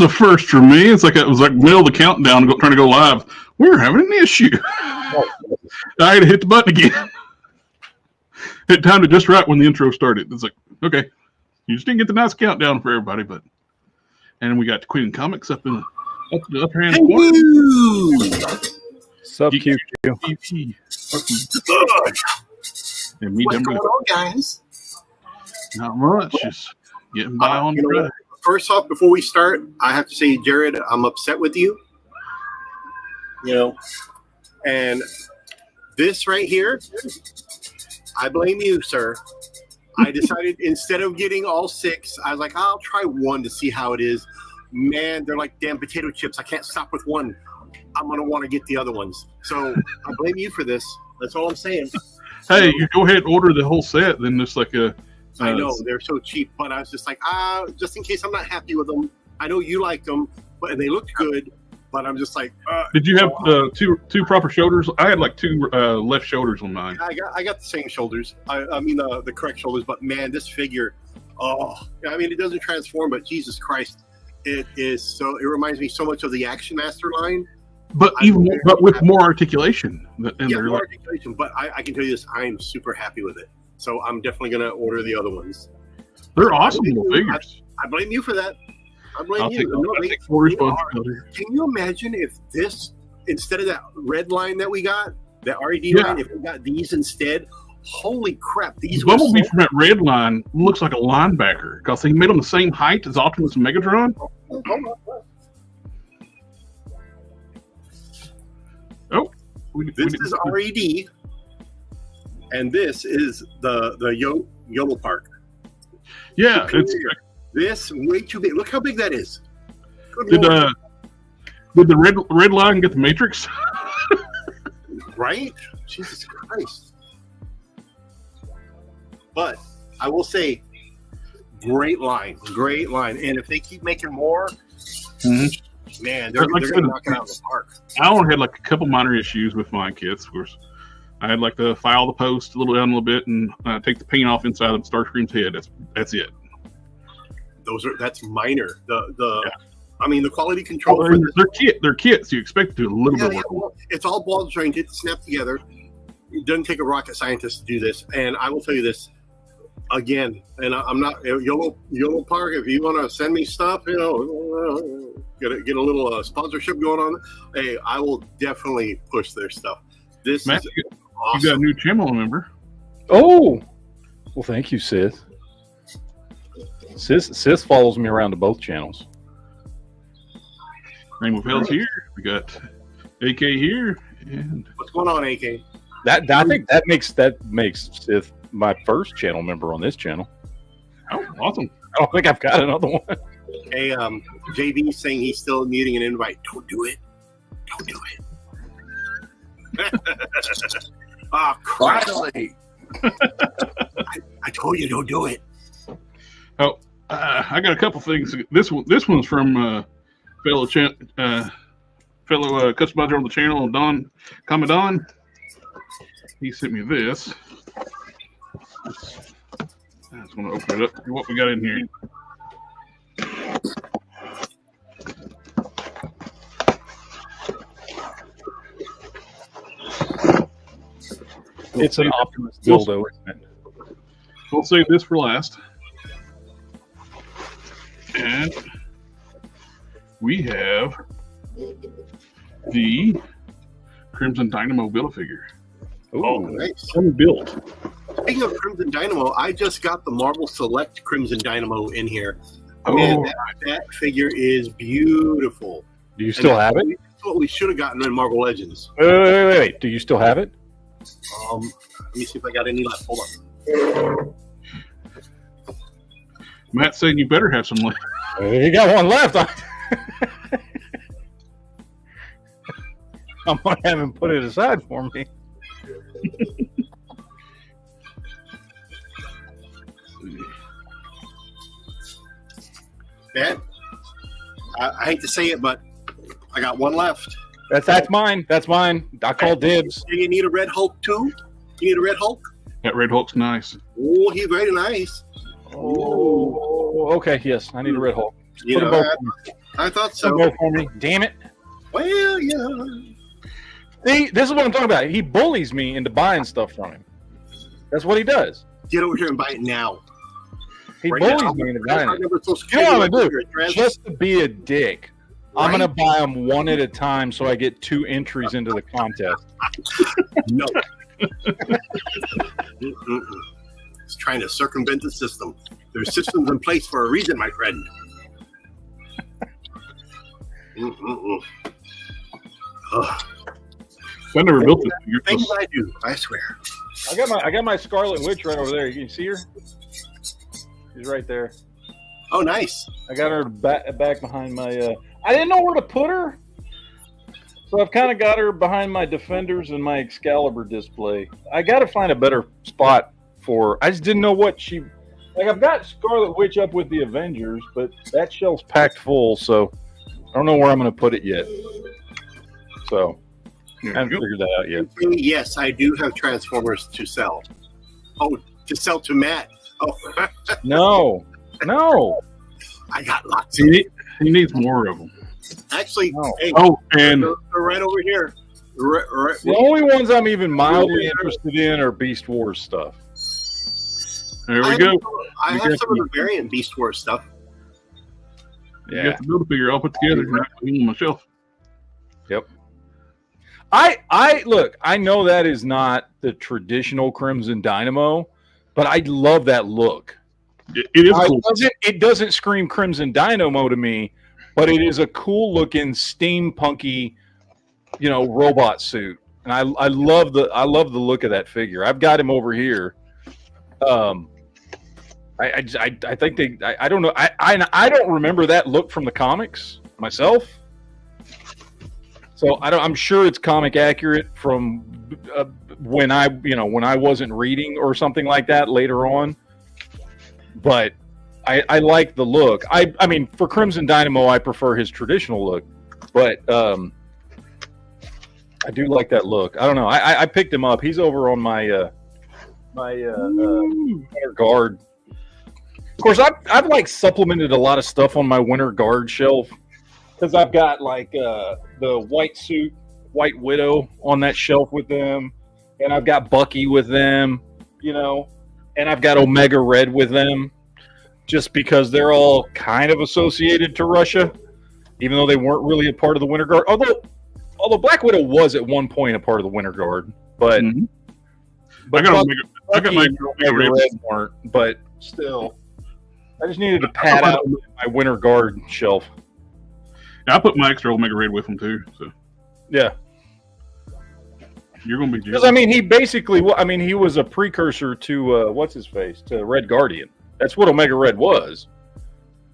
was a first for me. It was like middle of the countdown, trying to go live. We're having an issue. I had to hit the button again. It timed it just right when the intro started. It's like, okay, you just didn't get the nice countdown for everybody, but and we got Quinn Comics up in the upper hand corner. Sup, Q. And me, what's going on, guys? Not much, just getting by on the ride. First off, before we start, I have to say, Jared, I'm upset with you. You know, and this right here, I blame you, sir. I decided instead of getting all 6, I was like, I'll try 1 to see how it is. Man, they're like damn potato chips. I can't stop with 1. I'm going to want to get the other ones. So I blame you for this. That's all I'm saying. Hey, you go ahead and order the whole set, then just like a... I know, they're so cheap, but I was just like, just in case I'm not happy with them. I know you liked them, and they looked good. But I'm just like. Did you have two proper shoulders? I had like 2 left shoulders on mine. I got the same shoulders. I mean the correct shoulders. But man, this figure, I mean it doesn't transform, but Jesus Christ, it is so. It reminds me so much of the Action Master line. But but with more articulation. More articulation. But I can tell you this, I am super happy with it. So I'm definitely gonna order the other ones. They're awesome little figures. I blame you for that. I blame I'll take full responsibility. Can you imagine if this, instead of that red line that we got, the RED line, if we got these instead? Holy crap! These Bumblebee from that red line looks like a linebacker because they made them the same height as Optimus and Megatron. This is RED, and this is the YOLO Park. Yeah, it's. This way too big. Look how big that is. Did the red line get the Matrix? Right? Jesus Christ. But I will say, great line. And if they keep making more, man, they're going to knock it out of the park. I only had like a couple minor issues with my kits. Of course, I had like to file the post a little down a little bit and take the paint off inside of Starscream's head. That's it. That's minor. I mean, the quality control. They're kits. You expect to do a little bit more. Well, it's all ball jointed, snapped together. It doesn't take a rocket scientist to do this. And I will tell you this again. And I'm not YOLO Park. If you want to send me stuff, get a little sponsorship going on. Hey, I will definitely push their stuff. This Matt, is awesome. You got a new channel member. Oh, well, thank you, Sith. Sis follows me around to both channels. Rainbow Pell's here. We got AK here. And what's going on, AK? I think that makes Sith my first channel member on this channel. Oh, awesome! I don't think I've got another one. Hey, JB saying he's still needing an invite. Don't do it. Oh, crap! I told you, don't do it. Oh, I got a couple things. This one's from fellow customizer on the channel, Don Commodon. He sent me this. I just want to open it up. What we got in here? It's an Optimus dildo, isn't it? We'll save this for last. And we have the Crimson Dynamo Build-A-Figure. Oh, nice. Unbuilt. Speaking of Crimson Dynamo, I just got the Marvel Select Crimson Dynamo in here. Oh, man, that figure is beautiful. Do you still have it? That's what we should have gotten in Marvel Legends. Wait. Do you still have it? Let me see if I got any left. Hold on. Matt's saying you better have some left. You got one left. I'm going to have him put it aside for me. Matt, I hate to say it, but I got one left. That's mine. That's mine. I call dibs. Do you need a Red Hulk too? You need a Red Hulk? That Red Hulk's nice. Oh, he's very nice. Oh, okay. Yes, I need a Red Hulk. I thought so. Go for me. Damn it. Well, yeah. See, this is what I'm talking about. He bullies me into buying stuff from him. That's what he does. Get over here and buy it now. He Right bullies now. me into buying it. You know what I'm gonna do? Just to be a dick, I'm gonna buy them one at a time so I get 2 entries into the contest. No. It's trying to circumvent the system. There's systems in place for a reason, my friend. I never built this. Things I do, I swear. I got my Scarlet Witch right over there. You can see her? She's right there. Oh, nice. I got her back behind my. I didn't know where to put her, so I've kind of got her behind my Defenders and my Excalibur display. I got to find a better spot for her. I just didn't know what she. Like, I've got Scarlet Witch up with the Avengers, but that shelf's packed full, so I don't know where I'm going to put it yet. So I haven't figured that out yet. Yes, I do have Transformers to sell. Oh, to sell to Matt. Oh, No. I got lots. He needs more of them. Actually, No. hey, And they're right over here. Right. The only ones I'm even mildly interested in are Beast Wars stuff. there we go. I have some of the variant Beast Wars stuff. You got the build a figure all put together and on my shelf. Yep. I look, I know that is not the traditional Crimson Dynamo, but I love that look. It is cool. It doesn't scream Crimson Dynamo to me, but it is a cool looking steampunky, robot suit. And I love the look of that figure. I've got him over here. I think I don't know. I don't remember that look from the comics myself. So I'm sure it's comic accurate from when I wasn't reading or something like that later on. But I like the look. I mean, for Crimson Dynamo, I prefer his traditional look, but I do like that look. I don't know. I picked him up. He's over on my Winter Guard. Of course, I've like supplemented a lot of stuff on my Winter Guard shelf because I've got like the white suit, White Widow on that shelf with them, and I've got Bucky with them, and I've got Omega Red with them, just because they're all kind of associated to Russia, even though they weren't really a part of the Winter Guard. Although Black Widow was at one point a part of the Winter Guard, but I got my Omega Red weren't. But still, I just needed to pad out my Winter Guard shelf. I put my extra Omega Red with them too. So yeah. You're gonna be Because I mean, he was a precursor to what's his face, to Red Guardian. That's what Omega Red was.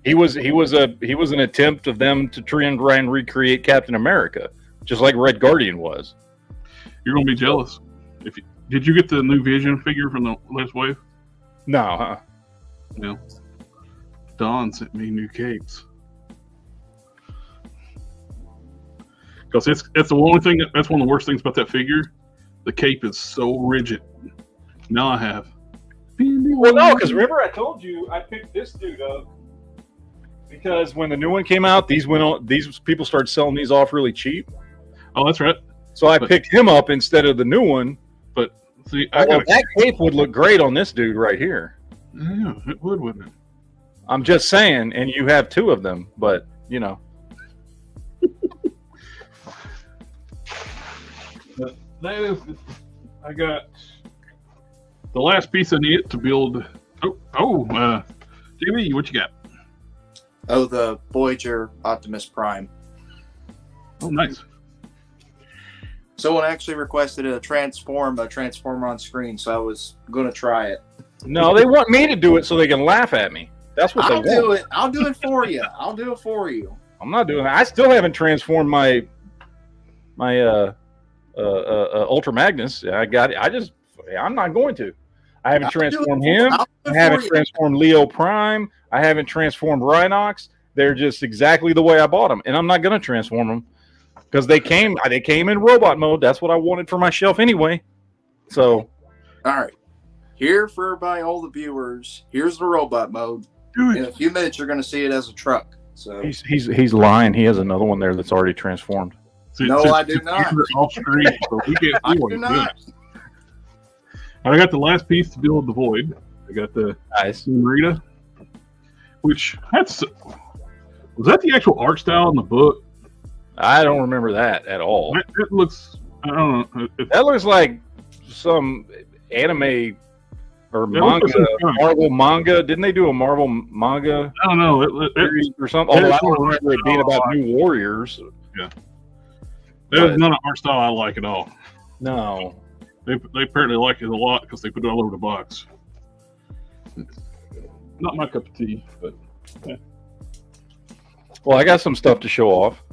He was an attempt of them to try and recreate Captain America, just like Red Guardian was. You're gonna be jealous. Did you get the new Vision figure from the last wave? No, huh? No. Don sent me new capes. Because that's the only thing. That's one of the worst things about that figure. The cape is so rigid. Now I have. Well, no, because remember I told you I picked this dude up because when the new one came out, these people started selling these off really cheap. Oh, that's right. So I picked him up instead of the new one. But see, that cape would look great on this dude right here. Yeah, it would, wouldn't it? I'm just saying, and you have 2 of them, but I got the last piece I need to build. Jimmy, what you got? Oh, the Voyager Optimus Prime. Oh, nice. Someone actually requested a transformer on screen, so I was going to try it. No, they want me to do it so they can laugh at me. That's what I'll they want. do it. I'll do it for you. I'll do it for you. I'm not doing that. I still haven't transformed my Ultra Magnus. I got it. I'm not going to. I haven't transformed him. I haven't transformed Leo Prime. I haven't transformed Rhinox. They're just exactly the way I bought them, and I'm not going to transform them because they came in robot mode. That's what I wanted for my shelf anyway. So, all right. Here for all the viewers. Here's the robot mode. In a few minutes, you're going to see it as a truck. So He's lying. He has another one there that's already transformed. No, I do not. Off screen, so we can't I see what do he's not. doing. I got the last piece to build the void. I got the Nice. Rita, which was that the actual art style in the book? I don't remember that at all. It looks, I don't know. That looks like some anime or It manga, looks like some- Marvel manga. Didn't they do a Marvel manga I don't know. series or something? Although I don't remember it being about New Warriors. That is not an art style I like at all. No. They apparently like it a lot because they put it all over the box. Not my cup of tea, but Well, I got some stuff to show off.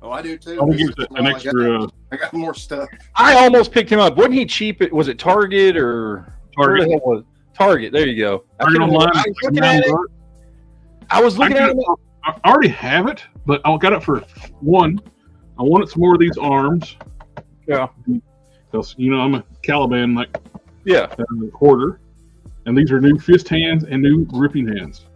Oh, I do too. I'm gonna give it an extra. I got more stuff. I almost picked him up. Wasn't he cheap? Was it Target or Target. Where the hell was it? Target? There you go. Target online. I was looking at it. I already have it, but I got it for one. I wanted some more of these arms. Yeah. Because I'm a Caliban Yeah. hoarder, and these are new fist hands and new ripping hands.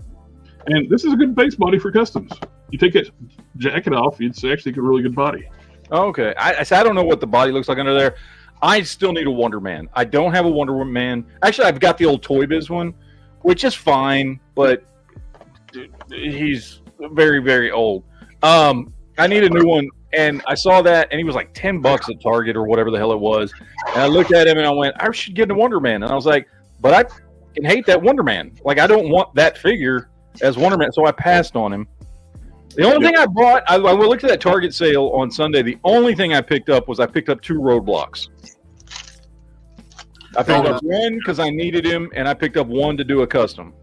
And this is a good base body for customs. You take that jacket off, it's actually a really good body. Okay. I don't know what the body looks like under there. I still need a Wonder Man. I don't have a Wonder Man. Actually, I've got the old Toy Biz one, which is fine, but he's very, very old. I need a new one, and I saw that, and he was like $10 at Target or whatever the hell it was. And I looked at him, and I went, I should get a Wonder Man. And I was like, but I can hate that Wonder Man. Like, I don't want that figure as Wonder Man, so I passed on him. The only thing I bought, I looked at that Target sale on Sunday. The only thing I picked up was 2 roadblocks. I picked up one because I needed him, and I picked up one to do a custom.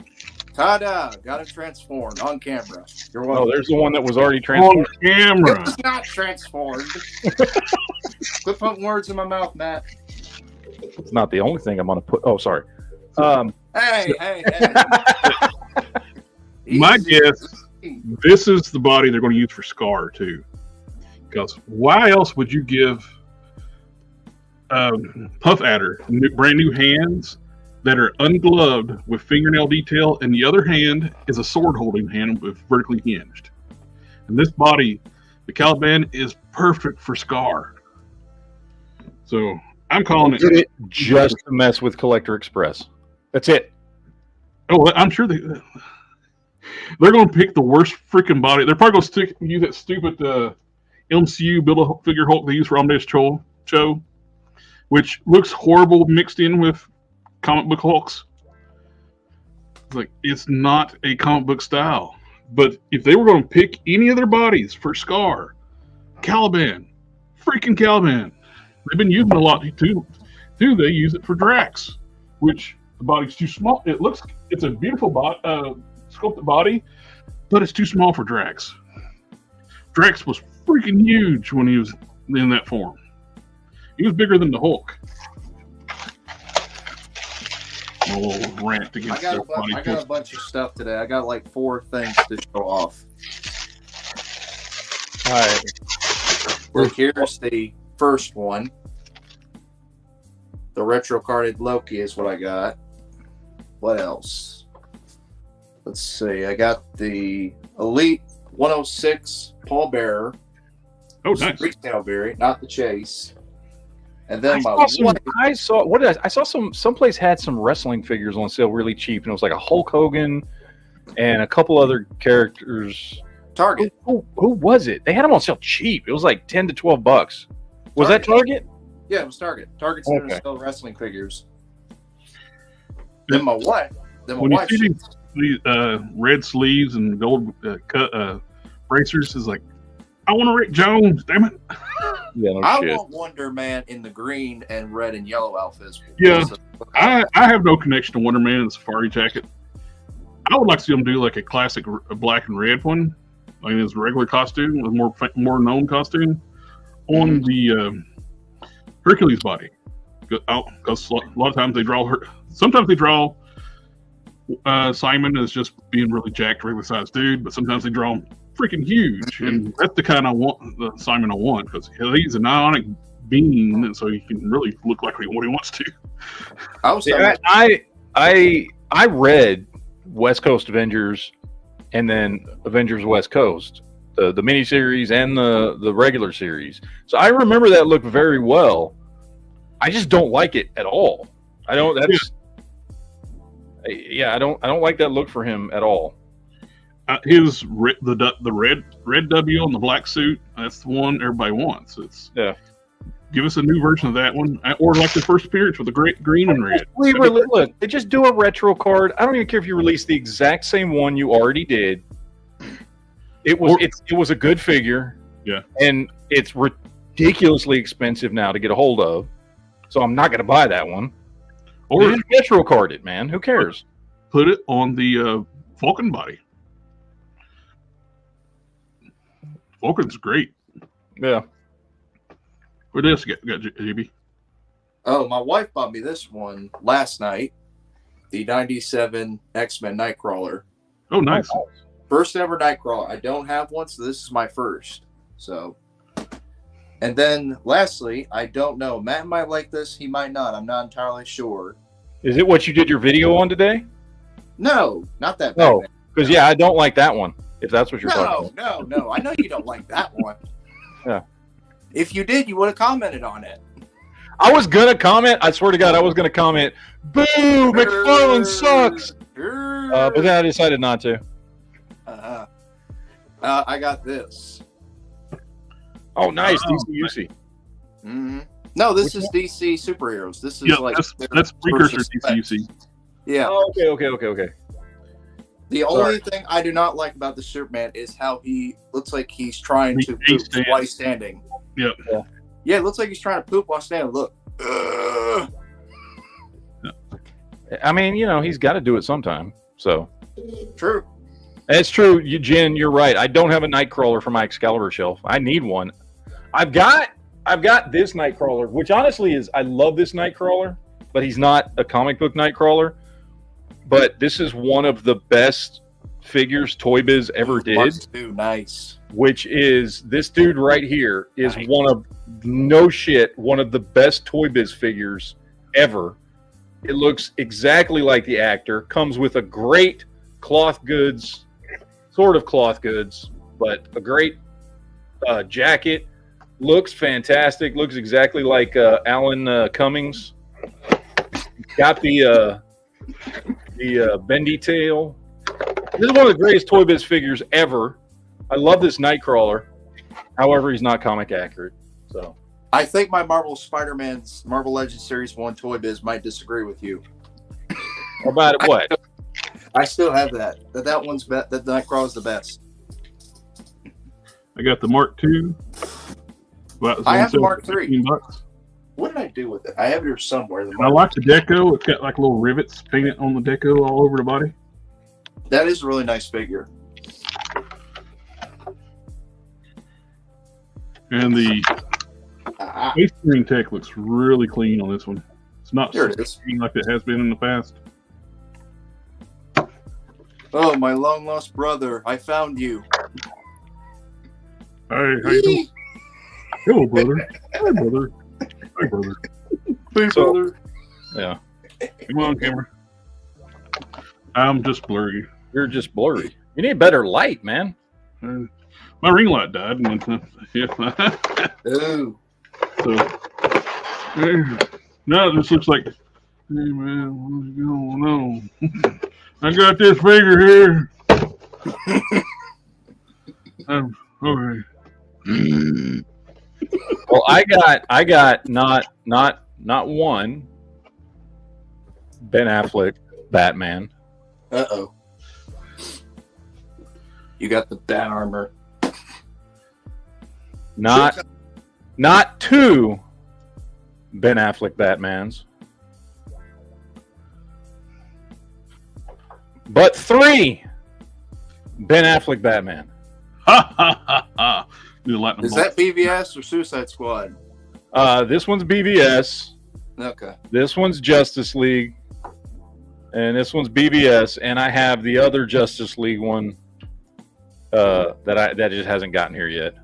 Ta-da! Got it transformed on camera. You're Oh, welcome. there's the one that was already transformed. On camera. It was not transformed. Quit putting words in my mouth, Matt. It's not the only thing I'm going to put. Oh, sorry. Hey. My Easy. guess, this is the body they're going to use for Scar, too. Because why else would you give Puff Adder brand new hands that are ungloved with fingernail detail, and the other hand is a sword-holding hand with vertically hinged? And this body, the Caliban, is perfect for Scar. So I'm calling Did it just to mess with Collector Express. That's it. Oh, I'm sure they're going to pick the worst freaking body. They're probably going to use that stupid MCU Build-A-Figure Hulk they use for Amadeus Cho, which looks horrible mixed in with comic book Hulks. It's not a comic book style. But if they were going to pick any of their bodies for Scar, Caliban, freaking Caliban. They've been using a lot too. They use it for Drax, which the body's too small. It's a beautiful sculpted body, but it's too small for Drax. Drax was freaking huge when he was in that form. He was bigger than the Hulk. A little rant against I got a bunch of stuff today. I got like 4 things to show off. All right. Look, here's the first one. The retro carded Loki is what I got. What else? Let's see. I got the Elite 106 Paul Bearer. Oh, nice. Retail variant, not the Chase. And then I saw someplace had some wrestling figures on sale really cheap, and it was like a Hulk Hogan and a couple other characters. Target. Who was it? They had them on sale cheap. It was like $10 to $12. Was that Target? Yeah, it was Target. Target's Okay. to sell wrestling figures. Then my wife. When you see these red sleeves and gold bracers, is like, I want a Rick Jones, damn it. Yeah, no I shit. want Wonder Man in the green and red and yellow outfits. Yeah. I have no connection to Wonder Man in the safari jacket. I would like to see him do like a classic black and red one, like in his regular costume, with more known costume, on the Hercules body. Because a lot of times they draw her. Sometimes they draw Simon as just being really jacked, regular sized dude, but sometimes they draw him freaking huge, and that's the kind the Simon I want, because he's an ionic being, and so he can really look like what he wants to. I was I read West Coast Avengers and then Avengers West Coast, the miniseries and the regular series. So I remember that look very well. I just don't like it at all. I don't. That's yeah. I don't like that look for him at all. His the red W on the black suit. That's the one everybody wants. It's Give us a new version of that one, or like the first appearance with the great green and red. Look, they just do a retro card. I don't even care if you release the exact same one you already did. It was a good figure. Yeah, and it's ridiculously expensive now to get a hold of, so I'm not going to buy that one. Or just retro card it, man. Who cares? Put it on the Vulcan body. Vulcan's great. Yeah. What else you got, JB? Oh, my wife bought me this one last night. The 97 X-Men Nightcrawler. Oh, nice. First ever Nightcrawler. I don't have one, so this is my first. So, and then lastly, I don't know. Matt might like this. He might not. I'm not entirely sure. Is it what you did your video on today? No, not that. No, because I don't like that one. If that's what you're talking about. No. I know you don't like that one. Yeah. If you did, you would have commented on it. I was gonna comment. I swear to God, I was gonna comment. Boo! McFarlane sucks. But then I decided not to. I got this. Oh, nice. DCUC. Mm-hmm. No, this is DC superheroes. This is that's precursor DCUC. Yeah. Oh, okay. The only thing I do not like about the Superman is how he looks like he's trying to poop while he's standing. Yeah. Yeah, it looks like he's trying to poop while standing. Look. I mean, he's got to do it sometime. So. True. It's true, Jen. You're right. I don't have a Nightcrawler for my Excalibur shelf. I need one. I've got this Nightcrawler, which honestly is, I love this Nightcrawler, but he's not a comic book Nightcrawler. But this is one of the best figures Toy Biz ever did. Nice. Which is this dude right here is one of the best Toy Biz figures ever. It looks exactly like the actor. Comes with a great sort of cloth goods, but a great jacket. Looks fantastic. Looks exactly like Alan Cummings. Got the bendy tail. This is one of the greatest Toy Biz figures ever. I love this Nightcrawler. However, he's not comic accurate. So I think my Marvel Legends Series 1 Toy Biz might disagree with you. About it, what? I still have that. That one's that Nightcrawler's the best. I got the Mark II. I have the Mark III. What did I do with it? I have it here somewhere. I like the deco. It's got like little rivets painted on the deco all over the body. That is a really nice figure. And the face screen tech looks really clean on this one. It's not so clean like it has been in the past. Oh, my long lost brother! I found you. Hey, how you doing? Hello, brother. Hi, brother. Hi, brother. Hey, brother. Yeah. Come on, camera. I'm just blurry. You're just blurry. You need better light, man. My ring light died. Yeah. Ooh. So, now this looks like, hey man, what's going on? I got this figure here. Okay. Well, I got not one Ben Affleck Batman. Uh-oh. You got the bat armor. Not two Ben Affleck Batmans. But 3 Ben Affleck Batman. Ha ha ha ha. Is that BVS or Suicide Squad? This one's BVS. Okay. This one's Justice League. And this one's BVS. And I have the other Justice League one that just hasn't gotten here yet.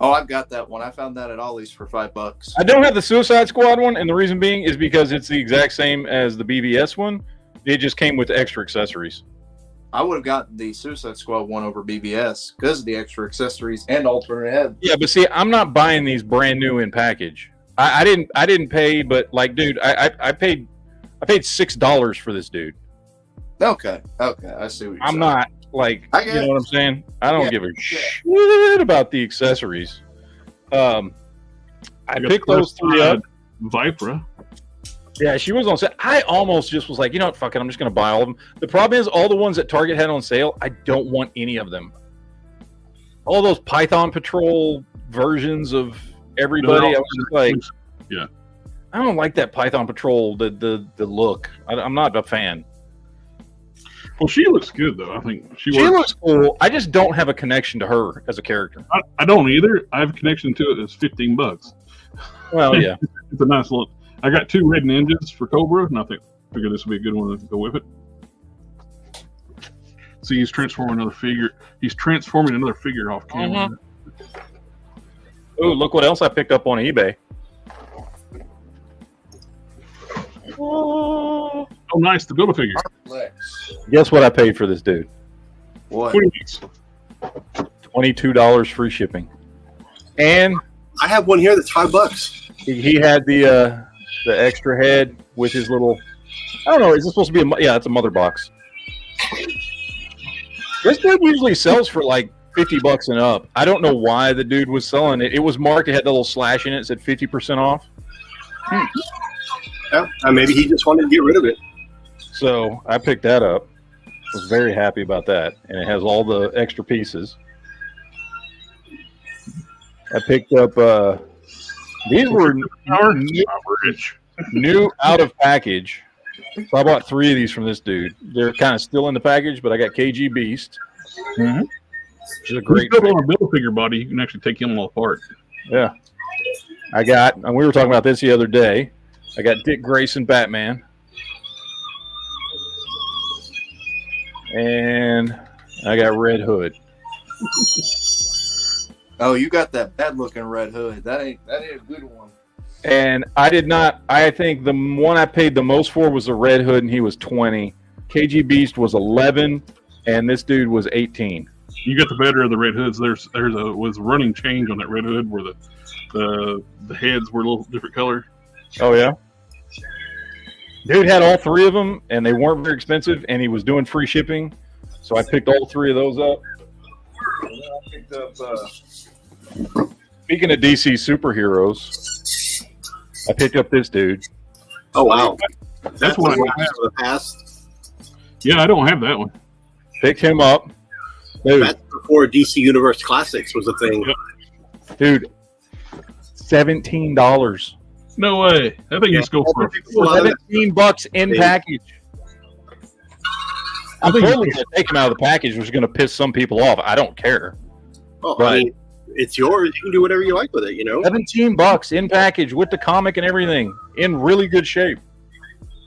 Oh, I've got that one. I found that at Ollie's for $5. I don't have the Suicide Squad one, and the reason being is because it's the exact same as the BVS one. It just came with extra accessories. I would have gotten the Suicide Squad one over BBS because of the extra accessories and alternate head. Yeah, but see, I'm not buying these brand new in package. I didn't pay, but like, dude, I paid $6 for this dude. Okay, I see what you're I'm saying. not like, I you get know it. what I'm saying? I don't Yeah, give a yeah. shit about the accessories. I picked those 3 up. Vipra. Yeah, she was on sale. I almost just was like, you know what, fuck it, I'm just going to buy all of them. The problem is, all the ones that Target had on sale, I don't want any of them. All those Python Patrol versions of everybody, I was just like, yeah, I don't like that Python Patrol, the look. I'm not a fan. Well, she looks good though. I think she She works. looks cool. I just don't have a connection to her as a character. I don't either. I have a connection to it. It's $15. Well, yeah. It's a nice look. I got 2 red ninjas for Cobra, and I figure this would be a good one to go with it. See, he's transforming another figure. He's transforming another figure off camera. Ooh, look what else I picked up on eBay. Oh, nice! The Build-A-Figure. Guess what I paid for this dude? What? $22 free shipping. And I have one here that's $5. he had the extra head with his little, I don't know, is this supposed to be yeah, it's a mother box. This dude usually sells for like $50 and up. I don't know why the dude was selling it. It was marked, it had the little slash in it, it said 50% off. Yeah, maybe he just wanted to get rid of it. So I picked that up. Was very happy about that. And it has all the extra pieces. I picked up these were new out of package. So I bought 3 of these from this dude. They're kind of still in the package, but I got KG Beast. Mm-hmm. Which is a great built on a Build-A-Figure body. You can actually take him all apart. Yeah. I got, and we were talking about this the other day. I got Dick Grayson Batman. And I got Red Hood. Oh, you got that bad looking Red Hood. That ain't a good one. And I did not, I think the one I paid the most for was the Red Hood, and he was 20. KG Beast was 11, and this dude was 18. You got the better of the Red Hoods. There's was running change on that Red Hood where the heads were a little different color. Oh, yeah? Dude had all 3 of them, and they weren't very expensive, and he was doing free shipping. So I picked all 3 of those up. And then I picked up, speaking of DC superheroes, I picked up this dude. Oh, wow. That's what I one have. for the past. Yeah, I don't have that one. Picked him up. Dude, That's before DC Universe Classics was a thing. Yep. dude, $17. No way. I think he's go for $17 in package. I'm think totally going to take him out of the package, which is going to piss some people off. I don't care. Oh, Right. I mean, it's yours. You can do whatever you like with it, you know? $17 in package with the comic and everything in really good shape.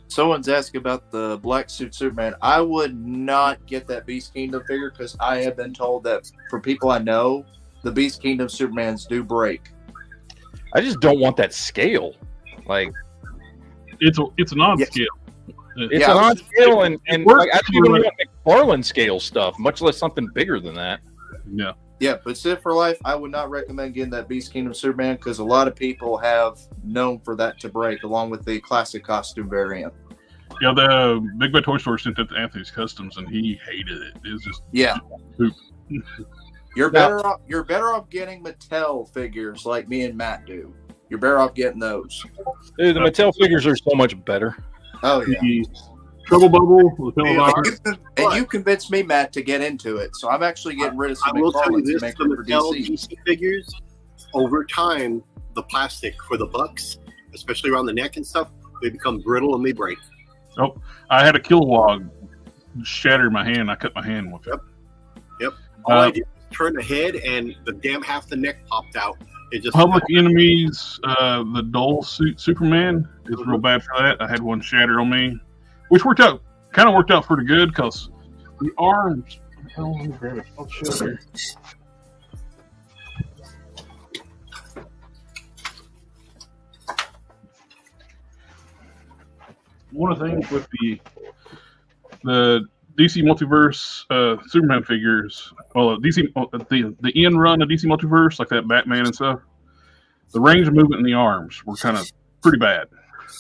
Someone's asking about the black suit Superman. I would not get that Beast Kingdom figure because I have been told that for people I know, the Beast Kingdom Supermans do break. I just don't want that scale. Like, it's an odd scale. it's Yeah, an odd scale, and works like, I don't even want McFarlane scale stuff, much less something bigger than that. Yeah. Yeah, but Sid for Life, I would not recommend getting that Beast Kingdom Superman because a lot of people have known for that to break, along with the classic costume variant. Yeah, the Big Bad Toy Store sent that to Anthony's Customs, and he hated it. It was just Yeah. poop. You're better off getting Mattel figures like me and Matt do. You're better off getting those. Dude, the Mattel figures are so much better. Oh yeah. The Trouble Bubble, the Pillow Yeah. Box. And you convinced me, Matt, to get into it. So I'm actually getting rid of some I will tell you McFarlanes to this: make the room for Mattel DC. DC figures, over time, the plastic for the bucks, especially around the neck and stuff, they become brittle and they break. Oh, I had a Kilowog shatter my hand. I cut my hand with it. Yep. All I did was turn the head, and the damn half the neck popped out. It just Public Enemies, the Dull Suit Superman is real bad for that. I had one shatter on me, which worked out pretty good because the arms. Oh, let me grab it. I'll show it here. One of the things with the DC Multiverse Superman figures. Well, DC the end run of DC Multiverse, like that Batman and stuff. The range of movement in the arms were kind of pretty bad.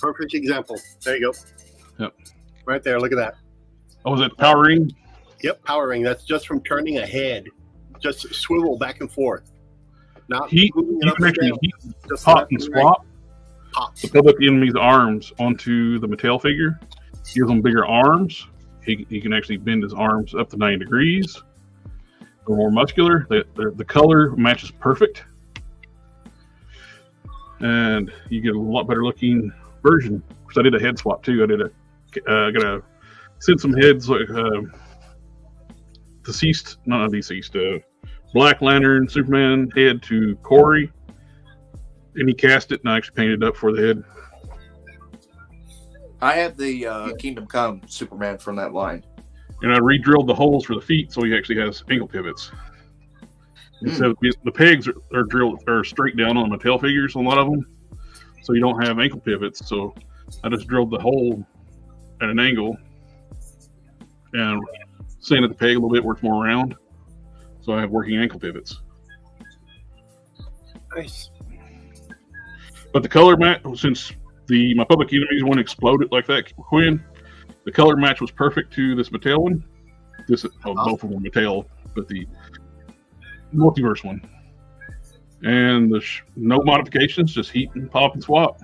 Perfect example. There you go. Yep. Right there. Look at that. Oh, was it Power Ring? Yep, power ring. That's just from turning a head. Just swivel back and forth. Not You can actually pop and swap the Public Enemy's arms onto the Mattel figure. Gives them bigger arms. He can actually bend his arms up to 90 degrees. They're more muscular. The color matches perfect. And you get a lot better looking version. Because I did a head swap too. Gotta send some heads like Black Lantern Superman head to Corey, and he cast it, and I actually painted it up for the head. I have the Kingdom Come Superman from that line, and I re-drilled the holes for the feet, so he actually has ankle pivots. Instead of the pegs are straight down on Mattel figures, a lot of them, so you don't have ankle pivots. So I just drilled the hole at an angle and sanded the peg a little bit where it's more round. So I have working ankle pivots. Nice. But the color match, since my Public Enemies one exploded like that, Quinn, the color match was perfect to this Mattel one. Both of them Mattel, but the Multiverse one. And no modifications, just heat and pop and swap.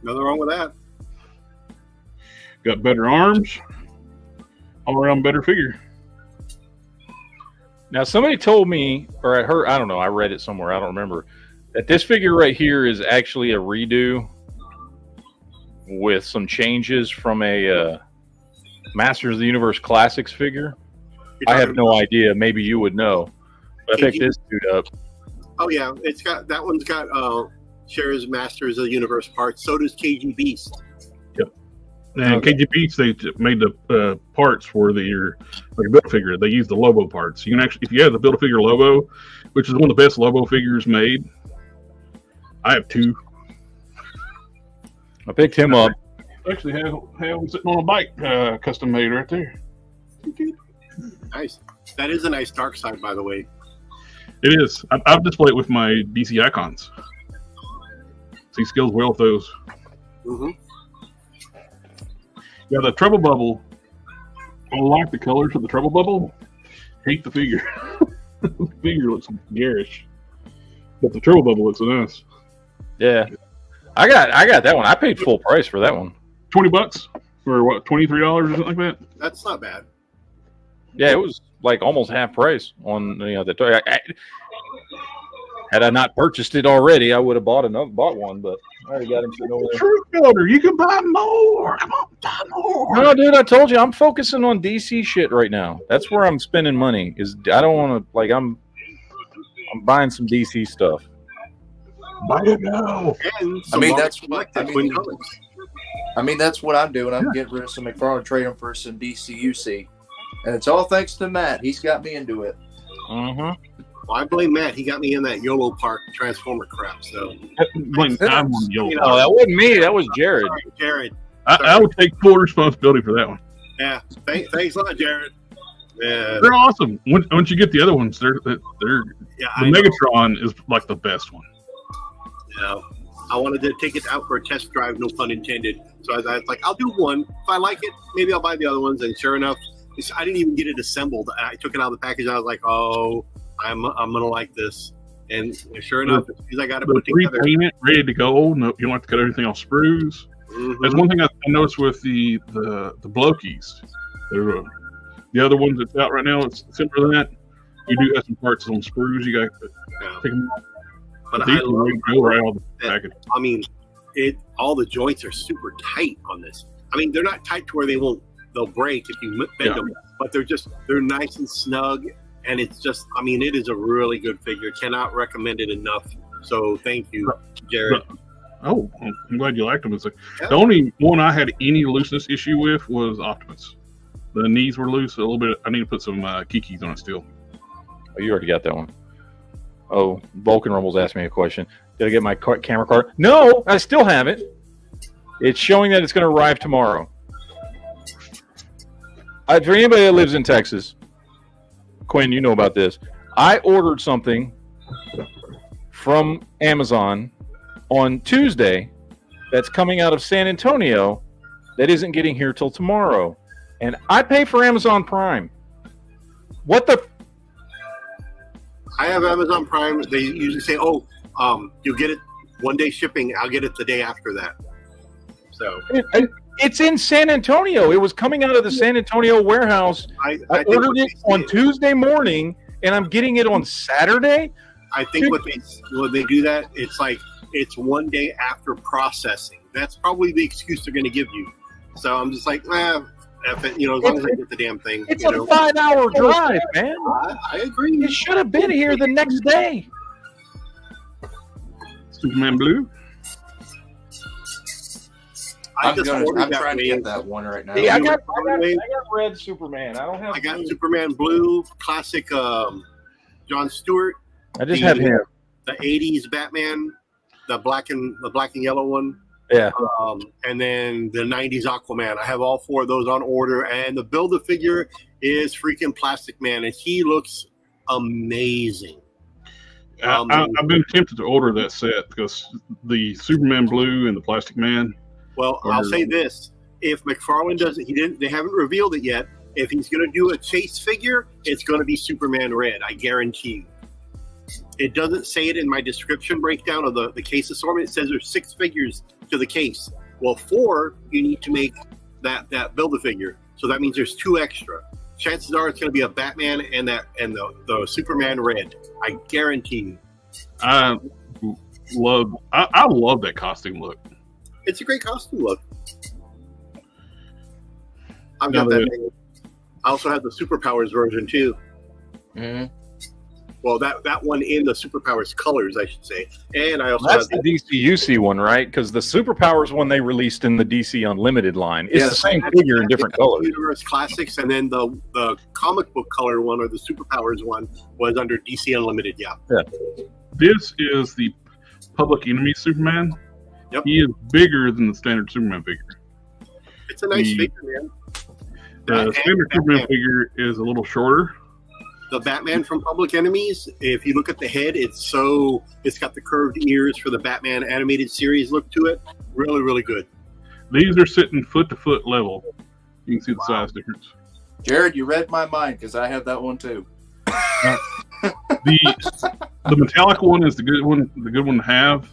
Nothing wrong with that. Got better arms, all around better figure. Now, somebody told me, or I heard, I don't know, I read it somewhere, I don't remember, that this figure right here is actually a redo with some changes from a Masters of the Universe Classics figure. I have no idea. Maybe you would know. But I picked this dude up. Oh, yeah. That one's got shares Masters of the Universe parts. So does KG Beast. And KG Beats, they made the parts for your like build figure. They use the Lobo parts. You can actually, if you have the build a figure Lobo, which is one of the best Lobo figures made. I have two. I picked him up. I actually have him sitting on a bike, custom made right there. Nice. That is a nice dark side, by the way. It is. I've displayed it with my DC icons. See skills well with those. Mm-hmm. Yeah, the Trouble Bubble. I like the colors of the Trouble Bubble. Hate the figure. The figure looks garish, but the Trouble Bubble looks nice. Yeah, I got that one. I paid full price for that one. $20 for what? $23 or something like that. That's not bad. Yeah, it was like almost half price on the toy. Had I not purchased it already, I would have bought one, but I already got him sitting over there. Truth Builder, you can buy more. Come on, buy more. No, dude, I told you I'm focusing on DC shit right now. That's where I'm spending money. I don't want to I'm buying some DC stuff. Buy it now. That's what I'm doing. I'm getting rid of some McFarlane, trading for some DCUC, and it's all thanks to Matt. He's got me into it. Mm-hmm. Well, I blame Matt. He got me in that YOLO Park Transformer crap. So I'm on YOLO. No, that wasn't me. That was Jared. Jared. I would take full responsibility for that one. Yeah. Thanks a lot, Jared. Yeah. They're awesome. Once you get the other ones, they're the Megatron is like the best one. Yeah. I wanted to take it out for a test drive, no pun intended. So I was like, I'll do one. If I like it, maybe I'll buy the other ones. And sure enough, I didn't even get it assembled. I took it out of the package. I was like, oh, I'm gonna like this. And sure enough, I got it put together. Paint ready to go. No, you don't have to cut everything off sprues. Mm-hmm. That's one thing I noticed with the Blokies. The other ones that's out right now, it's simpler than that. You do have some parts on sprues. You got to take them off. But I mean, all the joints are super tight on this. I mean, they're not tight to where they'll break if you bend them, but they're nice and snug. And it's just, I mean, it is a really good figure. Cannot recommend it enough. So thank you, Jared. Oh, I'm glad you liked them. The only one I had any looseness issue with was Optimus. The knees were loose a little bit. I need to put some Kikis on it still. Oh, you already got that one. Oh, Vulcan Rumble's asked me a question. Did I get my camera card? No, I still have it. It's showing that it's going to arrive tomorrow. For anybody that lives in Texas, Quinn, you know about this. I ordered something from Amazon on Tuesday that's coming out of San Antonio that isn't getting here till tomorrow. And I pay for Amazon Prime. What the? I have Amazon Prime. They usually say, "Oh, you'll get it 1 day shipping. I'll get it the day after that." So It's in San Antonio. It was coming out of the San Antonio warehouse. I ordered it on Tuesday morning, and I'm getting it on Saturday. I think when they do that, it's like it's 1 day after processing. That's probably the excuse they're going to give you. So I'm just like, F it, as long as I get the damn thing. It's a 5-hour drive, man. I agree. It should have been here the next day. Superman Blue. I'm trying to get that one right now. Yeah, I got red Superman. I got Superman Blue, classic John Stewart. I just have him. The 80s Batman, the black and yellow one. Yeah. And then the 90s Aquaman. I have all 4 of those on order, and the Build-A-Figure is freaking Plastic Man, and he looks amazing. I've been tempted to order that set because the Superman Blue and the Plastic Man. Well, I'll say this: if McFarlane doesn't, they haven't revealed it yet. If he's going to do a chase figure, it's going to be Superman Red. I guarantee you. It doesn't say it in my description breakdown of the case assortment. It says there's 6 figures to the case. Well, 4 you need to make that Build-A-Figure. So that means there's 2 extra. Chances are it's going to be a Batman and the Superman Red. I guarantee you. I love that costume look. It's a great costume look. I've got that. I also have the Superpowers version too. Mm-hmm. Well, that one in the Superpowers colors, I should say. And I also that's have the DCUC one, right? Because the Superpowers one they released in the DC Unlimited line. It's the same figure in different colors. Universe Classics, and then the comic book color one, or the Superpowers one, was under DC Unlimited. Yeah. This is the Public Enemy Superman. Yep. He is bigger than the standard Superman figure. It's a nice figure, man. The standard Superman figure is a little shorter. The Batman from Public Enemies, if you look at the head, it's got the curved ears for the Batman animated series look to it. Really, really good. These are sitting foot to foot level. You can see the size difference. Jared, you read my mind because I have that one too. The metallic one is the good one to have.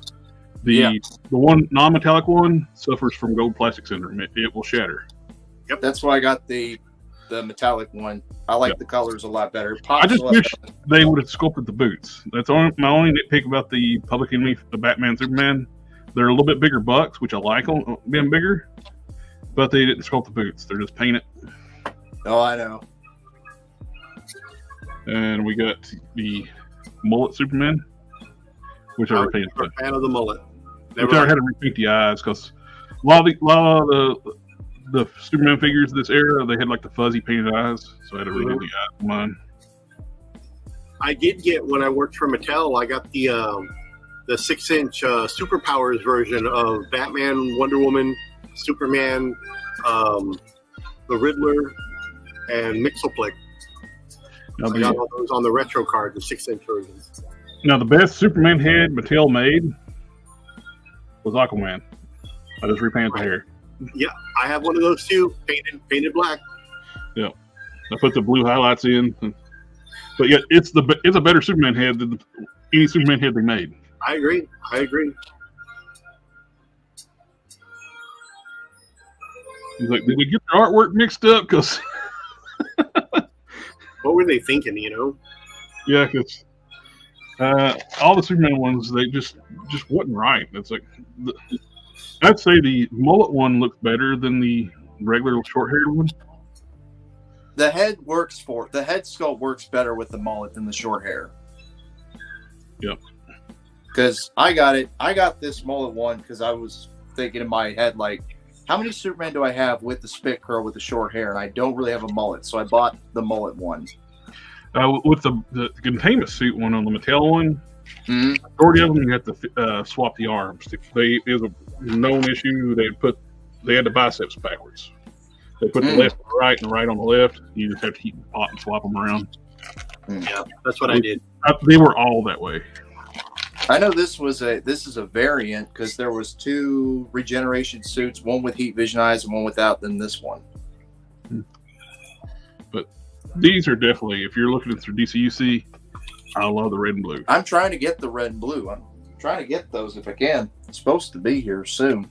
The one non-metallic one suffers from gold plastic syndrome. It will shatter. Yep. That's why I got the metallic one. I like the colors a lot better. I just wish they would have sculpted the boots. That's my only nitpick about the Public Enemy, the Batman, Superman. They're a little bit bigger bucks, which I like them being bigger, but they didn't sculpt the boots. They're just painted. Oh, I know. And we got the mullet Superman, which I repainted. I'm a fan of the mullet. Which I had to repaint the eyes because a lot of the Superman figures this era, they had like the fuzzy painted eyes, so I had to redo the eyes on mine. I did get, when I worked for Mattel, I got the 6-inch Superpowers version of Batman, Wonder Woman, Superman, the Riddler, and Mixoplex. I got all those on the retro card, the 6-inch versions. Now, the best Superman head Mattel made was Aquaman. I just repainted the hair. Yeah, I have one of those too, painted black. Yeah, I put the blue highlights in, but yeah, it's a better Superman head than any Superman head they made. I agree. He's like, did we get their artwork mixed up? Because what were they thinking? Yeah, because all the Superman ones, they just wasn't right. It's like I'd say the mullet one looks better than the regular short-haired one. The head sculpt works better with the mullet than the short hair. Yep. Because I got this mullet one because I was thinking in my head, like, how many Superman do I have with the spit curl with the short hair? And I don't really have a mullet, so I bought the mullet one. With the containment suit one on the Mattel one, majority of them you have to swap the arms. It was a known issue. They had the biceps backwards. They put the left on the right and the right on the left. You just have to keep pot and swap them around. Yeah, that's what I did. They were all that way. I know this is a variant because there was 2 regeneration suits, one with heat vision eyes and one without, than this one. But these are definitely, if you're looking through DCUC, I love the red and blue. I'm trying to get the red and blue. I'm trying to get those if I can. It's supposed to be here soon.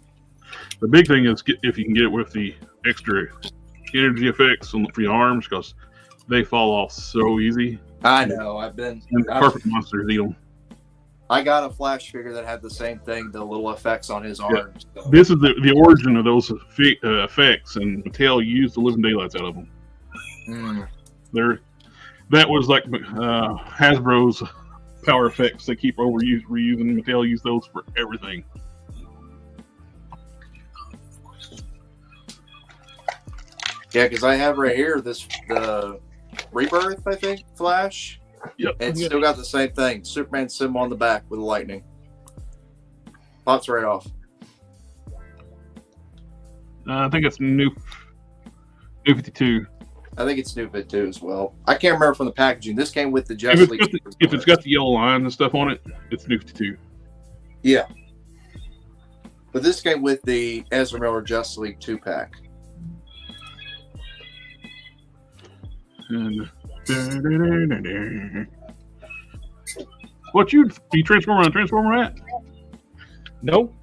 The big thing is if you can get it with the extra energy effects for your arms, because they fall off so easy. I know. Perfect monsters eat them. I got a Flash figure that had the same thing, the little effects on his arms. So. This is the origin of those effects, and Mattel used the living daylights out of them. That was like Hasbro's power effects. They keep reusing. Mattel used those for everything. Yeah, because I have right here the Rebirth, I think, Flash. Yep. And it's still got the same thing. Superman symbol on the back with lightning. Pops right off. I think it's New 52. I think it's New 52 as well. I can't remember from the packaging. This came with the Justice League. If it's got the yellow lines and stuff on it, it's New 52. Yeah. But this came with the Ezra Miller Justice League 2-pack. And what you transform on Transformer at? Nope.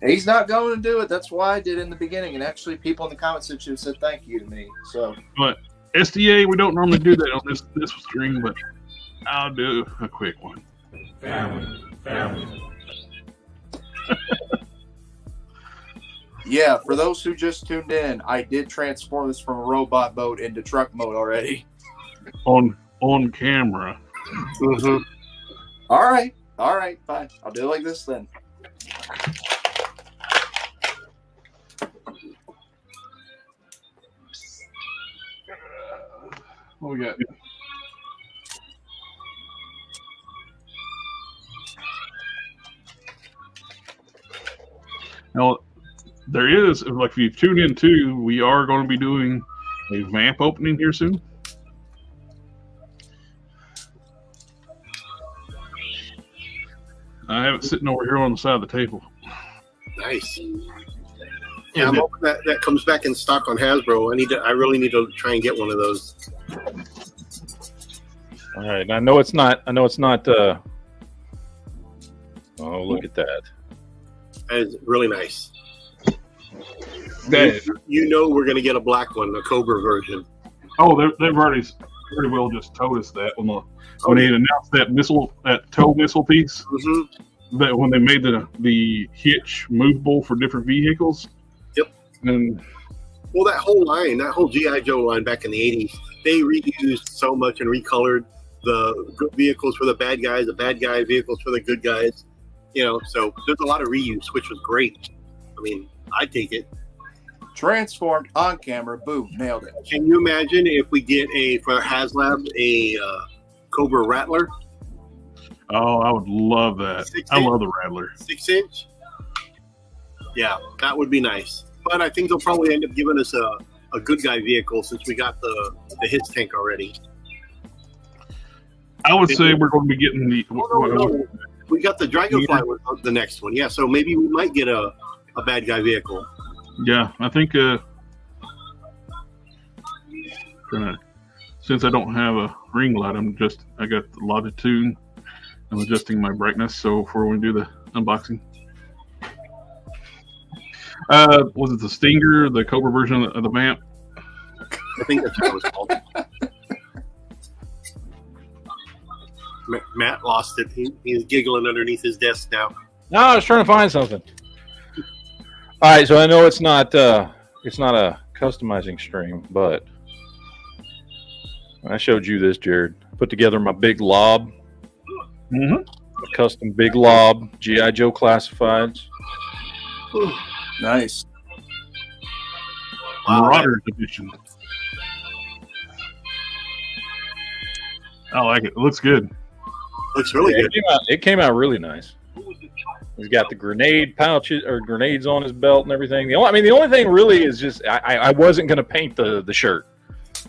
He's not going to do it. That's why I did in the beginning. And actually, people in the comment section said thank you to me. So, but SDA, we don't normally do that on this stream, but I'll do a quick one. Family. Yeah, for those who just tuned in, I did transform this from a robot mode into truck mode already. On camera. Mm-hmm. All right, fine. I'll do it like this then. What we got? Now, there is, like, if you've tuned in too, we are going to be doing a VAMP opening here soon. I have it sitting over here on the side of the table. Nice. Yeah, I'm hoping that comes back in stock on Hasbro. I really need to try and get one of those. All right. I know it's not. Oh, look at that. That is really nice. Okay. You know we're going to get a black one, a Cobra version. Oh, they've already pretty well just told us that when they announced that tow missile piece. Mm-hmm. That when they made the hitch movable for different vehicles. Yep. And well, that whole line, that whole G.I. Joe line back in the 80s, they reused so much and recolored the good vehicles for the bad guys, the bad guy vehicles for the good guys. You know, so there's a lot of reuse, which was great. I mean, I take it. Transformed on camera, boom, nailed it. Can you imagine if we get for HasLab a Cobra Rattler? Oh, I would love that. I love the Rattler. 6-inch? Yeah, that would be nice. But I think they'll probably end up giving us a good guy vehicle since we got the his tank already. I would say we're going to be getting the. No. We got the Dragonfly with the next one. Yeah, so maybe we might get a bad guy vehicle. Yeah, I think since I don't have a ring light, I got the Longitude. I'm adjusting my brightness so before we do the unboxing. Was it the Stinger, the Cobra version of the VAMP? I think that's what it was called. Matt lost it. He's giggling underneath his desk now. No, I was trying to find something. All right, so I know it's not a customizing stream, but I showed you this, Jared. Put together my big lob. Mm-hmm. A custom big lob, G.I. Joe classifieds. Nice. Marauders edition. I like it. It looks good. Looks really good. It came out really nice. He's got the grenade pouches or grenades on his belt and everything. The only thing really is just I wasn't going to paint the shirt.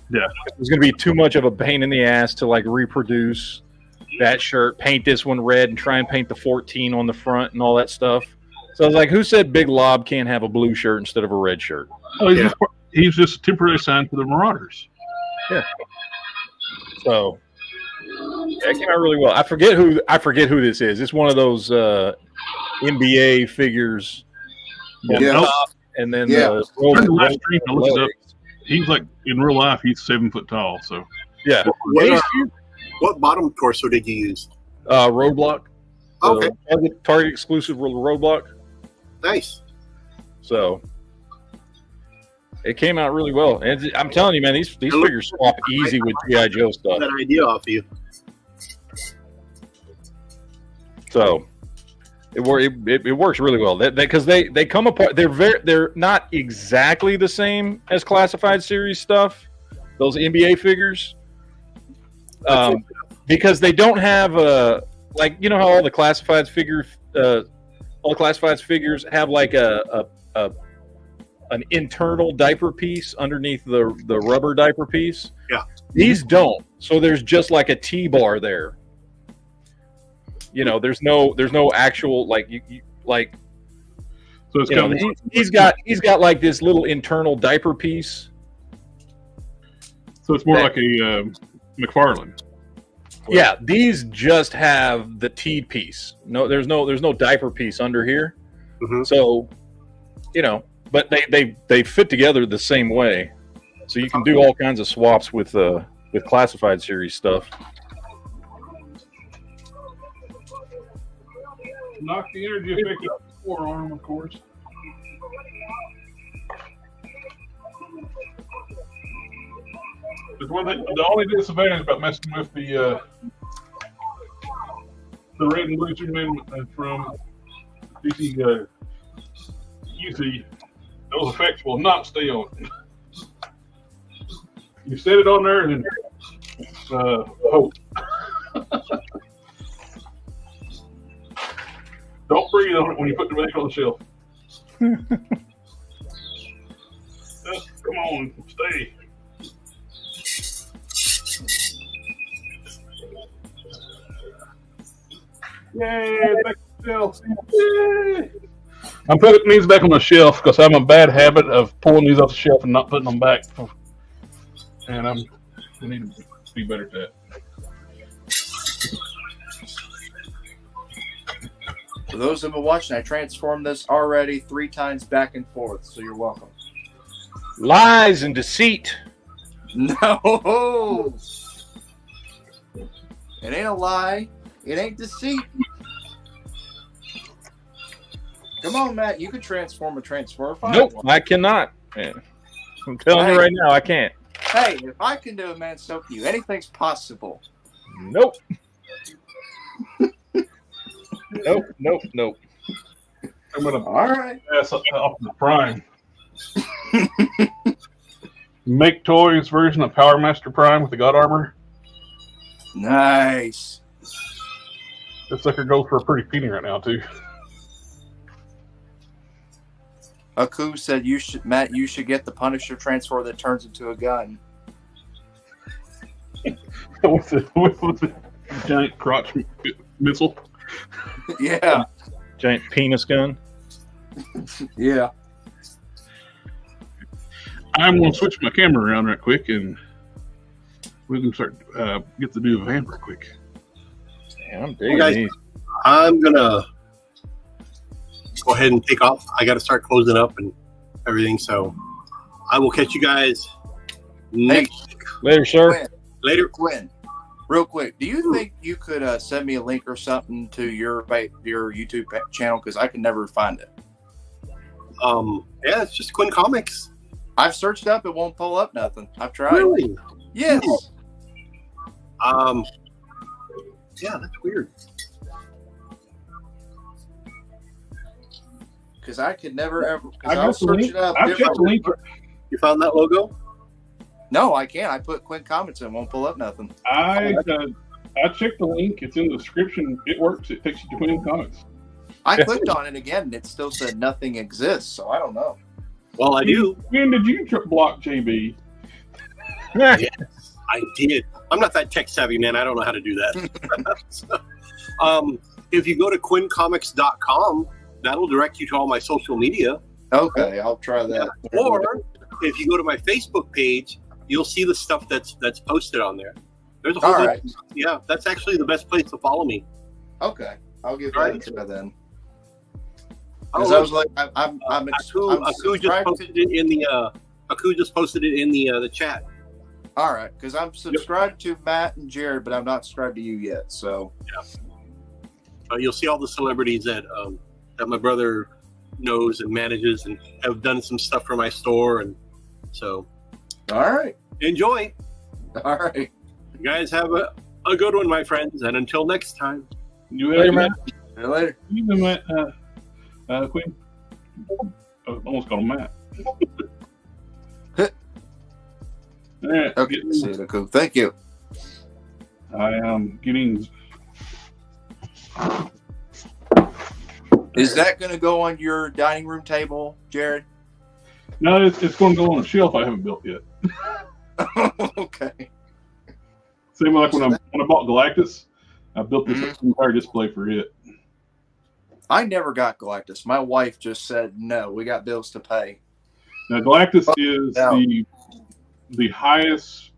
Yeah, it was going to be too much of a pain in the ass to like reproduce that shirt, paint this one red, and try and paint the 14 on the front and all that stuff. So I was like, who said Big Lob can't have a blue shirt instead of a red shirt? Oh, he's just temporarily signed to the Marauders. Yeah. So it came out really well. I forget who this is. It's one of those NBA figures. Yeah. And then the last stream, I looked it up. He's like in real life, he's 7 foot tall. So yeah. What bottom torso did you use? Roadblock. Okay. Target exclusive Roadblock. Nice. So it came out really well, and I'm telling you, man, these figures swap easy with G.I. Joe stuff. That idea off you. So it works really well. Because they come apart. They're not exactly the same as classified series stuff. Those NBA figures, because they don't have like, you know how all the classifieds figures have like an internal diaper piece underneath the rubber diaper piece. Yeah. These don't. So there's just like a T-bar there. You know, there's no actual like you like. So it's kind of he's got like this little internal diaper piece. So it's more like a McFarlane. Yeah, these just have the teed piece. No, there's no diaper piece under here. Mm-hmm. So, you know, but they fit together the same way. So you can do all kinds of swaps with classified series stuff. Knock the energy effect out of the forearm, of course. The only disadvantage about messing with the red and blue Superman from DC UC, those effects will not stay on. You set it on there and hope. Don't breathe on it when you put the back on the shelf. Come on, stay. Yay, back on the shelf. Yay. I'm putting these back on the shelf because I have a bad habit of pulling these off the shelf and not putting them back. And I need to be better at that. For those who've been watching, I transformed this already 3 times back and forth, so you're welcome. Lies and deceit. No! It ain't a lie. It ain't deceit. Come on, Matt. You can transform a Transformer. Nope, I cannot. Man. I'm telling you right now, I can't. Hey, if I can do it, man, so can you. Anything's possible. Nope. Nope. I'm gonna all right. pass off the Prime. Make Toys version of Power Master Prime with the God Armor. Nice. This sucker goes for a pretty penny right now too. Aku said you should get the Punisher transfer that turns into a gun. with the giant crotch missile. Yeah. Giant penis gun. Yeah. I'm going to switch my camera around right quick and we can start get to do the VAMP right quick. Yeah, I'm digging these. I'm going to go ahead and take off. I got to start closing up and everything. So I will catch you guys next week. Later, sir. Quinn. Later. Quinn, real quick, do you think you could send me a link or something to your YouTube channel? Because I can never find it. Yeah, it's just Quinn Comics. I've searched up, it won't pull up nothing. I've tried. Really? Yes. Yeah, that's weird. Because I could never ever. I I'll got the search link. it up. I checked the link. You found that logo? No, I can't. I put Quinn Comics and it won't pull up nothing. I checked the link. It's in the description. It works. It takes you to Quinn Comics. I clicked on it again, and it still said nothing exists. So I don't know. Well, I do. When did you block JB? Yes, I did. I'm not that tech savvy, man. I don't know how to do that. So, if you go to QuinnComics.com, that'll direct you to all my social media. Okay, I'll try that. Yeah. Or if you go to my Facebook page, you'll see the stuff that's posted on there. There's a whole All bunch. Yeah, that's actually the best place to follow me. Okay, I'll give All that right. a try then. Oh, Because I was like, I'm Aku just posted it in the Aku just posted it in the chat. all right, because I'm subscribed to Matt and Jared, but I'm not subscribed to you yet. So You'll see all the celebrities that my brother knows and manages and have done some stuff for my store, and so all right, enjoy. all right. You guys have a good one, my friends, and until next time. You Later, man. See you later. You been Matt, Quinn? I almost called him Matt. All right, Okay, see you. Cool. Thank you. I am getting. Is that going to go on your dining room table, Jared? No, it's going to go on a shelf I haven't built yet. Okay. Same like when I bought Galactus, I built this entire display for it. I never got Galactus. My wife just said, no, we got bills to pay. Now, Galactus is the highest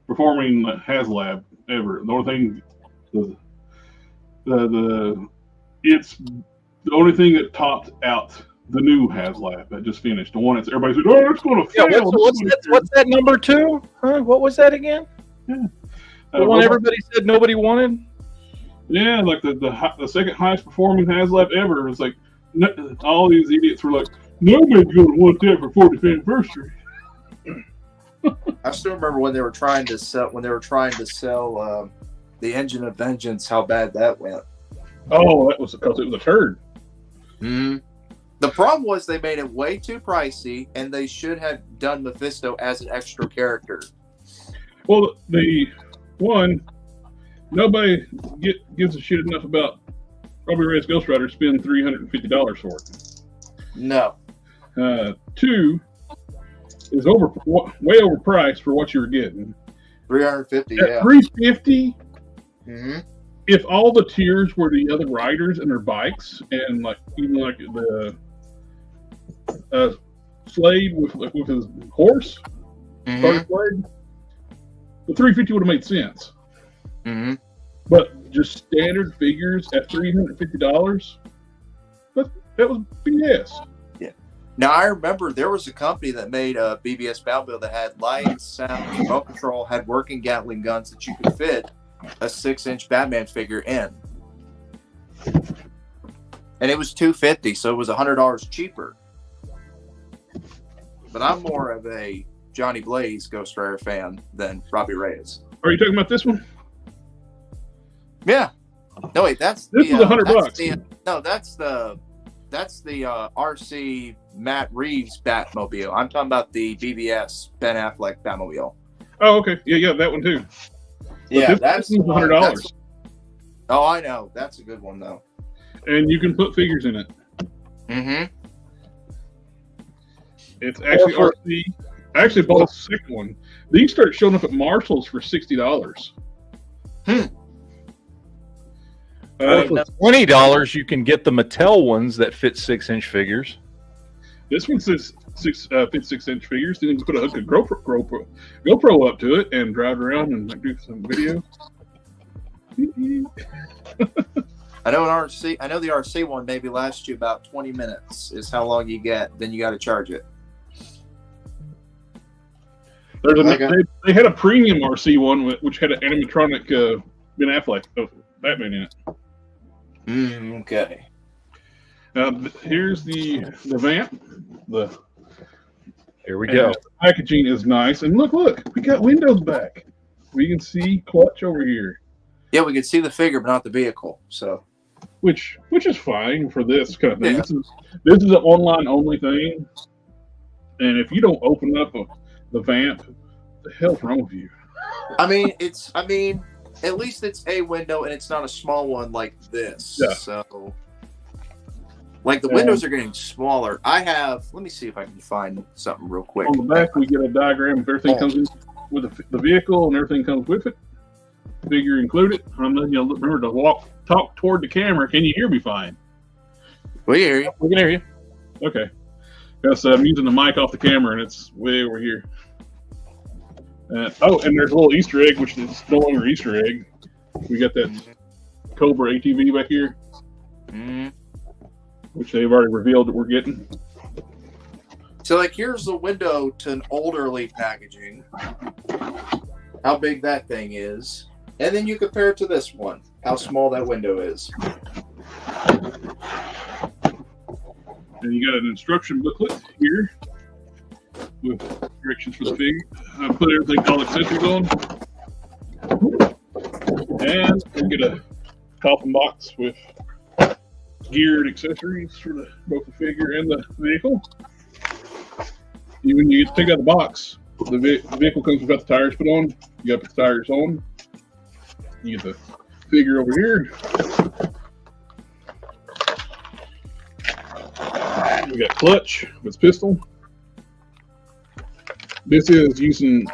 performing HasLab ever. The only thing, it's the only thing that topped out the new HasLab that just finished. The one that's everybody said, "Oh, it's going to fail." Yeah, what's that number 2? Huh? What was that again? Yeah. The one everybody said nobody wanted. Yeah, like the second highest performing HasLab ever. It's like all these idiots were like, nobody's going to want that for 40th anniversary. I still remember when they were trying to sell the Engine of Vengeance, how bad that went. Oh, that was because it was a turd. Mm-hmm. The problem was they made it way too pricey, and they should have done Mephisto as an extra character. Well, nobody gives a shit enough about Robbie Reyes Ghost Rider to spend $350 for it. No. 2 is way overpriced for what you were getting. $350, At yeah. $350. Mm-hmm. If all the tiers were the other riders and their bikes, and like even like the Slade with his horse, Slade, the $350 would have made sense. Mm-hmm. But just standard figures at $350, that was BS. Yeah. Now I remember there was a company that made a BBS Battlefield that had lights, sound, remote control, had working Gatling guns that you could fit a 6-inch Batman figure in, and it was $250, so it was $100 cheaper. But I'm more of a Johnny Blaze Ghost Rider fan than Robbie Reyes. Are you talking about this one? Yeah. No, wait, that's This is $100. That's the RC Matt Reeves Batmobile. I'm talking about the BBS Ben Affleck Batmobile. Oh, okay. Yeah, that one too. Yeah, this is $100. Oh, I know. That's a good one though. And you can put figures in it. Mm-hmm. It's actually RC. I actually bought a second one. These start showing up at Marshall's for $60. For $20, you can get the Mattel ones that fit 6-inch figures. This one says fits 6-inch figures. Then you can put a hook of GoPro up to it and drive around and do some video. I know the RC one maybe lasts you about 20 minutes is how long you get. Then you got to charge it. They had a premium RC one which had an animatronic Ben Affleck Batman in it. Okay. Here's the VAMP. Here we go. The packaging is nice, and look, we got windows back. We can see Clutch over here. Yeah, we can see the figure, but not the vehicle. So, which is fine for this kind of thing. Yeah. This is an online only thing, and if you don't open up the VAMP, what the hell's wrong with you? I mean, at least it's a window, and it's not a small one like this. Yeah. So Like the windows are getting smaller. Let me see if I can find something real quick. On the back, we get a diagram of everything comes in with the vehicle and everything comes with it. Figure included. Remember to talk toward the camera. Can you hear me fine? We hear you. We can hear you. Okay. Because I'm using the mic off the camera and it's way over here. And there's a little Easter egg, which is no longer Easter egg. We got that Cobra ATV back here, which they've already revealed that we're getting. So, like, here's the window to an olderly packaging. How big that thing is. And then you compare it to this one. How small that window is. And you got an instruction booklet here with directions for the figure. I put everything all accessories on. And we get a coffin box with geared accessories for both the figure and the vehicle. When you take out the box, the vehicle comes without the tires put on. You got the tires on. You get the figure over here. We got clutch with pistol. This is using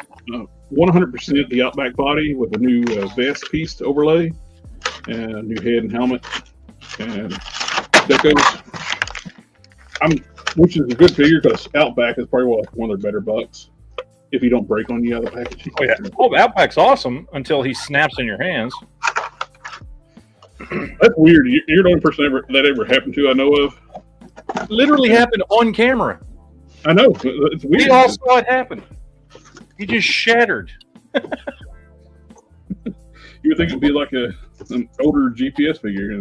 100% the Outback body with a new vest piece to overlay, and a new head and helmet, and decos. Which is a good figure because Outback is probably one of their better bucks if you don't break on you out of the package. Oh yeah, Outback's awesome until he snaps in your hands. That's weird. You're the only person that ever happened to I know of. Literally happened on camera. I know. It's weird. We all saw it happen. He just shattered. You would think it'd be like an older GPS figure.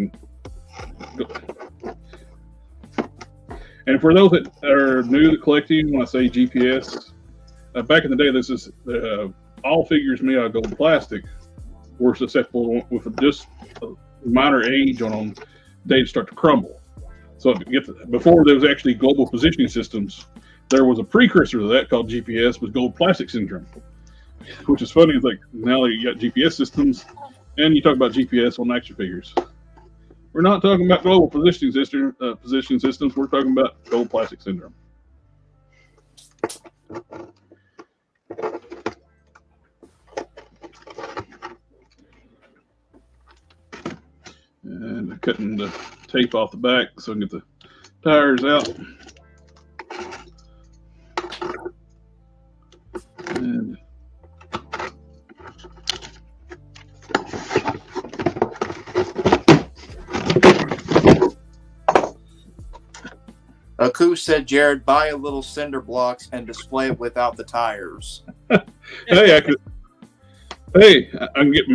And for those that are new to collecting, when I say GPS, back in the day, this is all figures made out of gold plastic were susceptible with just a minor age on them. They'd start to crumble. So before there was actually global positioning systems, there was a precursor to that called GPS, was gold plastic syndrome. Which is funny. It's like now you got GPS systems, and you talk about GPS on action figures. We're not talking about global positioning systems. We're talking about gold plastic syndrome. And I'm cutting the tape off the back so I can get the tires out. And Aku said, Jared, buy a little cinder blocks and display it without the tires. Hey, I can get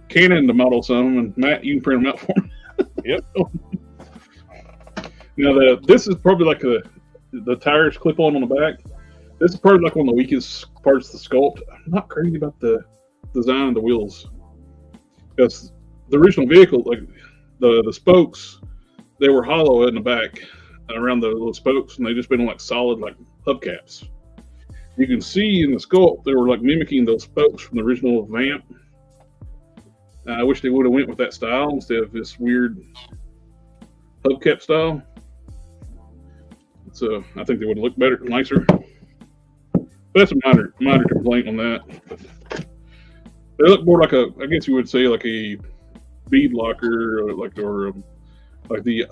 Canon to model some, and Matt, you can print them out for me. Yep. Now, this is probably like the tires clip on the back. This is probably like one of the weakest parts of the sculpt. I'm not crazy about the design of the wheels. Because the original vehicle, like the spokes, they were hollow in the back around the little spokes, and they just been like solid like hubcaps. You can see in the sculpt they were like mimicking those spokes from the original VAMP. I wish they would have went with that style instead of this weird hubcap style. So I think they would have looked better, nicer. But that's a minor complaint on that. They look more like I guess you would say like a bead locker, or like the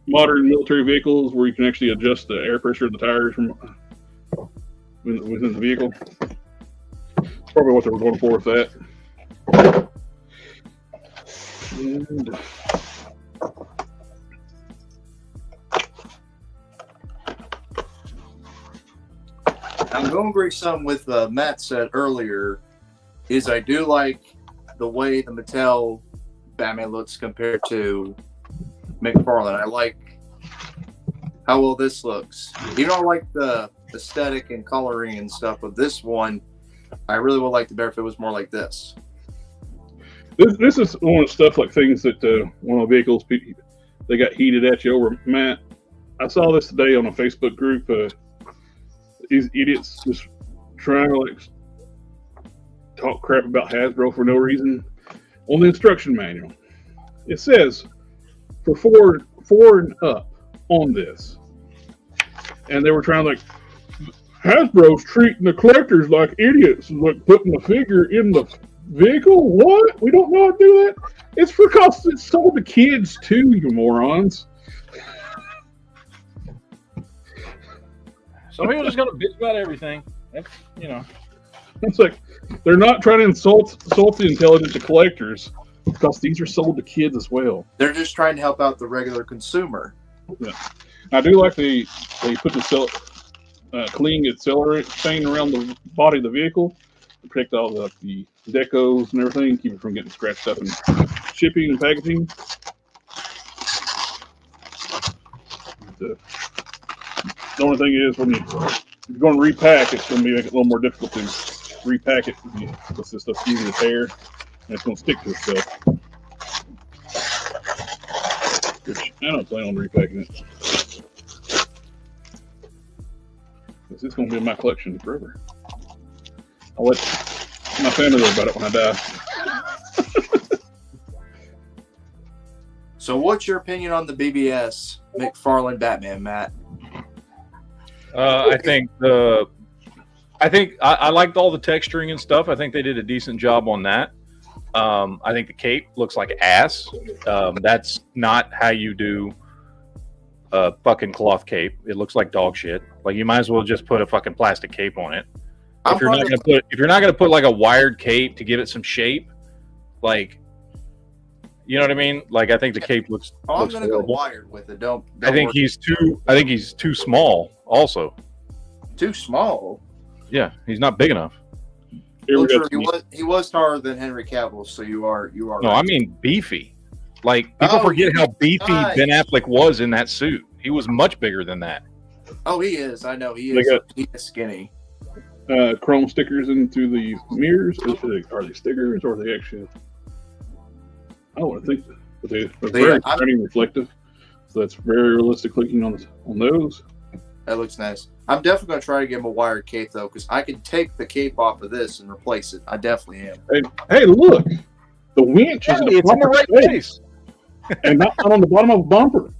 modern military vehicles where you can actually adjust the air pressure of the tires from within the vehicle. That's probably what they were going for with that. And I'm going to agree some with Matt said earlier, is I do like the way the Mattel Batman looks compared to McFarlane. I like how well this looks. Even though I like the aesthetic and coloring and stuff of this one, I really would like the better if it was more like this. This is one of the stuff like things that one of the vehicles they got heated at you over. Matt, I saw this today on a Facebook group. These idiots just trying to like talk crap about Hasbro for no reason. On the instruction manual, it says for 4 and up on this, and they were trying like Hasbro's treating the collectors like idiots and like putting the figure in the vehicle. What? We don't know how to do that. It's because it's sold to kids too, you morons. Some people just gonna bitch about everything. That's, you know. It's like they're not trying to insult the intelligent to collectors because these are sold to kids as well. They're just trying to help out the regular consumer. Yeah. I do like they put the clean accelerant stain around the body of the vehicle to protect all the decos and everything, keep it from getting scratched up in shipping and packaging. The only thing is when you're going to repack, it's going to make it a little more difficult to repack it because this stuff's easy to tear and it's going to stick to itself. Which I don't plan on repacking it. Because it's going to be in my collection forever. I'll let my family know about it when I die. So what's your opinion on the BBS McFarlane Batman, Matt? I think I liked all the texturing and stuff. I think they did a decent job on that. I think the cape looks like ass. That's not how you do a fucking cloth cape. It looks like dog shit. Like you might as well just put a fucking plastic cape on it. If you're not gonna put like a wired cape to give it some shape, like, you know what I mean? Like I think the cape looks. I'm gonna go wired with it. Don't I think he's too small. Also, too small. Yeah, he's not big enough. He was taller than Henry Cavill, so you are. No, right. I mean beefy. Like people forget how beefy Ben Affleck was in that suit. He was much bigger than that. Oh, he is. I know he is. He is skinny. Chrome stickers into the mirrors. Are they stickers or are they actually? I don't want to think, but they're very shining, reflective. So that's very realistic looking on those. That looks nice. I'm definitely going to try to get him a wired cape, though, because I can take the cape off of this and replace it. I definitely am. Hey, look. The winch is in the right place. And not on the bottom of the bumper.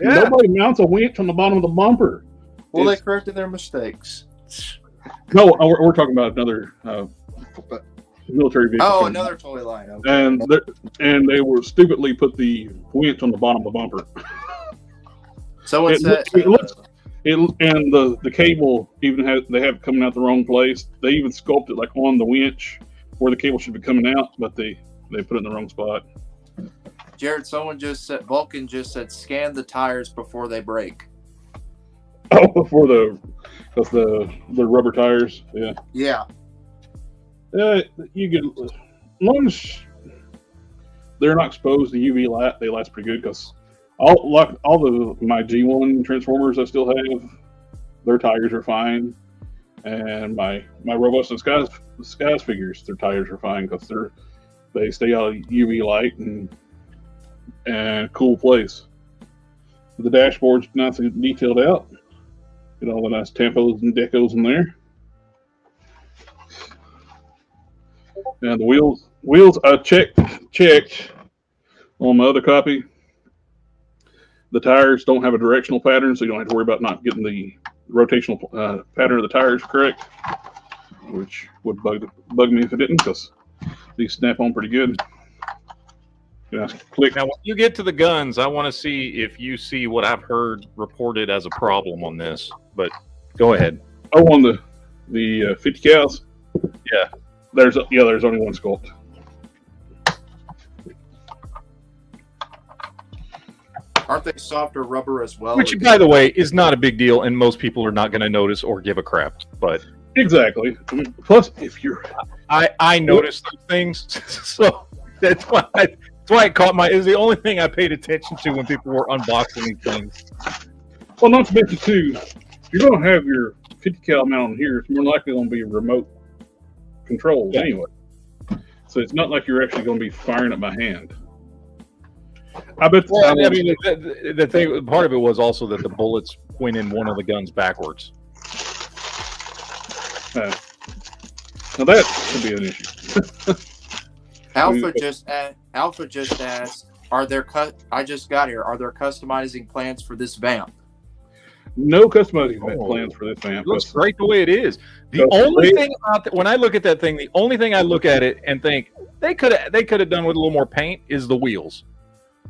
Yeah. Nobody mounts a winch on the bottom of the bumper. Well, they corrected their mistakes. No, we're talking about another military vehicle. Oh, another toy line. Okay. And they were stupidly put the winch on the bottom of the bumper. Someone said... And the cable even they have it coming out the wrong place. They even sculpted it like on the winch where the cable should be coming out, but they put it in the wrong spot. Jared, Vulcan just said, scan the tires before they break. Oh, before the rubber tires, yeah. Yeah. You get, as long as they're not exposed to UV light, they last pretty good because all my G1 Transformers I still have, their tires are fine, and my Robots and Skies figures, their tires are fine because they stay out of UV light and cool place. The dashboard's nice and detailed out. Get all the nice tampos and decos in there. And the wheels I checked on my other copy. The tires don't have a directional pattern, so you don't have to worry about not getting the rotational pattern of the tires correct, which would bug me if it didn't, because these snap on pretty good. Click. Now, when you get to the guns, I want to see if you see what I've heard reported as a problem on this. But go ahead. Oh, on the 50 cals. Yeah. There's only one sculpt. Aren't they softer rubber as well? Which, by the way, is not a big deal, and most people are not going to notice or give a crap. But exactly. I mean, plus, if you're, I noticed those things, so that's why it caught my. It was the only thing I paid attention to when people were unboxing these things. Well, not to mention too, if you're going to have your 50 cal mount on here, it's more likely going to be remote controlled anyway. So it's not like you're actually going to be firing it by hand. I bet. Well, I mean, the thing, part of it was also that the bullets went in one of the guns backwards. Now that could be an issue. Alpha just asked, Are there I just got here. Are there customizing plans for this vamp? No customizing plans for this vamp. It looks great the way it is. The only thing when I look at that thing, the only thing I look at it and think they could have done with a little more paint is the wheels.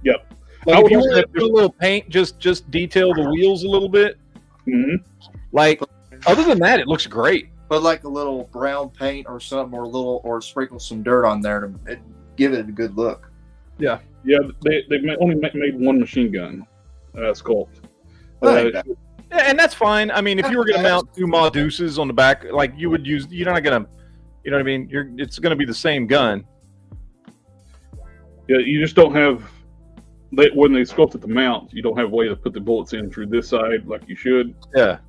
Yep. Like if you want to put a little paint, just detail the wheels a little bit. Mm-hmm. Like other than that, it looks great. Put like a little brown paint or something, or sprinkle some dirt on there to give it a good look. Yeah. Yeah. They only made one machine gun sculpt. Yeah, and that's fine. I mean, if you were going to mount 2 Mauduces on the back, like you would use, you're not going to, you know what I mean? It's going to be the same gun. Yeah, you just don't have, when they sculpted the mount, you don't have a way to put the bullets in through this side like you should. Yeah.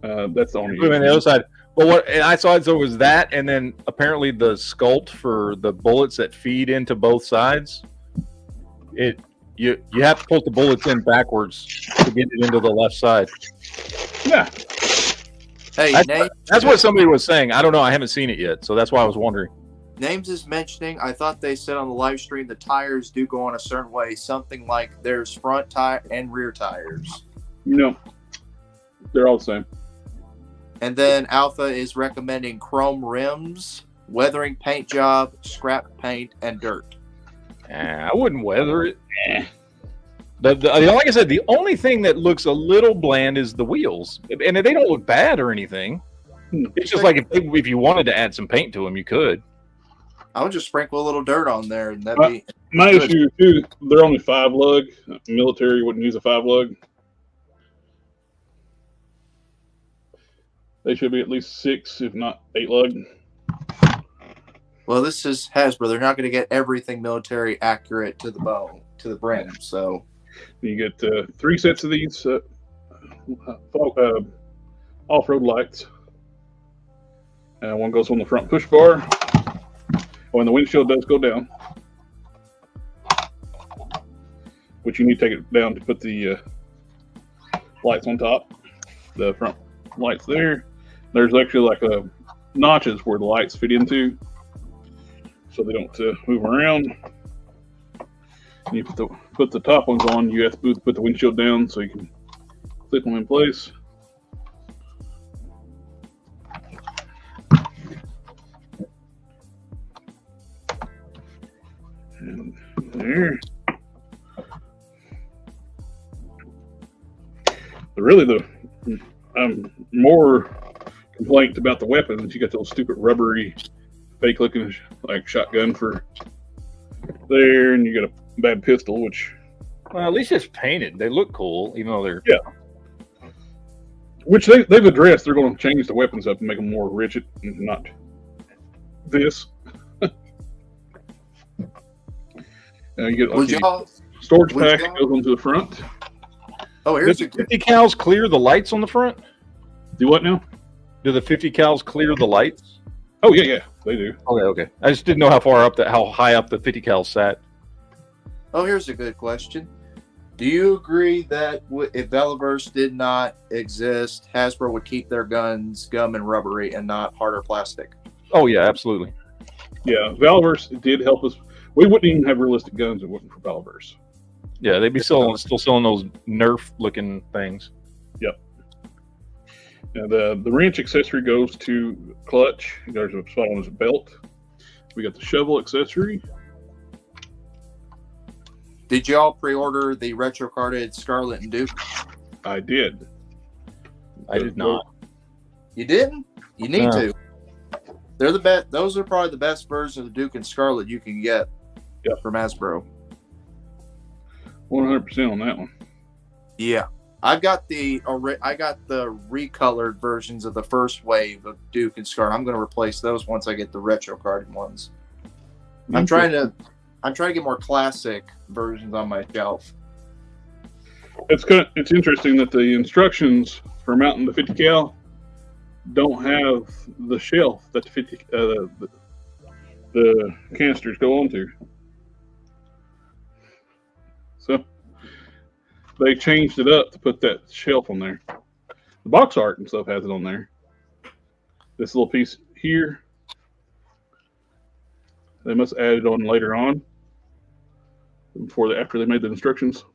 That's the only issue. On the other side. But what I saw there was that, and then apparently the sculpt for the bullets that feed into both sides, you have to put the bullets in backwards to get it into the left side. Yeah. Hey, that's what somebody was saying. I don't know. I haven't seen it yet, so that's why I was wondering. Names is mentioning. I thought they said on the live stream the tires do go on a certain way, something like there's front tire and rear tires. No, they're all the same. And then Alpha is recommending chrome rims, weathering paint job, scrap paint, and dirt. I wouldn't weather it. Like I said, the only thing that looks a little bland is the wheels, and they don't look bad or anything. It's just like if you wanted to add some paint to them, you could. I would just sprinkle a little dirt on there, and that'd be. My issue too. They're only 5 lug. Military wouldn't use a 5 lug. They should be at least 6, if not 8 lug. Well, this is Hasbro. They're not going to get everything military accurate to the bone, to the brim. So you get 3 sets of these off-road lights. One goes on the front push bar when the windshield does go down, which you need to take it down to put the lights on top. The front lights there. There's actually like notches where the lights fit into, so they don't move around. You put the top ones on. You have to put the windshield down so you can clip them in place. And there. More complaint about the weapons. You got those stupid rubbery, fake looking like shotgun for there, and you got a bad pistol, which at least it's painted. They look cool, even though they're which they've addressed. They're going to change the weapons up and make them more rigid and not this. You get storage pack that goes onto the front. Oh, here's the 50 cals clear the lights on the front. Do what now? Do the 50 cals clear the lights? Oh yeah, they do. Okay. I just didn't know how high up the 50 cal sat. Oh, here's a good question. Do you agree that if Valiverse did not exist, Hasbro would keep their guns gum and rubbery and not harder plastic? Oh yeah, absolutely. Yeah, Valiverse did help us. We wouldn't even have realistic guns if it wasn't for Valiverse. Yeah, they'd be still selling those Nerf-looking things. Yep. Now the wrench accessory goes to clutch. There's a spot on his belt. We got the shovel accessory. Did y'all pre-order the retro-carded Scarlet and Duke? I did. I did not. You didn't? You need to. They're the best. Those are probably the best versions of the Duke and Scarlet you can get from Hasbro. 100% on that one. Yeah, I got the recolored versions of the first wave of Duke and Scarlet. I'm going to replace those once I get the retro carded ones. I'm trying to get more classic versions on my shelf. It's interesting that the instructions for mounting the 50 cal don't have the shelf that the canisters go onto. So they changed it up to put that shelf on there. The box art and stuff has it on there. This little piece here, they must add it on later on. after they made the instructions.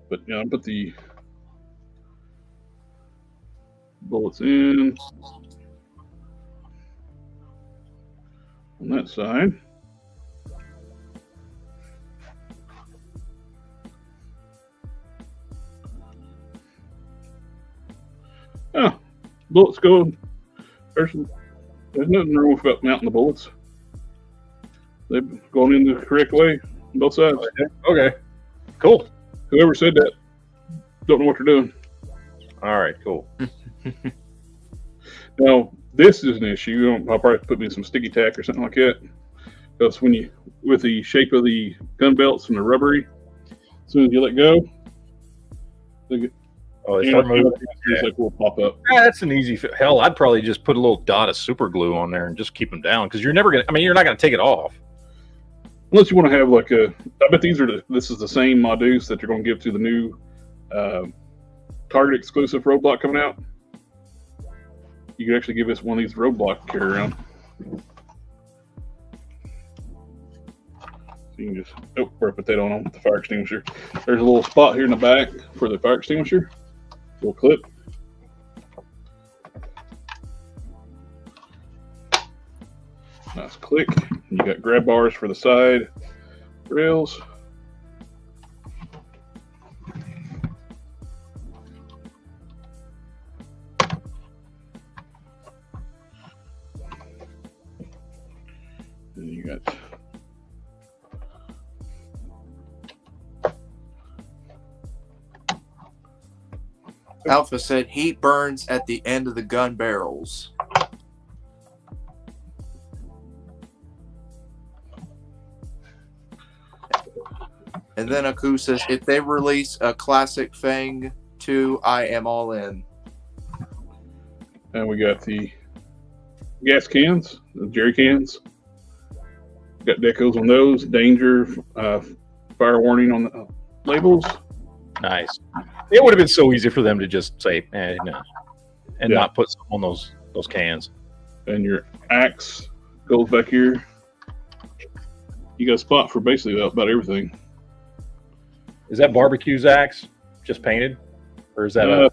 But I put the bullets in on that side. Oh, bullets go. There's nothing wrong about mounting the bullets. They've gone in the correct way on both sides. Okay. Cool. Whoever said that don't know what they're doing. All right, cool. Now, this is an issue. I'll probably put me some sticky tack or something like that. Because with the shape of the gun belts and the rubbery, as soon as you let go, they start moving. It's like will pop up. Yeah, that's an easy hell. I'd probably just put a little dot of super glue on there and just keep them down because you're never gonna. I mean, you're not gonna take it off unless you want to have like a. I bet this is the same modus that you're going to give to the new Target exclusive roadblock coming out. You could actually give us one of these roadblock to carry around. So you can just put that on with the fire extinguisher. There's a little spot here in the back for the fire extinguisher. Little clip. Nice click. You got grab bars for the side rails. And you got Alpha said heat burns at the end of the gun barrels. And then Aku says, if they release a classic Fang 2, I am all in. And we got the gas cans, the jerry cans. Got decals on those. Danger, fire warning on the labels. Nice. It would have been so easy for them to just say, no, and not put some on those cans. And your axe goes back here. You got a spot for basically about everything. Is that barbecue's axe just painted, or is that a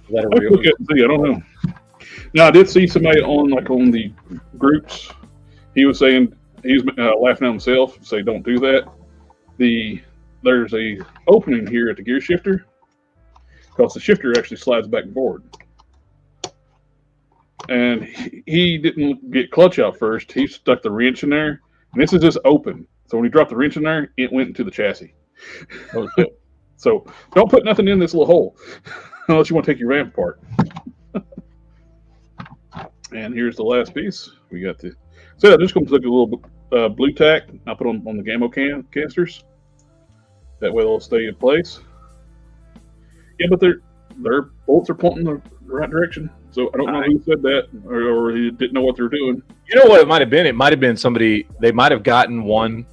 real? I don't know. Now I did see somebody on the groups. He was saying he was laughing at himself. Say don't do that. There's a opening here at the gear shifter because the shifter actually slides back and forward. And he didn't get clutch out first. He stuck the wrench in there, and this is just open. So when he dropped the wrench in there, it went into the chassis. Okay. So don't put nothing in this little hole unless you want to take your ramp apart. And here's the last piece. We got so I'm just going to put a little blue tack. I'll put them on the Gammo canisters. That way they'll stay in place. Yeah, but their bolts are pointing the right direction. So I don't know who said that or he didn't know what they were doing. You know what it might have been? It might have been somebody. They might have gotten one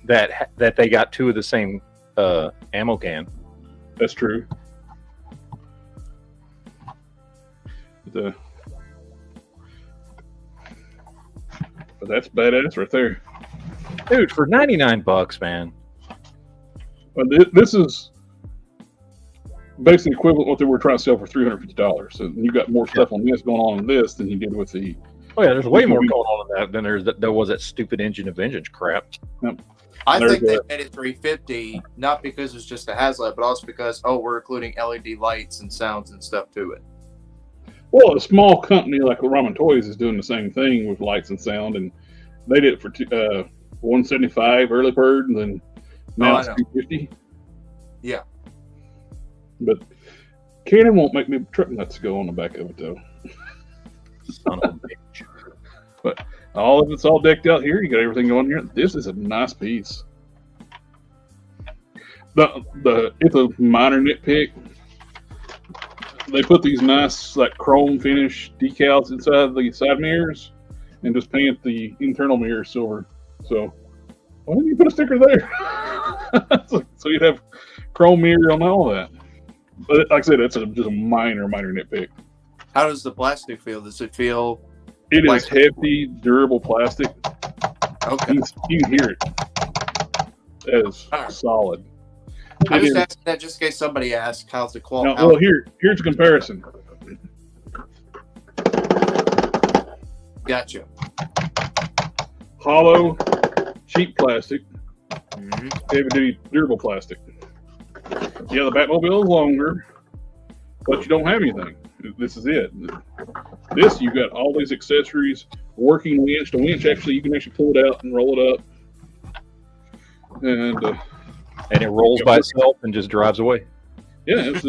that they got two of the same ammo can. That's true. But that's badass right there, dude. For $99, man. This is basically equivalent to what they were trying to sell for $350. So you got more stuff on this going on in this than you did with the. Oh yeah, there's way more going on in that than there was that stupid Engine of Vengeance crap. Yep. I think they made it $350 not because it's just a HasLab, but also because we're including LED lights and sounds and stuff to it. Well, a small company like Ramen Toys is doing the same thing with lights and sound, and they did it for $175 early bird, and then now it's $250. Yeah, but Canon won't make me truck nuts go on the back of it though. Son of a bitch. But all of it's all decked out here. You got everything going here. This is a nice piece. It's a minor nitpick. They put these nice like chrome finish decals inside the side mirrors and just paint the internal mirror silver. So why didn't you put a sticker there? so you'd have chrome mirror on all that. But like I said, it's just a minor nitpick. How does the plastic feel? Does it feel? It is heavy, durable plastic. Okay. You can hear it. as All right. solid. I just Again, asked that just in case somebody asks how's the quality. now, well, here's a comparison. Gotcha. Hollow, cheap plastic, Mhm. heavy duty durable plastic. Yeah, the Batmobile is longer, but you don't have anything. This is it. This, you got all these accessories, working winch. The winch, actually, you can actually pull it out and roll it up. And it rolls by itself and just drives away. yeah, it's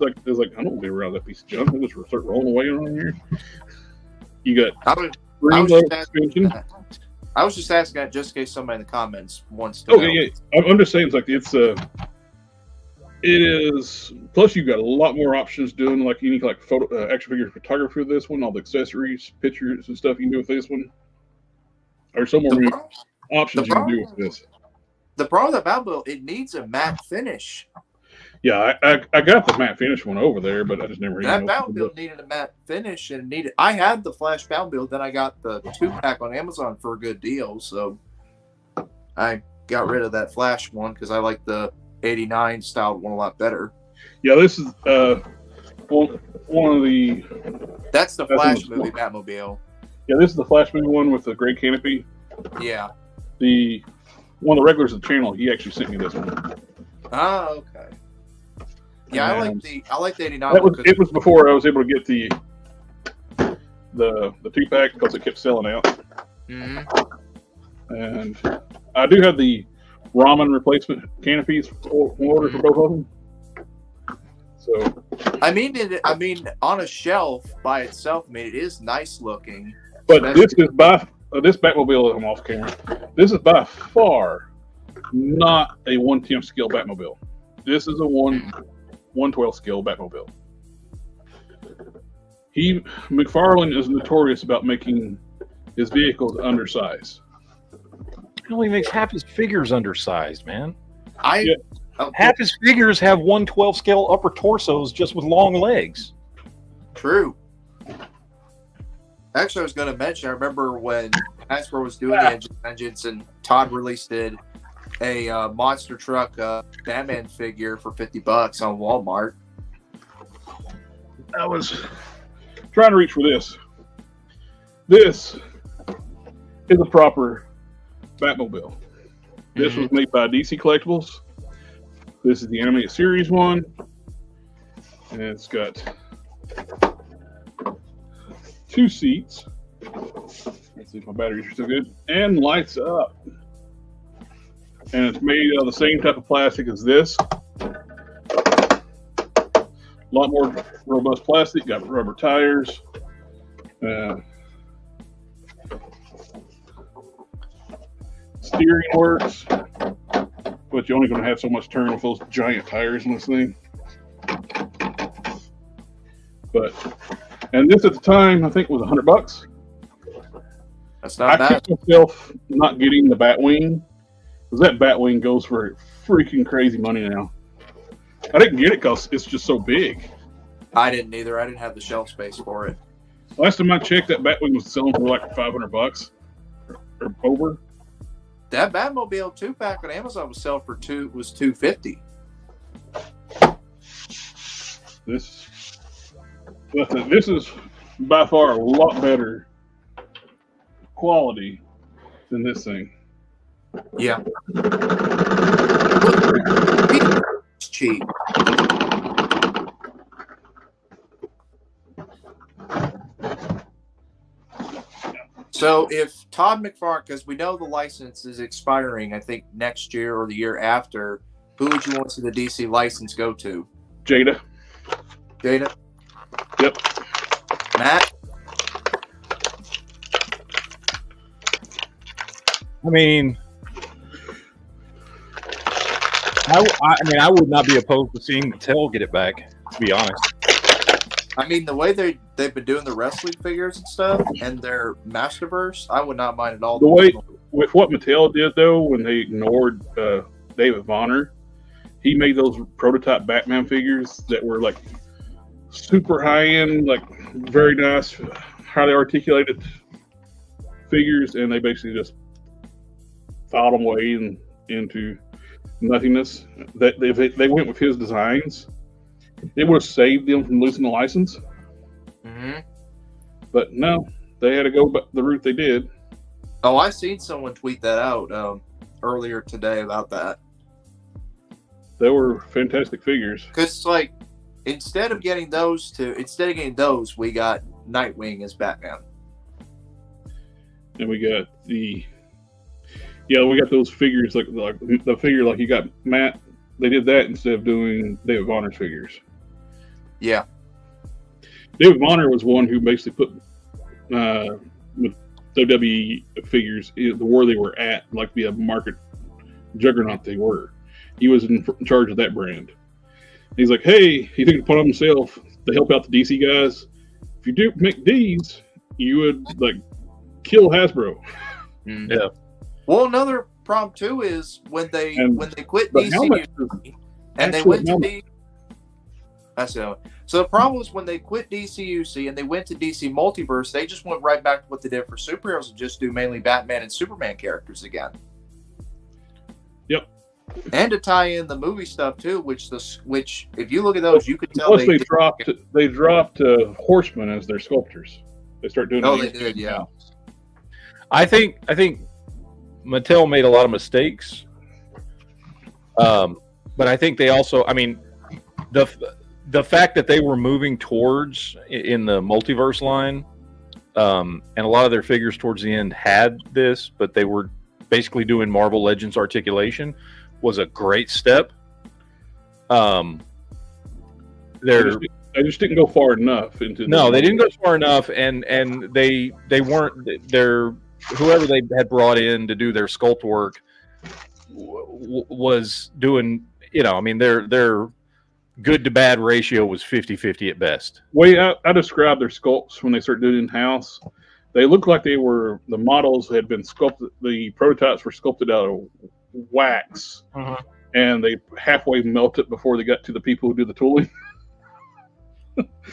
like I don't want to be around that piece of junk. I just start rolling away around here. You got I was just suspension. I was just asking that just in case somebody in the comments wants to. Oh know. yeah. I'm just saying, it's like it is. Plus, you've got a lot more options doing like unique like photo action figure photography with this one. All the accessories, pictures, and stuff you can do with this one. There's so more options you can do with this. The problem with the Batmobile, it needs a matte finish. Yeah, I got the matte finish one over there, but I just never. That Batmobile needed a matte finish and needed. I had the Flash Batmobile, then I got the 2-pack on Amazon for a good deal, so I got rid of that Flash one because I like the '89 styled one a lot better. Yeah, this is one of the. That's the Flash movie Batmobile. Yeah, this is the Flash movie one with the gray canopy. Yeah. The one of the regulars of the channel, he actually sent me this one. Ah, okay. Yeah, I like the '89 That one. was, it was before I was able to get the 2-pack because it kept selling out. Mhm. And I do have the ramen replacement canopies for order for both of them. So I mean, on a shelf by itself, I mean, it is nice looking. but this is by this Batmobile, I'm off camera. This is by far not a 1/10 scale Batmobile. This is a 1/12 scale Batmobile. McFarlane is notorious about making his vehicles undersized. He only makes half his figures undersized, man. Yeah. Half his figures have 1/12 scale upper torsos just with long legs. True. Actually, I was going to mention, I remember when Hasbro was doing the engines and Todd released a monster truck Batman figure for $50 on Walmart. I was trying to reach for this. This is a proper Batmobile. This was made by DC Collectibles. This is the animated series one. And it's got 2 seats. Let's see if my batteries are still good. And lights up. And it's made out of the same type of plastic as this. A lot more robust plastic. Got rubber tires. Steering works. But you're only going to have so much turn with those giant tires in this thing. And this at the time, I think was $100. That's not bad. I kept myself not getting the Batwing because that Batwing goes for freaking crazy money now. I didn't get it because it's just so big. I didn't either. I didn't have the shelf space for it. Last time I checked, that Batwing was selling for like $500 or over. That Batmobile 2-pack on Amazon was selling for $250. This is by far a lot better quality than this thing. Yeah. It's cheap. So if Todd McFarlane, because we know the license is expiring, I think next year or the year after, who would you want to see the DC license go to? Jada. Jada? Yep. Matt? I mean, I would not be opposed to seeing Mattel get it back, to be honest. I mean, the way they've been doing the wrestling figures and stuff and their Masterverse, I would not mind at all. The way with what Mattel did though, when they ignored David Vonner, he made those prototype Batman figures that were like super high end, like very nice, highly articulated figures, and they basically just filed them away into. nothingness. That if they went with his designs, it would have saved them from losing the license. Mm-hmm. But no, they had to go the route they did. Oh, I seen someone tweet that out earlier today about that. They were fantastic figures. Because like, instead of getting those, we got Nightwing as Batman. And we got we got those figures like the figure like you got Matt. They did that instead of doing David Bonner's figures. Yeah. David Bonner was one who basically put with WWE figures the where they were at, like the market juggernaut they were. He was in charge of that brand. He's like, hey, he took it upon himself to help out the DC guys. If you do make these, you would like kill Hasbro. Mm-hmm. Yeah. Well, another problem too is when they quit DC and they went to the. That's it. So the problem was when they quit DCUC and they went to DC Multiverse, they just went right back to what they did for superheroes and just do mainly Batman and Superman characters again. Yep. And to tie in the movie stuff too, which if you look at those, you could tell plus they dropped Horsemen as their sculptors. They start doing. Oh, they did, yeah. I think Mattel made a lot of mistakes, but I think they also, I mean, the fact that they were moving towards in the multiverse line, and a lot of their figures towards the end had this, but they were basically doing Marvel Legends articulation, was a great step. They just didn't go far enough into. No, they didn't go far enough, and they weren't their whoever they had brought in to do their sculpt work was doing. You know, I mean, their good to bad ratio was 50-50 at best. Way I described their sculpts when they started doing it in-house. They looked like the models had been sculpted, the prototypes were sculpted out of wax, and they halfway melted before they got to the people who do the tooling.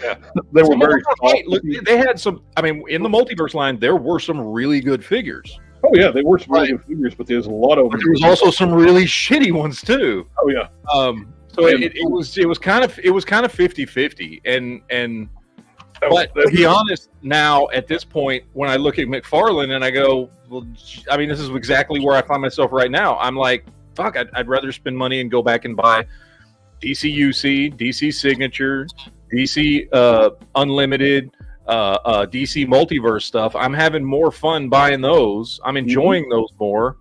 Yeah. They were very look, they had some, I mean, in the multiverse line, there were some really good figures. Oh, yeah, they were some really good figures, but there's a lot of them. But there was also some really shitty ones, too. Oh, yeah. So it was kind of 50-50, and but to be honest, now at this point, when I look at McFarlane and I go, well, I mean, this is exactly where I find myself right now. I'm like, fuck, I'd rather spend money and go back and buy DC UC, DC Signature, DC Unlimited, DC Multiverse stuff. I'm having more fun buying those. I'm enjoying those more.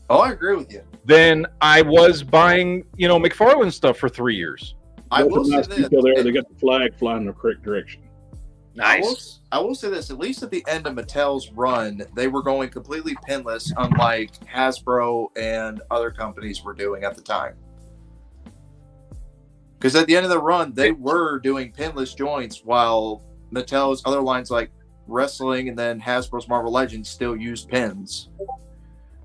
Oh, I agree with you. Than I was buying, McFarlane stuff for 3 years. I will say this. They got the flag flying in the correct direction. Nice. I will say this. At least at the end of Mattel's run, they were going completely pinless, unlike Hasbro and other companies were doing at the time. Because at the end of the run, they were doing pinless joints, while Mattel's other lines like Wrestling and then Hasbro's Marvel Legends still used pins.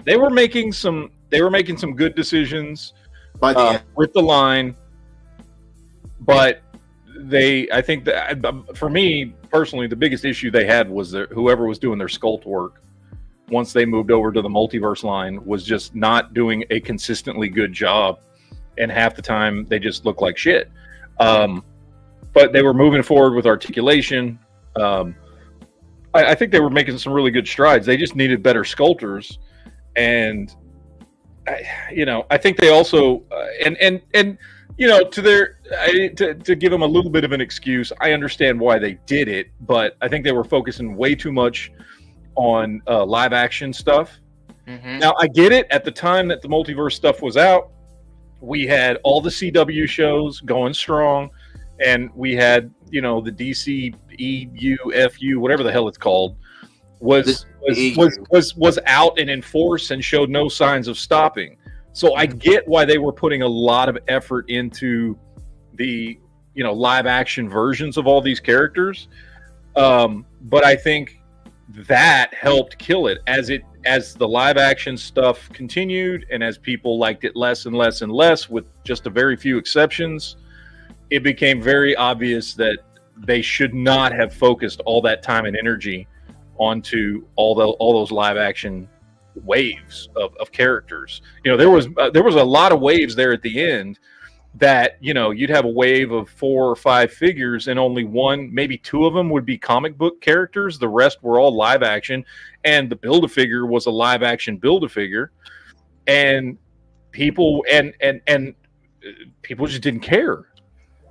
They were making some good decisions by the end. With the line, but I think that for me personally, the biggest issue they had was whoever was doing their sculpt work once they moved over to the multiverse line was just not doing a consistently good job, and half the time they just looked like shit. But they were moving forward with articulation. I think they were making some really good strides. They just needed better sculptors, and I think they also to give them a little bit of an excuse. I understand why they did it, but I think they were focusing way too much on live action stuff. Mm-hmm. Now I get it. At the time that the multiverse stuff was out, we had all the CW shows going strong, and we had the DC EUFU, whatever the hell it's called, was out and in force and showed no signs of stopping. So I get why they were putting a lot of effort into the live action versions of all these characters, but I think that helped kill it as the live action stuff continued, and as people liked it less and less and less, with just a very few exceptions. It became very obvious that they should not have focused all that time and energy onto all those live action waves of characters. You know, there was a lot of waves there at the end that, you know, you'd have a wave of 4 or 5 figures and only one, maybe 2 of them would be comic book characters. The rest were all live action, and the Build-A-Figure was a live action Build-A-Figure, and people people just didn't care.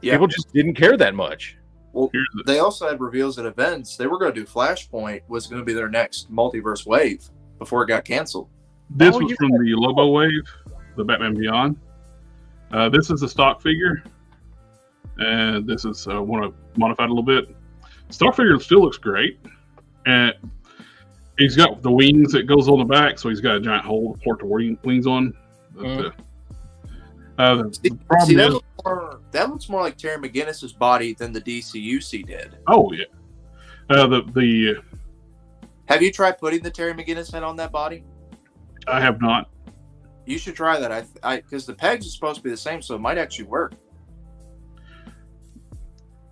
Yeah. People just didn't care that much. Well, they also had reveals at events. They were going to do Flashpoint was going to be their next multiverse wave before it got canceled. This was from the Lobo wave, the Batman Beyond. This is a stock figure, and this is one I've modified a little bit. Stock figure still looks great, and he's got the wings that goes on the back, so he's got a giant hole to port the wings on. The problem is, that looks more like Terry McGinnis's body than the DCUC did. Oh yeah, Have you tried putting the Terry McGinnis head on that body? I have not. You should try that. Because the pegs are supposed to be the same, so it might actually work.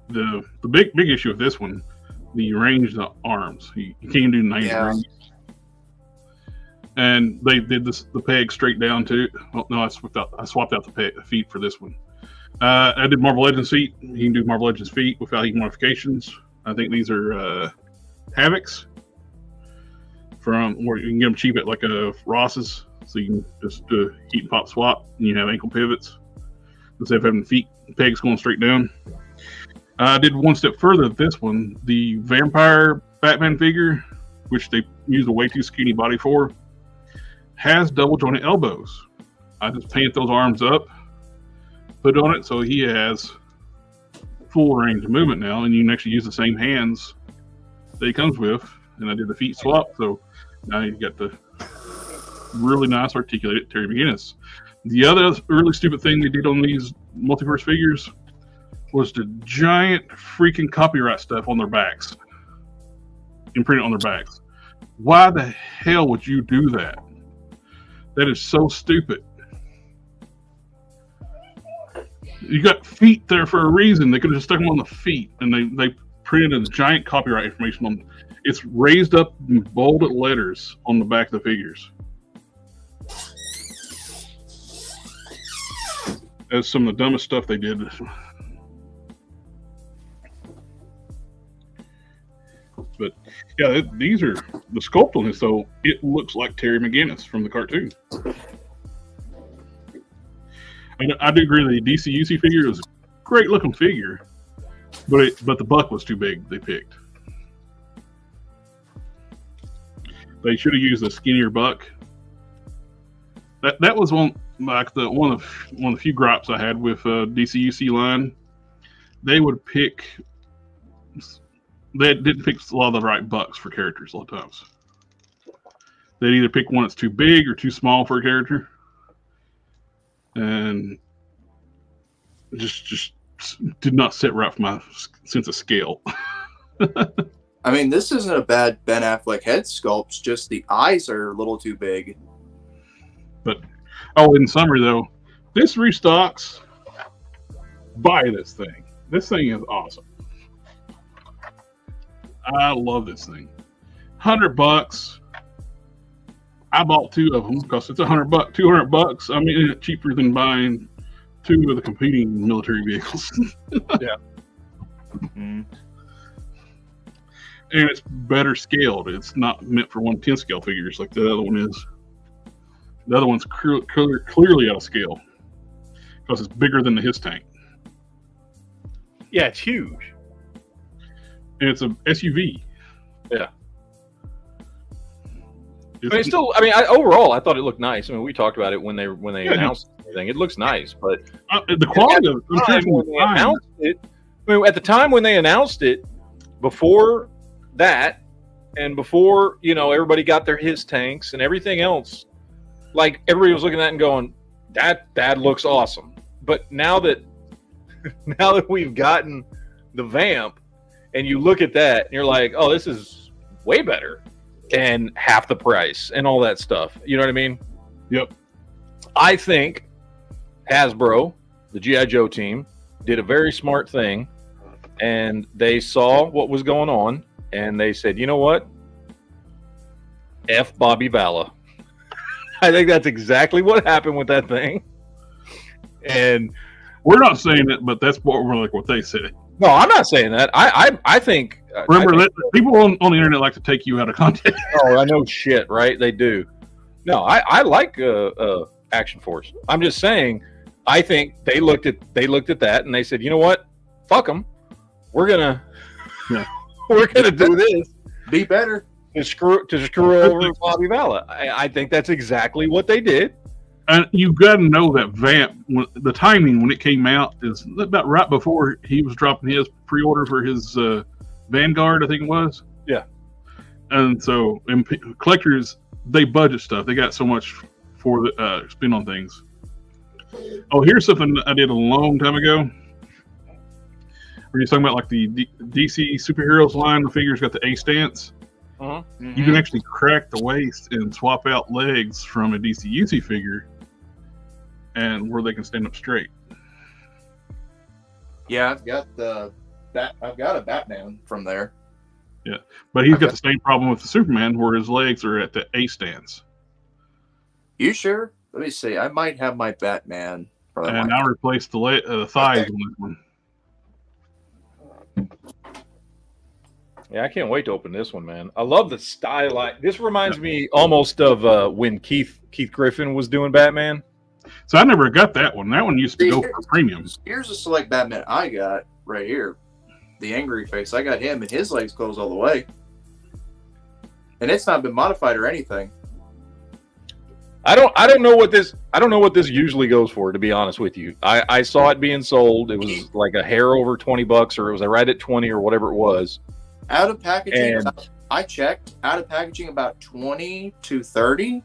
The big issue with this one, the range of the arms. You can't do 90 range. And they did the peg straight down too. Oh, no, I swapped out the feet for this one. I did Marvel Legends feet. You can do Marvel Legends feet without any modifications. I think these are Havocs from where you can get them cheap at like Ross's. So you can just heat and pop swap, and you have ankle pivots instead of having feet pegs going straight down. I did one step further with this one. The Vampire Batman figure, which they use a way too skinny body for, has double jointed elbows. I just painted those arms up, put it on it, so he has full range of movement now, and you can actually use the same hands that he comes with. And I did the feet swap, so now you got the really nice articulated Terry McGinnis. The other really stupid thing they did on these multiverse figures was the giant freaking copyright stuff on their backs. Imprint it on their backs. Why the hell would you do that? That is so stupid. You got feet there for a reason. They could have just stuck them on the feet, and they printed a giant copyright information on them. It's raised up in bolded letters on the back of the figures. That's some of the dumbest stuff they did. But yeah, these are the sculpt on this, though. It looks like Terry McGinnis from the cartoon. I do agree that the DCUC figure is a great looking figure, but the buck was too big. They picked. They should have used a skinnier buck. That was one of the few gripes I had with DCUC line. They didn't pick a lot of the right bucks for characters a lot of times. They'd either pick one that's too big or too small for a character, and just did not sit right for my sense of scale. I mean, this isn't a bad Ben Affleck head sculpt, just the eyes are a little too big. But, in summary, though, this restocks. Buy this thing. This thing is awesome. I love this thing. $100. I bought 2 of them because it's $100, $200. I mean, it's cheaper than buying 2 of the competing military vehicles. Yeah. And it's better scaled. It's not meant for 1/10 scale figures like the other one is. The other one's clearly out of scale because it's bigger than the his tank. Yeah, it's huge. And it's a SUV. Yeah. Overall, I thought it looked nice. I mean, we talked about it when they announced everything. It looks nice, but the quality of it. At the time when they announced it, before that, and before everybody got their his tanks and everything else, like everybody was looking at it and going, "That looks awesome." But now that we've gotten the VAMP, and you look at that and you're like, "Oh, this is way better." And half the price and all that stuff. You know what I mean? Yep. I think Hasbro, the G.I. Joe team, did a very smart thing, and they saw what was going on, and they said, you know what? F Bobby Bala. I think that's exactly what happened with that thing. And we're not saying it, but that's what they said. no, I'm not saying that. I think. Remember I think, that people on the internet like to take you out of context. Oh, I know shit, right? They do. No, I like Action Force. I'm just saying. I think they looked at that and they said, you know what? Fuck them. We're gonna do this. Be better. To screw over Bobby Valla. I think that's exactly what they did. And you've got to know that VAMP, the timing when it came out is about right before he was dropping his pre-order for his Vanguard, I think it was. Yeah. And so collectors, they budget stuff. They got so much for the spend on things. Oh, here's something I did a long time ago. Where you're talking about like the DC superheroes line, the figure's got the A stance. Mm-hmm. You can actually crack the waist and swap out legs from a DC UC figure, and where they can stand up straight. Yeah, I've got a Batman from there. Yeah, but he's got the same problem with the Superman, where his legs are at the A stance. You sure? Let me see. I might have my Batman. And I replaced the thighs on this one. Yeah, I can't wait to open this one, man. I love the style. This reminds me almost of when Keith Griffin was doing Batman. So I never got that one. That one used to go for premium. Here's a select Batman I got right here. The Angry Face. I got him, and his legs close all the way. And it's not been modified or anything. I don't know what this usually goes for, to be honest with you. I saw it being sold. It was like a hair over $20, or it was right at 20 or whatever it was. Out of packaging, And I checked. Out of packaging, about 20 to 30,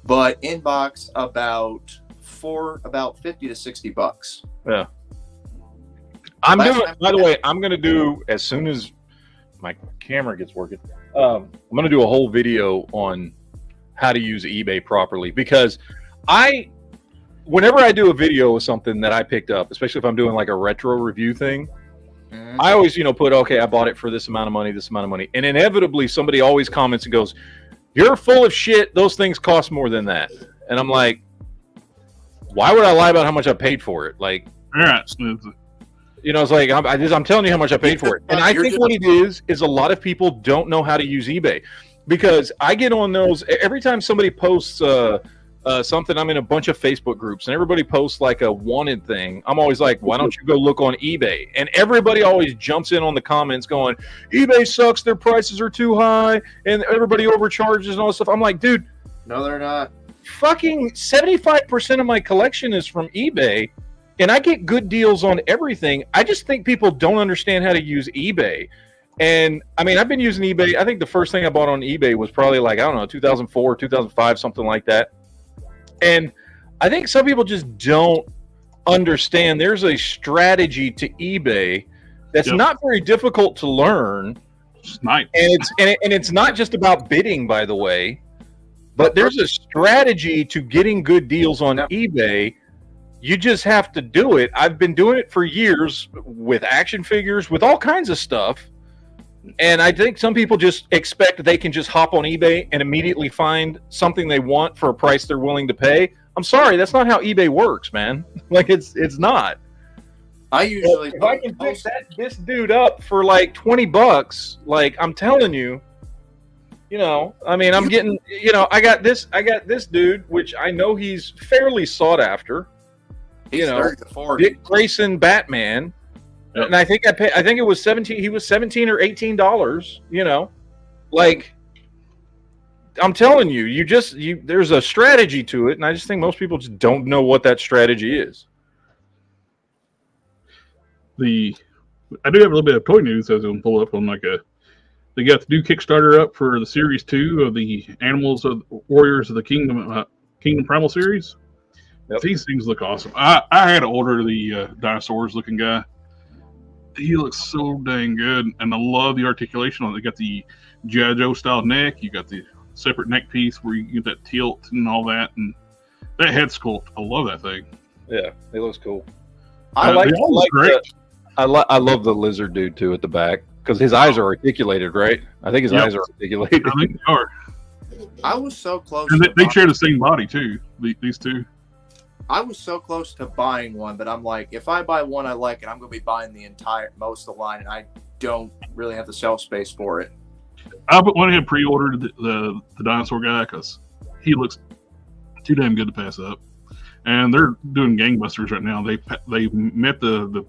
but in box about 50 to $60. Yeah. By the way, I'm going to do, as soon as my camera gets working, I'm going to do a whole video on how to use eBay properly, because whenever I do a video of something that I picked up, especially if I'm doing like a retro review thing, I always, put, okay, I bought it for this amount of money, and inevitably somebody always comments and goes, "You're full of shit. Those things cost more than that." And I'm like, why would I lie about how much I paid for it? Like, it's like I'm telling you how much I paid for it. And I think what it is a lot of people don't know how to use eBay, because I get on those every time somebody posts something. I'm in a bunch of Facebook groups, and everybody posts like a wanted thing. I'm always like, why don't you go look on eBay? And everybody always jumps in on the comments going, eBay sucks, their prices are too high, and everybody overcharges and all this stuff. I'm like, dude, no, they're not. Fucking 75% of my collection is from eBay, and I get good deals on everything. I just think people don't understand how to use eBay. And I mean, I've been using eBay. I think the first thing I bought on eBay was probably like, I don't know, 2004, 2005, something like that. And I think some people just don't understand there's a strategy to eBay that's not very difficult to learn. It's nice. And it's not just about bidding, by the way, but there's a strategy to getting good deals on eBay. You just have to do it. I've been doing it for years with action figures, with all kinds of stuff. And I think some people just expect they can just hop on eBay and immediately find something they want for a price they're willing to pay. I'm sorry, that's not how eBay works, man. Like, it's not. I usually, if I can pick this dude up for like $20, like, I'm telling you, I mean, I'm getting, I got this dude, which I know he's fairly sought after. He's 30 to 40. Dick Grayson Batman. And I think it was 17. He was $17 or $18. Like, I'm telling you, there's a strategy to it, and I just think most people just don't know what that strategy is. I do have a little bit of toy news as I'm pull up on they got the new Kickstarter up for the Series 2 of the Animals of Warriors of the Kingdom Primal series. Yep. These things look awesome. I had to order the dinosaurs looking guy. He looks so dang good, and I love the articulation on it. They got the G.I. Joe style neck. You got the separate neck piece where you get that tilt and all that, and that head sculpt. I love that thing. Yeah, it looks cool. I love the lizard dude too at the back, because his eyes are articulated, right? I think his eyes are articulated. I think they are. I was so close. And to they buying- share the same body too. These two. I was so close to buying one, but I'm like, if I buy one I like it, I'm going to be buying the entire most of the line, and I don't really have the shelf space for it. I went ahead and pre-ordered the dinosaur guy because he looks too damn good to pass up. And they're doing gangbusters right now. They met the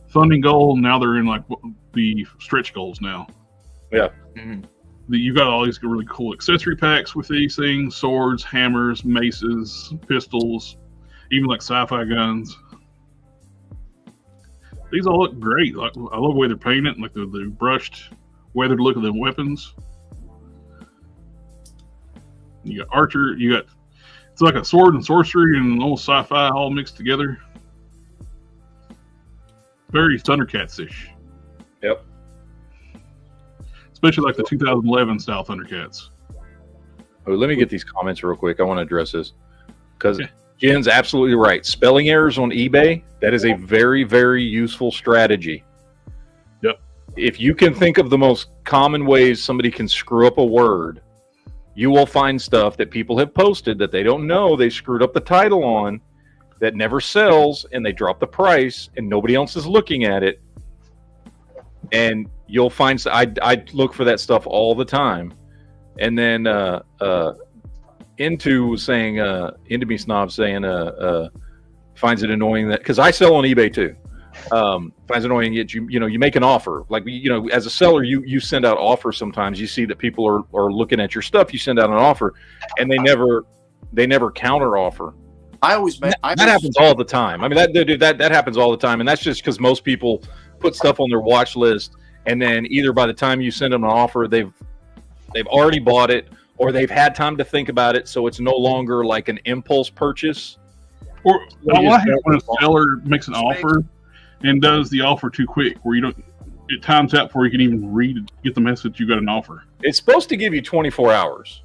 funding goal. Now they're in like the stretch goals now. Yeah. Mhm. You've got all these really cool accessory packs with these things: swords, hammers, maces, pistols, even like sci-fi guns. These all look great. Like, I love the way they're painted, like the brushed, weathered look of the weapons. You got archer. You got it's like a sword and sorcery and almost sci-fi all mixed together. Very Thundercats-ish. Yep. Especially like the 2011 style Thundercats. Oh, let me get these comments real quick. I want to address this because Okay. Jen's absolutely right. Spelling errors on eBay, that is a very, very useful strategy. Yep. If you can think of the most common ways somebody can screw up a word, you will find stuff that people have posted that they don't know they screwed up the title on, that never sells, and they drop the price and nobody else is looking at it. And you'll find, I look for that stuff all the time. And then Into me snob saying finds it annoying that, because I sell on eBay too, finds it annoying that you make an offer, like, as a seller you send out offers. Sometimes you see that people are looking at your stuff, you send out an offer and they never counter offer. That happens all the time. I mean, that happens all the time, and that's just because most people put stuff on their watch list, and then either by the time you send them an offer, they've already bought it, or they've had time to think about it, so it's no longer like an impulse purchase. Or I hate when a seller makes an offer and does the offer too quick, where it times out before you can even get the message you got an offer. It's supposed to give you 24 hours.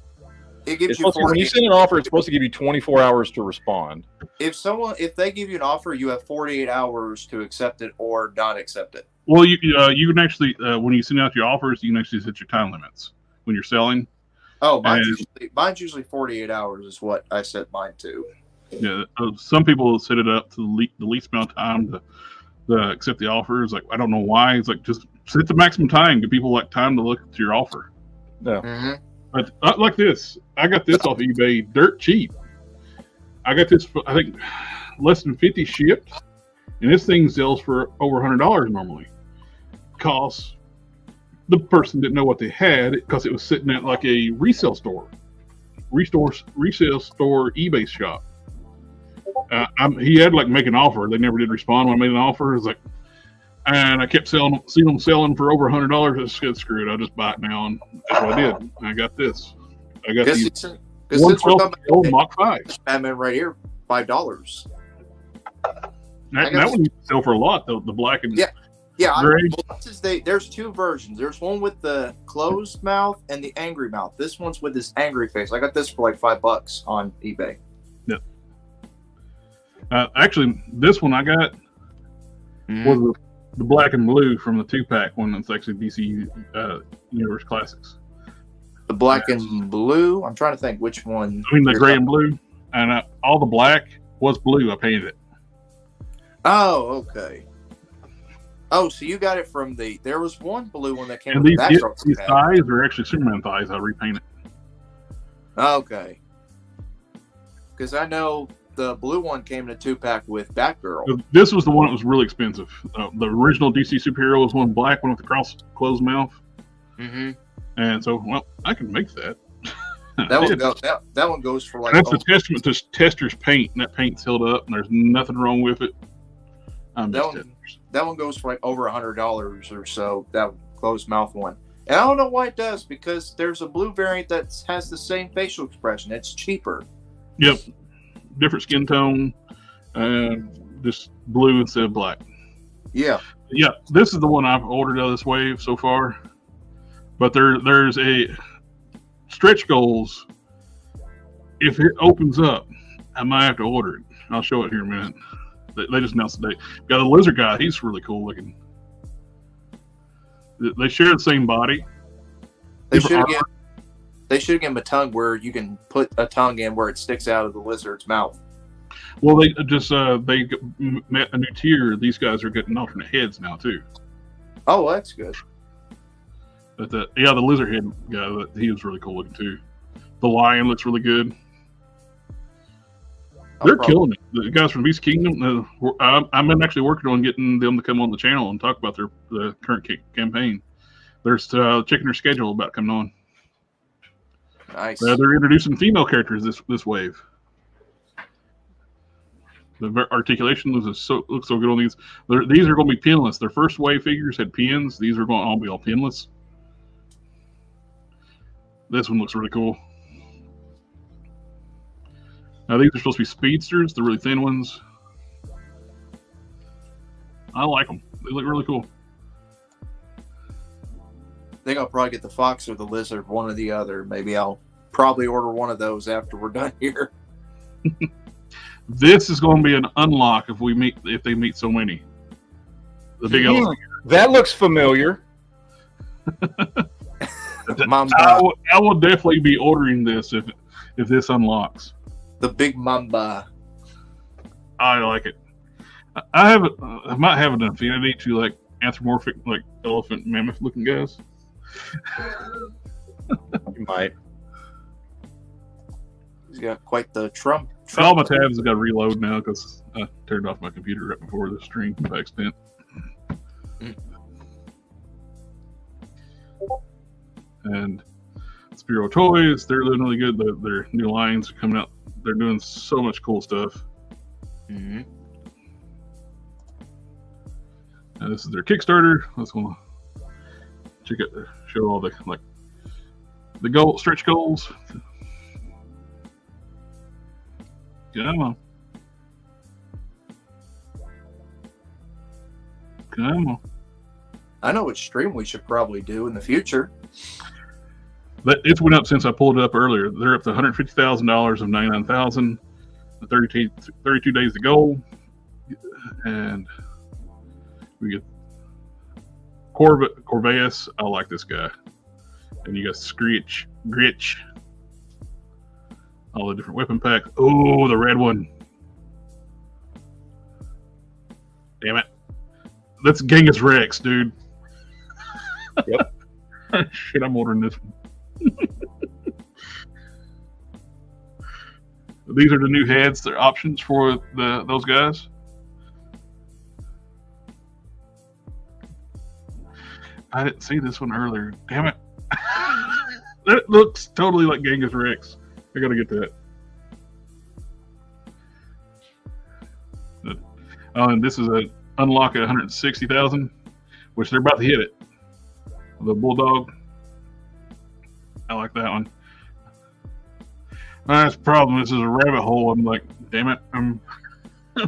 It gives you when you send an offer, it's supposed to give you 24 hours to respond. If they give you an offer, you have 48 hours to accept it or not accept it. Well, you can actually when you send out your offers, you can actually set your time limits when you're selling. Oh, mine's usually 48 hours is what I set mine to. Yeah, some people will set it up to the least amount of time to accept the offer. It's like, I don't know why. It's like, just set the maximum time. Give people like time to look at your offer. No. Mm-hmm. But like this, I got this off eBay dirt cheap. I got this for, I think, less than 50 shipped, and this thing sells for over $100 normally. Because the person didn't know what they had, because it was sitting at like a resale store eBay shop. He had like make an offer. They never did respond when I made an offer. It was like, and I kept seeing them selling for over $100. I said, screw it, I'll just buy it now, and that's what I did. I got this. I got these 112 Mach 5. Batman right here, $5. That one you sell for a lot, though. The black and gray. There's two versions. There's one with the closed mouth and the angry mouth. This one's with this angry face. I got this for like $5 on eBay. Yep. Actually, this one I got was the black and blue from the 2-pack one. That's actually DC Universe Classics. The black and blue. I'm trying to think which one. I mean, the gray and blue, and all the black was blue. I painted it. Oh, okay. Oh, so you got it from there was one blue one that came and with these thighs are actually Superman thighs. I repainted. Okay. Because I know the blue one came in a 2-pack with Batgirl. This was the one that was really expensive. The original DC superhero was one black one with the closed mouth. Mm-hmm. And so, well, I can make that. That one goes for like. That's a testament to Tester's paint, and that paint's held up, and there's nothing wrong with it. That one goes for like over $100 or so. That closed mouth one, and I don't know why it does, because there's a blue variant that has the same facial expression. It's cheaper. Yep, different skin tone, just blue instead of black. Yeah. This is the one I've ordered out of this wave so far. But there's a stretch goals. If it opens up, I might have to order it. I'll show it here in a minute. They just announced today. Got a lizard guy. He's really cool looking. They share the same body. They should get. They should give him a tongue where you can put a tongue in where it sticks out of the lizard's mouth. Well, they just they met a new tier. These guys are getting alternate heads now too. Oh, well, that's good. But the lizard head guy, he was really cool looking too. The lion looks really good. They're killing it. The guys from Beast Kingdom. I'm actually working on getting them to come on the channel and talk about the current campaign. They're checking their schedule about coming on. Nice. They're introducing female characters this wave. The articulation looks so good on these. These are going to be pinless. Their first wave figures had pins. These are going to all be all pinless. This one looks really cool. Now these are supposed to be speedsters, the really thin ones. I like them. They look really cool. I think I'll probably get the fox or the lizard, one or the other. Maybe I'll probably order one of those after we're done here. This is going to be an unlock if they meet so many. The big elephant. That looks familiar. I will definitely be ordering this if this unlocks. The big mamba. I like it. I might have an affinity to like anthropomorphic, like elephant, mammoth looking guys. You might. He's got quite the Trump. All my tabs have got to reload now because I turned off my computer right before the stream by accident. And Spiro Toys, they're doing really good. Their new lines are coming out. They're doing so much cool stuff. Mm-hmm. And this is their Kickstarter. Let's go check it. Show all the goal stretch goals. Come on. Come on. I know which stream we should probably do in the future. But it's went up since I pulled it up earlier. They're up to $150,000 of 99,000. 32 days to go, and we get Corvus. I like this guy, and you got Gritch, all the different weapon packs. Oh, the red one! Damn it! That's Genghis Rex, dude. Yep. Shit, I'm ordering this one. These are the new heads. They're options for those guys. I didn't see this one earlier. Damn it. That looks totally like Genghis Rex. I gotta get that. And this is a unlock at 160,000, which they're about to hit it. The Bulldog. I like that one. That's the problem. This is a rabbit hole. I'm like, damn it.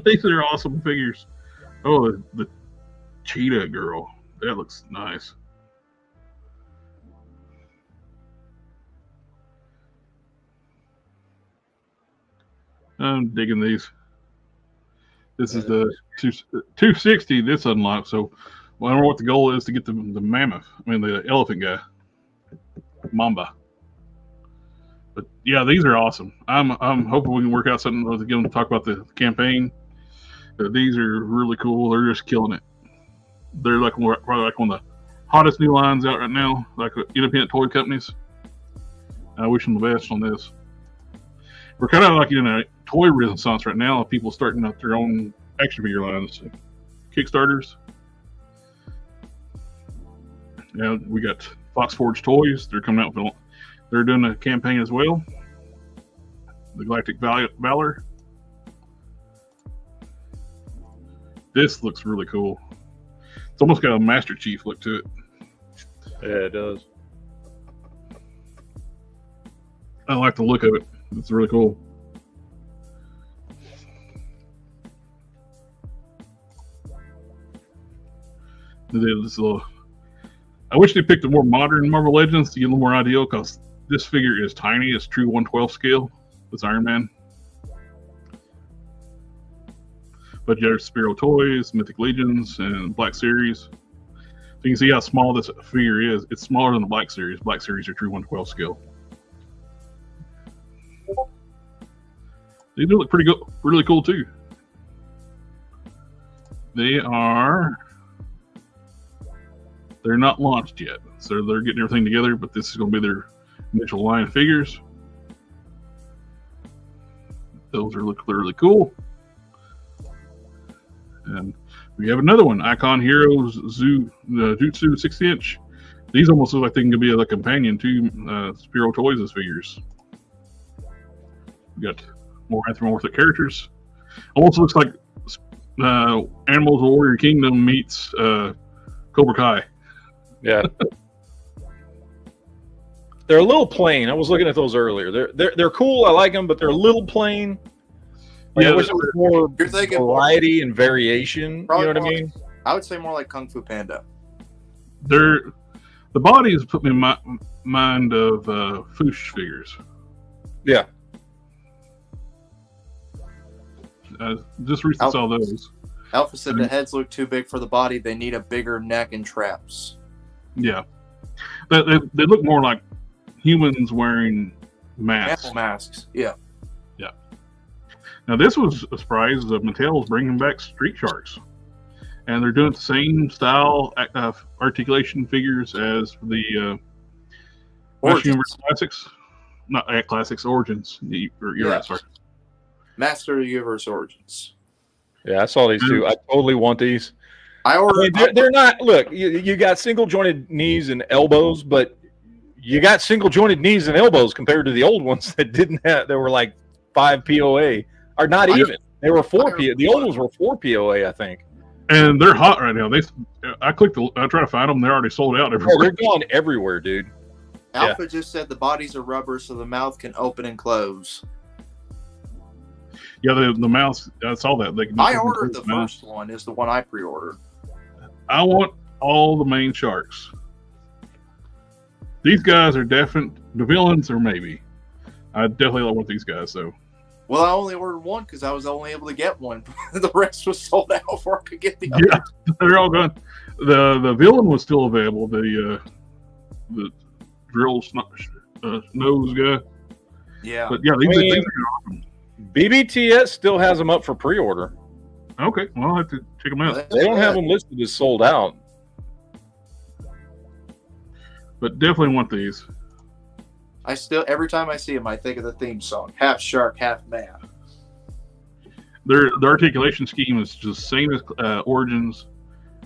These are awesome figures. Oh, the cheetah girl. That looks nice. I'm digging these. This is the 260. This unlocked. So I wonder what the goal is to get the mammoth. I mean, the elephant guy. Mamba. But yeah, these are awesome. I'm hoping we can work out something to get them to talk about the campaign. These are really cool. They're just killing it. They're probably like one of the hottest new lines out right now, like independent toy companies. I wish them the best on this. We're kind of like in a toy renaissance right now. People starting up their own action figure lines, Kickstarters. Now we got Fox Forge Toys. They're coming out with they're doing a campaign as well. The Galactic Valor. This looks really cool. It's almost got a Master Chief look to it. Yeah, it does. I like the look of it. It's really cool. This little. I wish they picked a more modern Marvel Legends to get a little more ideal, because this figure is tiny. It's true 1/12 scale. It's Iron Man. But there's Spiro Toys, Mythic Legions, and Black Series. So you can see how small this figure is. It's smaller than the Black Series. Black Series are true 1/12 scale. They do look pretty good, really cool too. They're not launched yet, so they're getting everything together. But this is going to be their initial line of figures. Those are look really cool. And we have another one, Icon Heroes Jutsu 60-inch. These almost look like they can be a companion to Spiro Toys' figures. We got more anthropomorphic characters. Almost looks like Animals of Warrior Kingdom meets Cobra Kai. Yeah. They're a little plain. I was looking at those earlier. They're cool. I like them, but they're a little plain. Like, Yeah, I wish there was more You're thinking variety and variation. Probably You know what I more mean? I would say more like Kung Fu Panda. The bodies put me in my mind of Foosh figures. Yeah. Just recently saw those. Alpha said the heads look too big for the body. They need a bigger neck and traps. Yeah, they look more like humans wearing masks. Animal masks. Yeah. Now this was a surprise. Mattel's bringing back Street Sharks, and they're doing the same style articulation figures as the Universe Classics, not Classics Origins. You're right, sorry. Master of the Universe Origins. Yeah, I saw these two. I totally want these. I ordered. They're not. Look, you got single jointed knees and elbows, but you got single jointed knees and elbows compared to the old ones that didn't have. They were like 5 POA, or not even. They were 4 POA. The old ones were 4 POA, I think. And they're hot right now. I try to find them. They're already sold out everywhere. Oh, they're going everywhere, dude. Alpha just said the bodies are rubber, so the mouth can open and close. Yeah, the mouse. I saw that. I ordered the first one. Is the one I pre-ordered. I want all the main sharks. These guys are definite. The villains are maybe. I definitely want these guys though. Well, I only ordered one because I was only able to get one. The rest was sold out before I could get the other. Yeah, they're all gone. The villain was still available. The drill nose guy. Yeah. But yeah, these are awesome. BBTS still has them up for pre-order. Okay, well, I'll have to check them out. They don't have them listed as sold out. But definitely want these. I still, every time I see them, I think of the theme song. Half shark, half man. The articulation scheme is just same as Origins.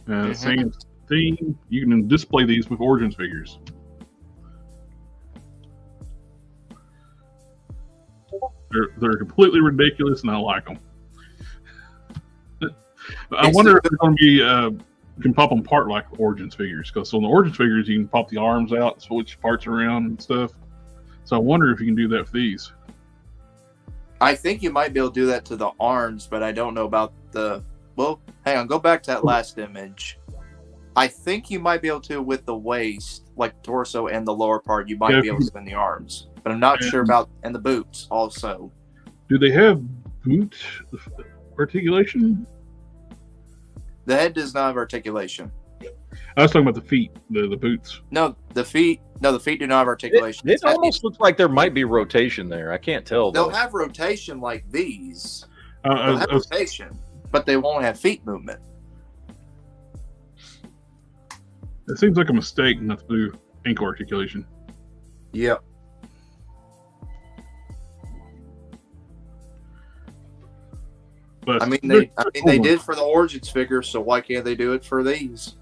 Same as theme. You can display these with Origins figures. They're completely ridiculous, and I like them. I wonder if they're going to be you can pop them apart like Origins figures, because on the Origins figures you can pop the arms out, switch parts around and stuff. So I wonder if you can do that for these. I think you might be able to do that to the arms, but I don't know about the. Well, hang on, go back to that last image. I think you might be able to with the waist, like torso and the lower part. You might be able to spin the arms, but I'm not sure about and the boots also. Do they have boot articulation? The head does not have articulation. I was talking about the feet, the boots. No, the feet. No, the feet do not have articulation. It almost looks like there might be rotation there. I can't tell. They'll have rotation like these. They'll They'll have rotation, but they won't have feet movement. It seems like a mistake not to do ankle articulation. Yep. But I mean, they did for the Origins figure, so why can't they do it for these?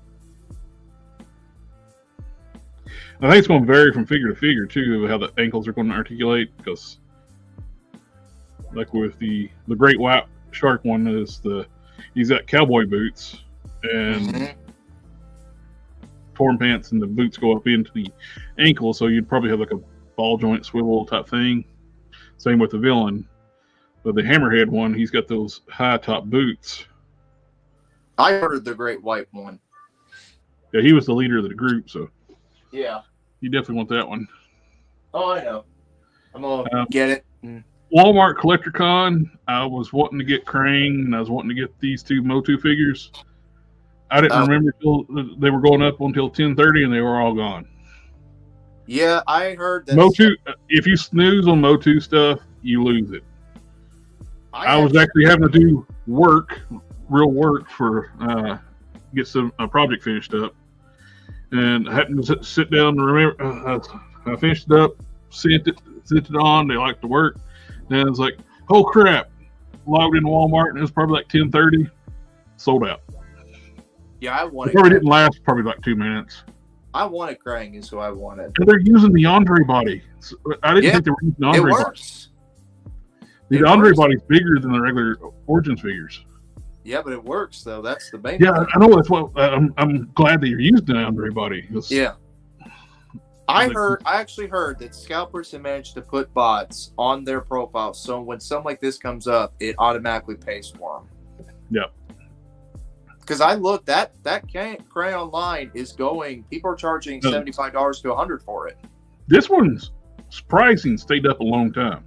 I think it's going to vary from figure to figure too, how the ankles are going to articulate. Because, like with the Great White Shark one, he's got cowboy boots and torn pants, and the boots go up into the ankle, so you'd probably have like a ball joint swivel type thing. Same with the villain. But the Hammerhead one, he's got those high top boots. I ordered the Great White one. Yeah, he was the leader of the group, so Yeah. you definitely want that one. Oh, I know. I'm gonna get it. Walmart CollectorCon, I was wanting to get Krang, and I was wanting to get these two Motu figures. I didn't remember till they were going up until 10:30, and they were all gone. Yeah, I heard that. Motu, if you snooze on Motu stuff, you lose it. I was actually having to do real work for get some a project finished up, and I happened to sit down and remember. I finished it up, sent it on. They liked the work. Then it's like, oh crap! Logged into Walmart and it was probably like 10:30. Sold out. Yeah, I wanted. It probably didn't last probably like 2 minutes. I wanted Krang, is who I wanted. And they're using the Andre body. I didn't think they were using the Andre body. It works. The Andre body's bigger than the regular Origins figures. Yeah, but it works though. That's the main. Yeah, thing. I know. That's what I'm glad that you're using the Andre body. Yeah. I actually heard that scalpers have managed to put bots on their profile, so when something like this comes up, it automatically pays for them. Yeah. Because I looked, that crayon line is going. People are charging $75 to $100 for it. This one's pricing stayed up a long time.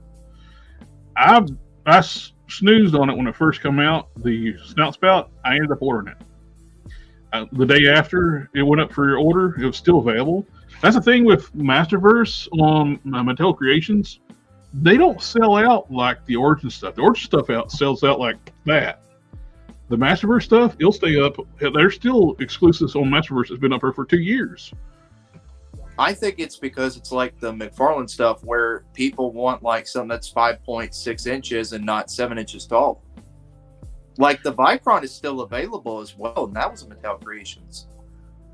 I snoozed on it when it first came out. The snout spout, I ended up ordering it. The day after it went up for your order, it was still available. That's the thing with Masterverse on Mattel Creations. They don't sell out like the Origin stuff. The Origin stuff sells out like that. The Masterverse stuff, it'll stay up. They're still exclusives on Masterverse. It's been up there for 2 years. I think it's because it's like the McFarlane stuff where people want like something that's 5.6 inches and not 7 inches tall. Like the Vicron is still available as well, and that was a Mattel Creations.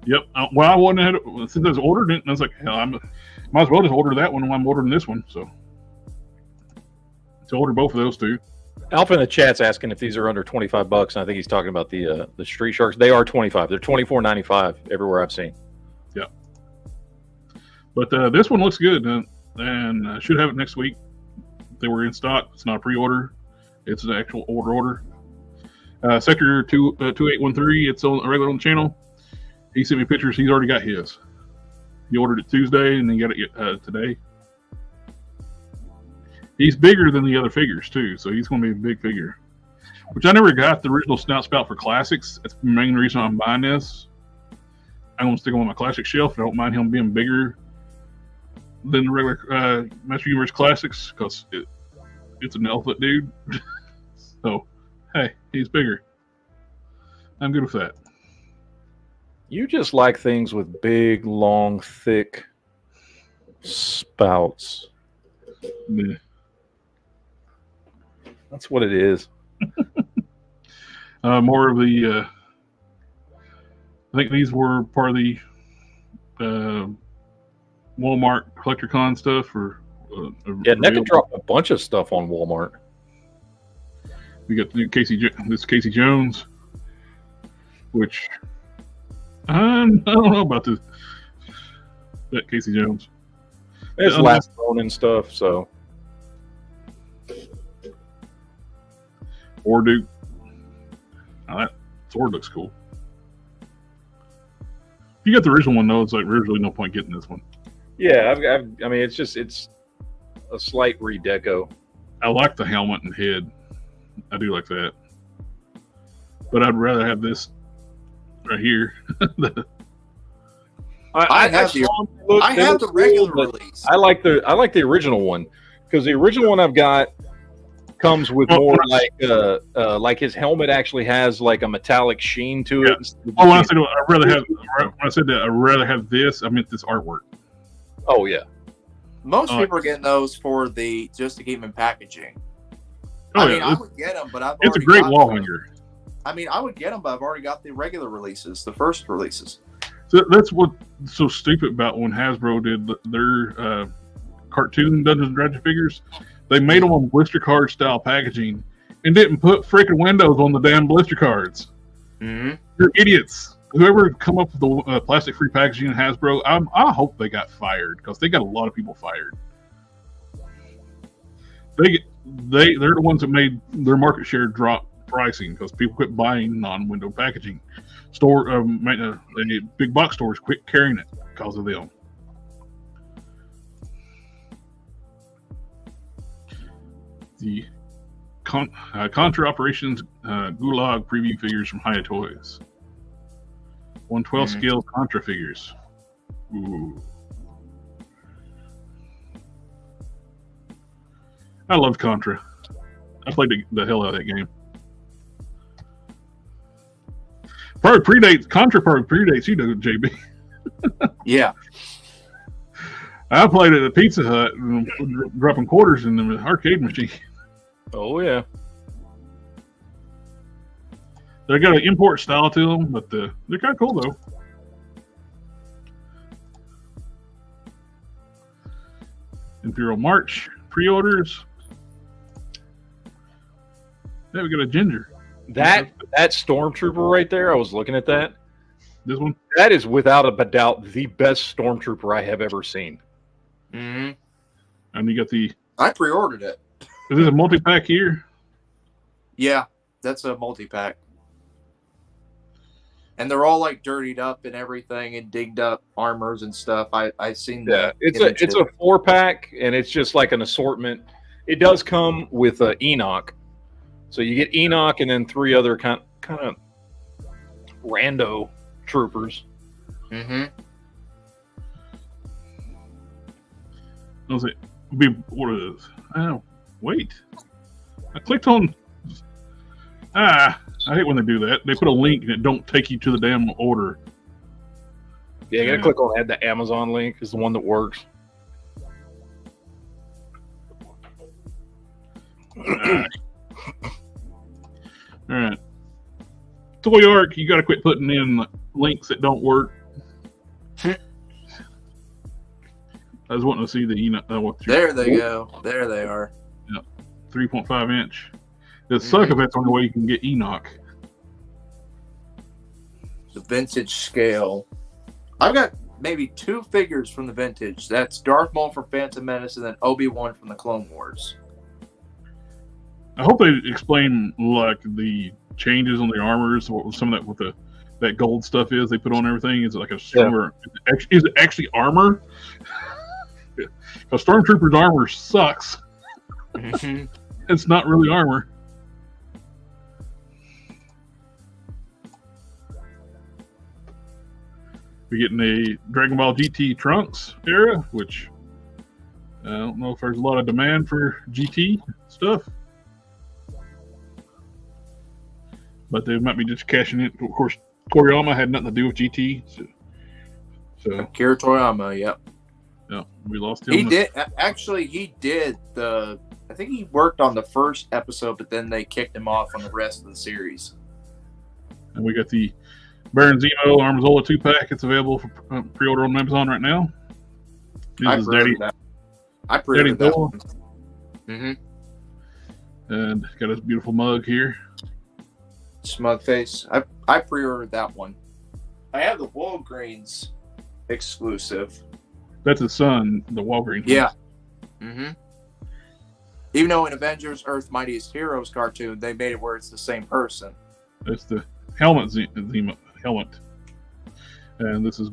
Yep. Well, I wanted since I was ordering it, and I was like, hell, I might as well just order that one when I'm ordering this one. So order both of those two. Alpha in the chat's asking if these are under $25, and I think he's talking about the Street Sharks. They are 25. They're $24.95 everywhere I've seen. Yeah. But this one looks good, and I should have it next week. They were in stock. It's not a pre-order. It's an actual order. Sector 2813. It's on regular on the channel. He sent me pictures. He's already got his. He ordered it Tuesday, and then got it today. He's bigger than the other figures, too, so he's going to be a big figure. Which I never got the original Snout Spout for Classics. That's the main reason I'm buying this. I'm going to stick him on my Classic shelf. I don't mind him being bigger than the regular Master Universe Classics, because it's an elephant dude. So, hey, he's bigger. I'm good with that. You just like things with big, long, thick spouts. Yeah. That's what it is. More of the, I think these were part of the Walmart CollectorCon stuff. Yeah, NECA dropped a bunch of stuff on Walmart. We got the new Casey Jones, which I don't know about that Casey Jones. It's last phone and stuff, so. Or Duke. That sword looks cool. If you got the original one, though, it's like there's really no point getting this one. Yeah, I mean, it's a slight redeco. I like the helmet and head. I do like that. But I'd rather have this right here. I have the regular release. I like the original one, because the original one I've got comes with more like his helmet actually has like a metallic sheen to it. Oh, when I said that I'd rather have this, I meant this artwork. Oh yeah. Most people are getting those for just to keep them in packaging. Oh, I would get them, but it's a great wall hanger. I mean, I would get them, but I've already got the regular releases, the first releases. So that's what's so stupid about when Hasbro did their cartoon Dungeons and Dragons figures. They made them on blister card style packaging and didn't put freaking windows on the damn blister cards. Mm-hmm. You're idiots. Whoever come up with the plastic free packaging in Hasbro, I hope they got fired, because they got a lot of people fired. They're the ones that made their market share drop pricing, because people quit buying non-window packaging. Big box stores quit carrying it because of them. The Contra Operations Gulag preview figures from Hiya Toys. 112 scale Contra figures. Ooh. I love Contra. I played the hell out of that game. Probably predates, Contra probably predates you, JB. Yeah. I played at a Pizza Hut, dropping quarters in the arcade machine. Oh yeah. They got an import style to them, but they're kind of cool though. Imperial March pre-orders. Yeah, we got a Ginger. That stormtrooper right there, I was looking at that. This one? That is without a doubt the best stormtrooper I have ever seen. Mm-hmm. And you got the... I pre-ordered it. Is this a multi-pack here? Yeah, that's a multi-pack. And they're all like dirtied up and everything and digged up armors and stuff. I've seen that. It's a 4-pack and it's just like an assortment. It does come with Enoch. So you get Enoch and then 3 other kind of rando troopers. Mm-hmm. What is this? Oh, wait. I clicked on... I hate when they do that. They put a link and it don't take you to the damn order. Yeah, you gotta click on add the Amazon link is the one that works. All right. Toy Arc, you got to quit putting in links that don't work. I was wanting to see the there they go. There they are. Yep. 3.5 inch. It sucks if that's the only way you can get Enoch. The vintage scale. I've got maybe 2 figures from the vintage. That's Darth Maul from Phantom Menace and then Obi-Wan from the Clone Wars. I hope they explain like the changes on the armors. What some of that with that gold stuff is they put on everything. Is it like a stronger? Yeah. Is it actually armor? Because Stormtrooper's armor sucks. It's not really armor. We're getting a Dragon Ball GT Trunks era, which I don't know if there's a lot of demand for GT stuff. But they might be just cashing in. Of course, Toriyama had nothing to do with GT. So Akira Toriyama, yep. Yeah, we lost him. He did. Actually, he did the... I think he worked on the first episode, but then they kicked him off on the rest of the series. And we got the Baron Zemo Armazola 2-pack. It's available for pre-order on Amazon right now. I pre-ordered that one. Mm-hmm. And got his beautiful mug here. Smug face. I pre-ordered that one. I have the Walgreens exclusive. That's his son, the Walgreens. Yeah. Mm-hmm. Even though in Avengers Earth Mightiest Heroes cartoon, they made it where it's the same person. That's the helmet Zemo helmet. And this is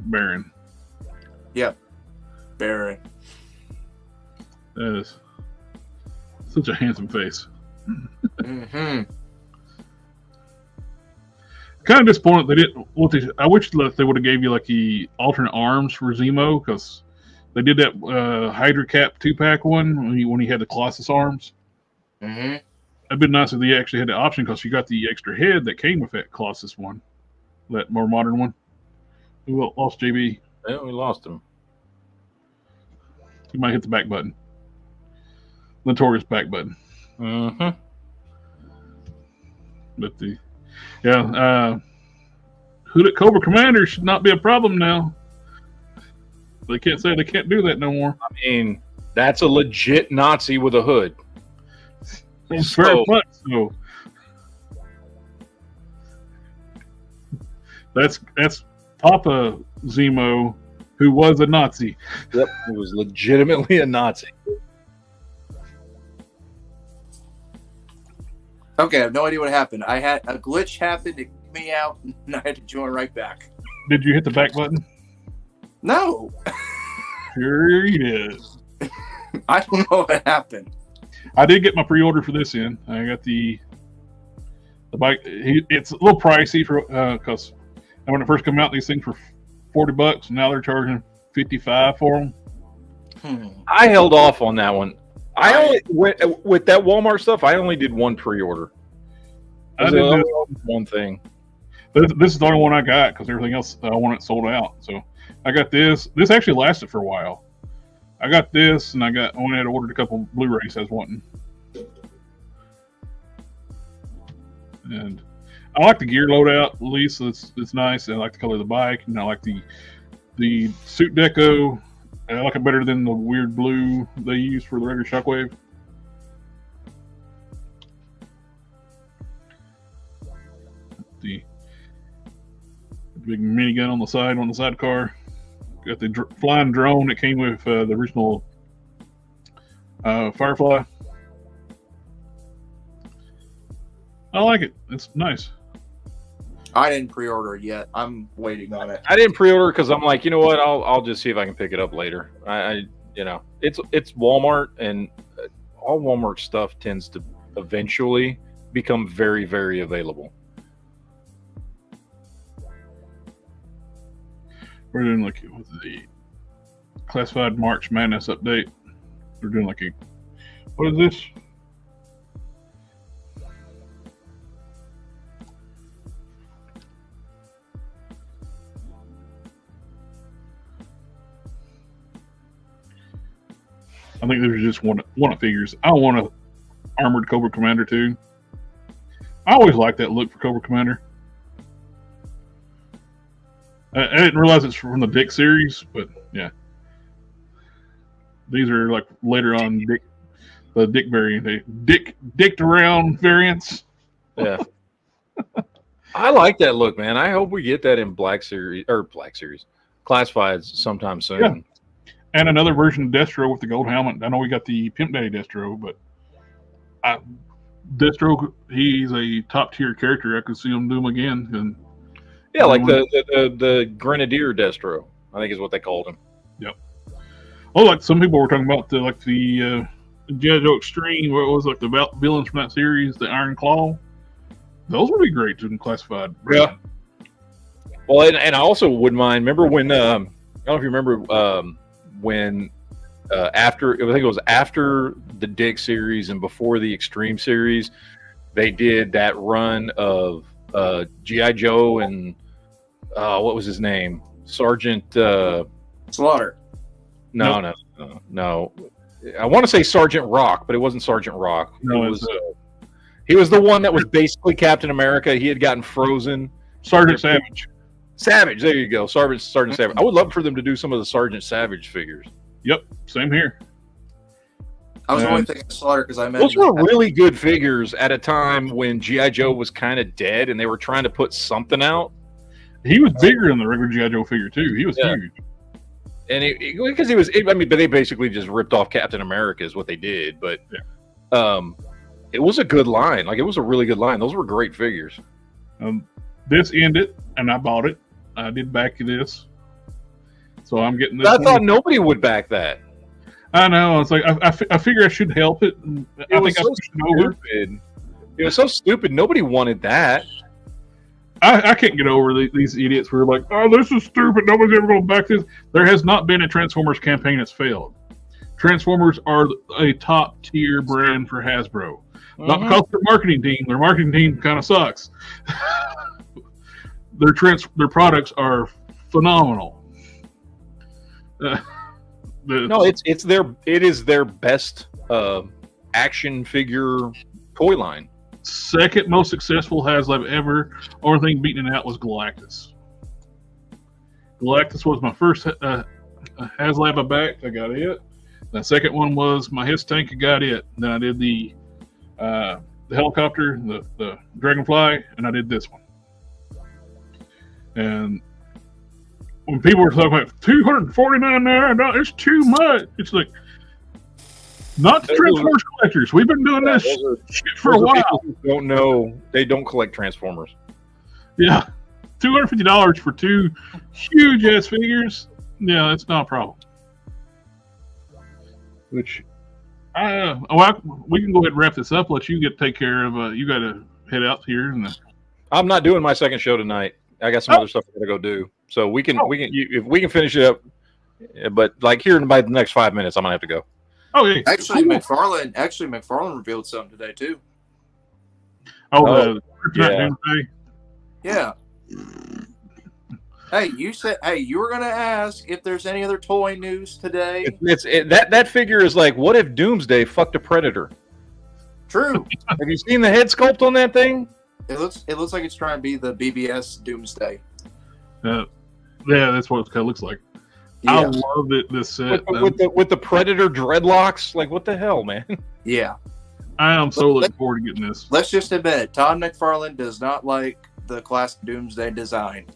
Baron. Yep. Baron. That is such a handsome face. Mm-hmm. Kind of disappointed they didn't. I wish that they would have gave you like the alternate arms for Zemo, because they did that Hydra Cap 2-pack one when he had the Colossus arms. Mm-hmm. It'd been nice if they actually had the option, because you got the extra head that came with that Colossus one, that more modern one. We lost JB. Yeah, we lost him. He might hit the back button. Notorious back button. Mm-hmm. But Hooded Cobra Commander should not be a problem now. They can't say they can't do that no more. I mean, that's a legit Nazi with a hood. It's very much so. That's Papa Zemo, who was a Nazi. Yep, he was legitimately a Nazi. Okay, I have no idea what happened. I had a glitch happen to get me out, and I had to join right back. Did you hit the back button? No. Sure you did. I don't know what happened. I did get my pre-order for this in. I got the bike. It's a little pricey for because when it first came out, these things were $40. Now they're charging $55 for them. I held off on that one. I only with that Walmart stuff. I only did one pre-order. I did one thing. This is the only one I got because everything else I wanted sold out. So I got this. This actually lasted for a while. I got this, and I went ahead and ordered a couple Blu-rays I was wanting. And I like the gear loadout, at least it's nice. I like the color of the bike, and I like the suit deco. I like it better than the weird blue they use for the regular Shockwave. The big minigun on the sidecar. Got the flying drone that came with the original Firefly. I like it. It's nice. I didn't pre-order it yet. I'm waiting on it. I didn't pre-order because I'm like, you know what? I'll just see if I can pick it up later. It's Walmart, and all Walmart stuff tends to eventually become very, very available. We're doing like with the classified March Madness update. We're doing like what is this? I think there's just one of figures. I want a armored Cobra Commander too. I always like that look for Cobra Commander. I didn't realize it's from the Dick series, but yeah. These are like later on the Dick variant. Dicked around variants. Yeah. I like that look, man. I hope we get that in Black Series Classifieds sometime soon. Yeah. And another version of Destro with the gold helmet. I know we got the Pimp Daddy Destro, but Destro, he's a top tier character. I could see him do him again. And yeah, like the Grenadier Destro, I think is what they called him. Yep. Oh, like some people were talking about the G.I. Joe Extreme, where it was like the villains from that series, the Iron Claw. Those would be great in classified. Yeah. Well, and I also wouldn't mind. Remember when I don't know if you remember when after I think it was after the Dick series and before the Extreme series, they did that run of G.I. Joe and what was his name? Sergeant Slaughter. No. I want to say Sergeant Rock, but it wasn't Sergeant Rock. No, it was. He was the one that was basically Captain America. He had gotten frozen. Sergeant Savage. Savage, there you go. Sergeant Savage. I would love for them to do some of the Sergeant Savage figures. Yep, same here. I was only thinking Slaughter because I meant those were really good figures at a time when G.I. Joe was kind of dead and they were trying to put something out. He was bigger than the regular G.I. Joe figure too. He was huge. And because he was, I mean, but they basically just ripped off Captain America is what they did. But it was a good line. Like, it was a really good line. Those were great figures. This ended, and I bought it. I did back this. So I'm getting this. I thought nobody would back that. I know. It's like, I figure I should help it. It was so stupid. It was so stupid. Nobody wanted that. I can't get over these idiots who are like, oh, this is stupid. Nobody's ever going to back this. There has not been a Transformers campaign that's failed. Transformers are a top tier brand for Hasbro. Not because of their marketing team. Their marketing team kind of sucks. Their products are phenomenal. No, it is their best action figure toy line. Second most successful HasLab ever. Only thing beating it out was Galactus. Galactus was my first HasLab I backed. I got it. The second one was my Hiss tank. I got it. Then I did the helicopter, the Dragonfly, and I did this one. And when people were talking about $249 there, it's too much. It's like, not the Transformers collectors. We've been doing this shit for a while. Don't know. They don't collect Transformers. Yeah, $250 for two huge ass figures. Yeah, that's not a problem. Which, we can go ahead and wrap this up. Let you take care of. You got to head out here. I'm not doing my second show tonight. I got some other stuff I got to go do. So we can if we can finish it up. But like here in about the next 5 minutes, I'm gonna have to go. Oh yeah. Actually, McFarlane revealed something today too. Oh, Oh, the Kryptonite yeah. Doomsday. Yeah. Hey, you were gonna ask if there's any other toy news today. That figure is like, what if Doomsday fucked a Predator? True. Have you seen the head sculpt on that thing? It looks like it's trying to be the BBS Doomsday. Yeah, that's what it kind of looks like. Yeah. I love it. This set. With the Predator dreadlocks, like what the hell, man? Yeah. I am so looking forward to getting this. Let's just admit, Todd McFarlane does not like the classic Doomsday design.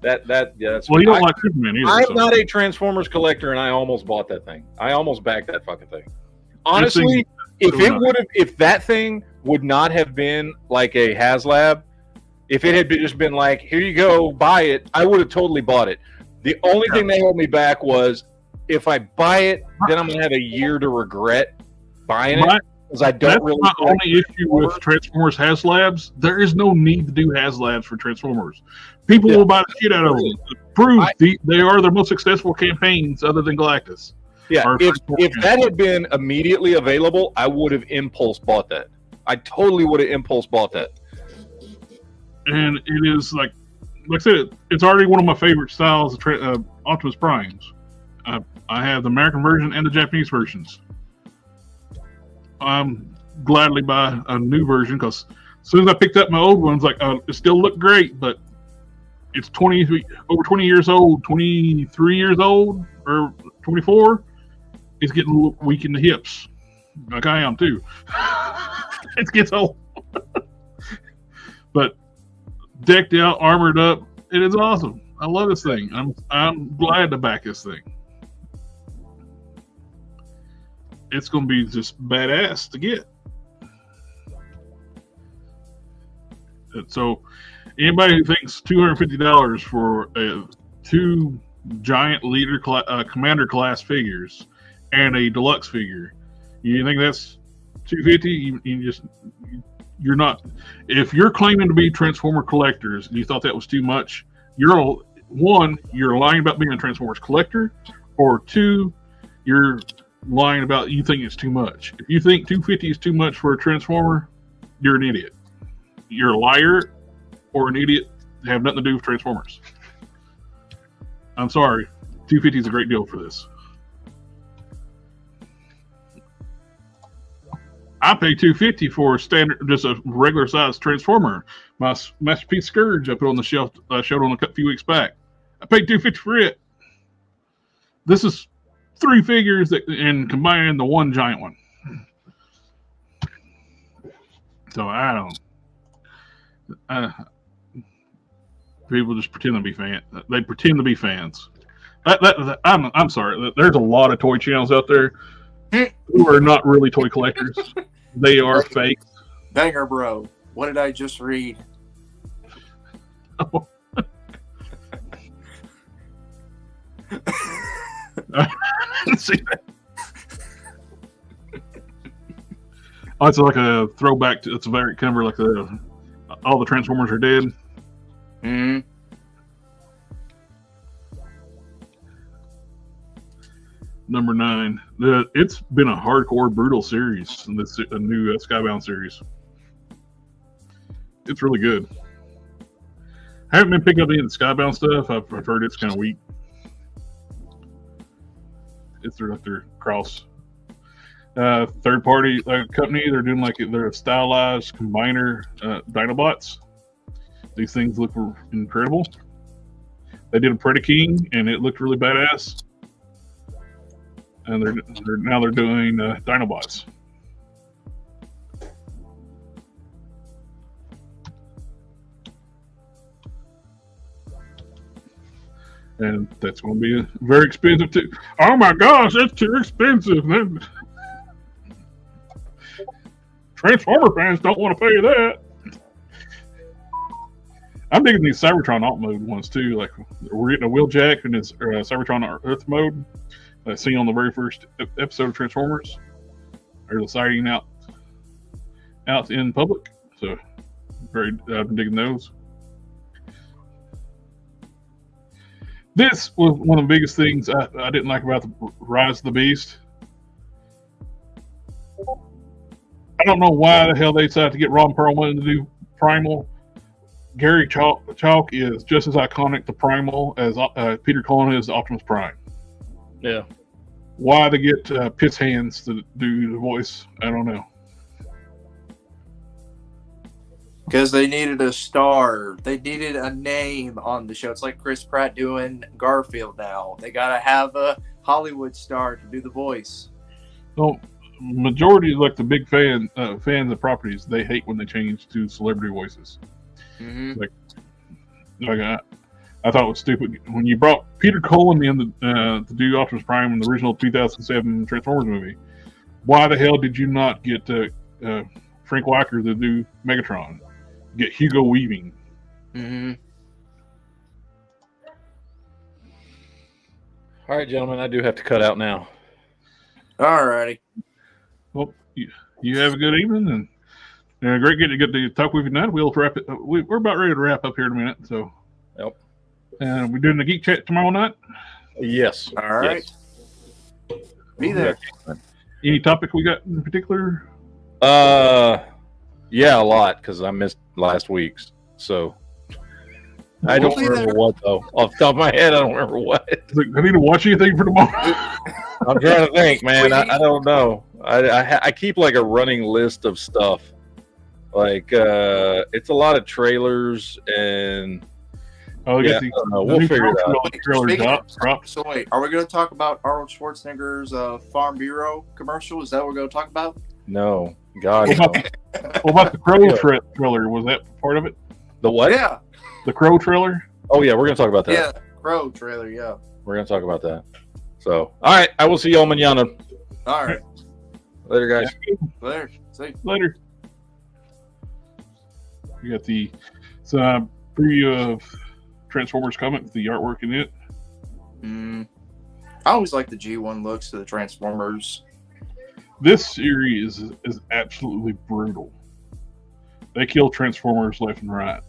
That's Well, you don't like Superman either. I'm not a Transformers collector, and I almost bought that thing. I almost backed that fucking thing. Honestly, if that thing would not have been like a HasLab, if it had just been like, here you go, buy it, I would have totally bought it. The only thing that held me back was if I buy it, then I'm gonna have a year to regret buying it because I don't really. That's my only issue with Transformers HasLabs. There is no need to do HasLabs for Transformers. People will buy the shit out of them. Prove they are their most successful campaigns other than Galactus. Yeah, if that had been immediately available, I would have impulse bought that. I totally would have impulse bought that. And it is like I said, it's already one of my favorite styles of Optimus Primes. I have the American version and the Japanese versions. I'm gladly buy a new version because as soon as I picked up my old ones, like it still looked great, but it's over 20 years old, 23 years old, or 24. It's getting a little weak in the hips, like I am too. It gets old, but decked out, armored up, it is awesome. I love this thing. I'm glad to back this thing. It's going to be just badass to get. So, anybody who thinks $250 for two giant leader commander class figures and a deluxe figure, you think that's $250? You're not. If you're claiming to be Transformer collectors and you thought that was too much, you're lying about being a Transformers collector, or two, you're lying about you think it's too much. If you think $250 is too much for a Transformer, you're an idiot. You're a liar or an idiot that have nothing to do with Transformers. I'm sorry. $250 is a great deal for this. I pay $250 for a standard, just a regular size Transformer. My Masterpiece Scourge I put on the shelf, I showed on a few weeks back. I paid $250 for it. This is 3 figures and combining the one giant one. So I don't. People just pretend to be fans. They pretend to be fans. I'm sorry. There's a lot of toy channels out there who are not really toy collectors. They are fake. Banger, bro. What did I just read? Oh. See that? Oh, it's like a throwback to. It's a very kind of like all the Transformers are dead. Hmm. Number 9. It's been a hardcore, brutal series. In this new Skybound series. It's really good. I haven't been picking up any of the Skybound stuff. I've heard it's kind of weak. It's their cross. Third party company. They're doing they're stylized combiner Dinobots. These things look incredible. They did a Predaking and it looked really badass. And they're doing Dinobots. And that's going to be very expensive too. Oh my gosh, that's too expensive. Transformer fans don't want to pay that. I'm digging these Cybertron alt mode ones too. Like we're getting a Wheeljack and it's Cybertron Earth mode. I seen on the very first episode of Transformers. There's a sighting out in public. So I've been digging those. This was one of the biggest things I didn't like about the Rise of the Beast. I don't know why the hell they decided to get Ron Perlman to do Primal. Gary Chalk is just as iconic to Primal as Peter Cullen is Optimus Prime. Yeah. Why they get Piss Hands to do the voice, I don't know. Because they needed a star. They needed a name on the show. It's like Chris Pratt doing Garfield now. They got to have a Hollywood star to do the voice. So, majority like the big fans of properties, they hate when they change to celebrity voices. Mm-hmm. I thought it was stupid when you brought Peter Cullen in to do Optimus Prime in the original 2007 Transformers movie. Why the hell did you not get Frank Welker to do Megatron? Get Hugo Weaving. Mm-hmm. All right, gentlemen, I do have to cut out now. All righty. Well, you have a good evening, and great getting to get to talk with you tonight. We'll wrap it. We're about ready to wrap up here in a minute. So, yep. And we're doing the Geek Chat tomorrow night. Yes. All right. Yes. Be there. Any topic we got in particular? Yeah, a lot because I missed last week's. So I don't remember what though. Off the top of my head, I don't remember what. I need to watch anything for tomorrow. I'm trying to think, man. I don't know. I keep like a running list of stuff. Like it's a lot of trailers and. Oh, yeah, we'll figure it out. So wait, are we going to talk about Arnold Schwarzenegger's Farm Bureau commercial? Is that what we're going to talk about? No, God. What about the Crow trailer? Was that part of it? The what? Yeah. The Crow trailer? Oh, yeah, we're going to talk about that. Yeah, Crow trailer, yeah. We're going to talk about that. So, all right, I will see y'all manana. All right. Later, guys. Later. See. Later. We got the preview of Transformers Comics, the artwork in it. I always like the G1 looks to the Transformers. This series is absolutely brutal. They kill Transformers left and right.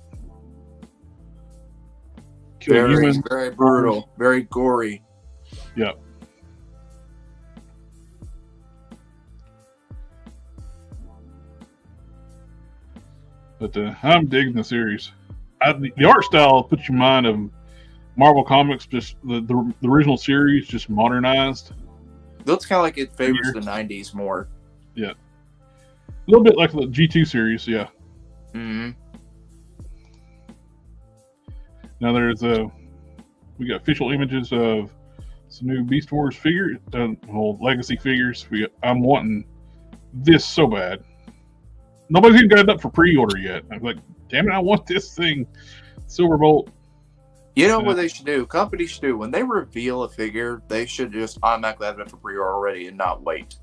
Kill humans. Very brutal. Very gory. Yep. But I'm digging the series. The art style puts you in mind of Marvel Comics, just the original series, just modernized. Looks kind of like it favors the 90s more. Yeah. A little bit like the G2 series, yeah. Mm-hmm. Now there's we got official images of some new Beast Wars figures, legacy figures. I'm wanting this so bad. Nobody's even got it up for pre-order yet. I'm like, damn it, I want this thing. Silverbolt. You know what they should do? Companies should do. When they reveal a figure, they should just automatically have it for pre-order already and not wait.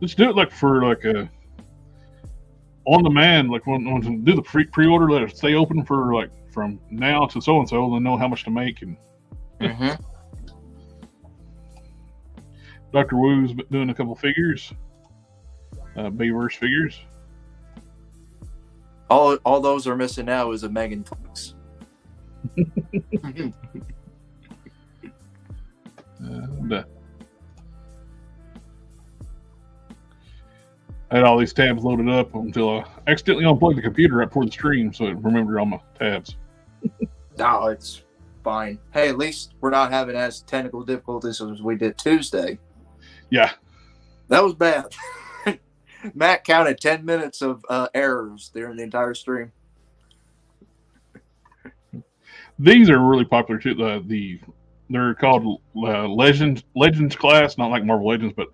Let's do it for a on demand, like when do the pre-order, let it stay open for from now to so and so, then know how much to make. And Dr. Wu's doing a couple figures, Bayverse figures. All those are missing now is a Megan Fox. I had all these tabs loaded up until I accidentally unplugged the computer right before the stream, so it remembered all my tabs. No, it's fine. Hey, at least we're not having as technical difficulties as we did Tuesday. Yeah. That was bad. Matt counted 10 minutes of errors during the entire stream. These are really popular too. They're called Legends class, not like Marvel Legends, but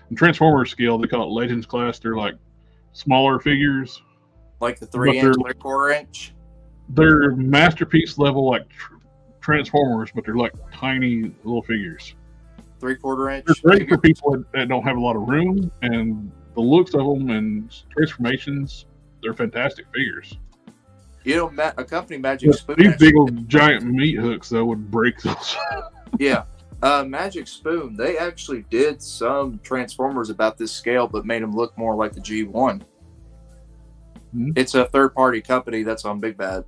in Transformers scale, they call it Legends class. They're like smaller figures, like the 3-inch, 3/4-inch. They're masterpiece level, like Transformers, but they're like tiny little figures. 3/4-inch. They're great for people that don't have a lot of room, and the looks of them and transformations, they're fantastic figures. You know, a company, Magic Spoon. These big old giant meat hooks that would break those. Yeah. Magic Spoon, they actually did some Transformers about this scale, but made them look more like the G1. Mm-hmm. It's a third-party company that's on Big Bad.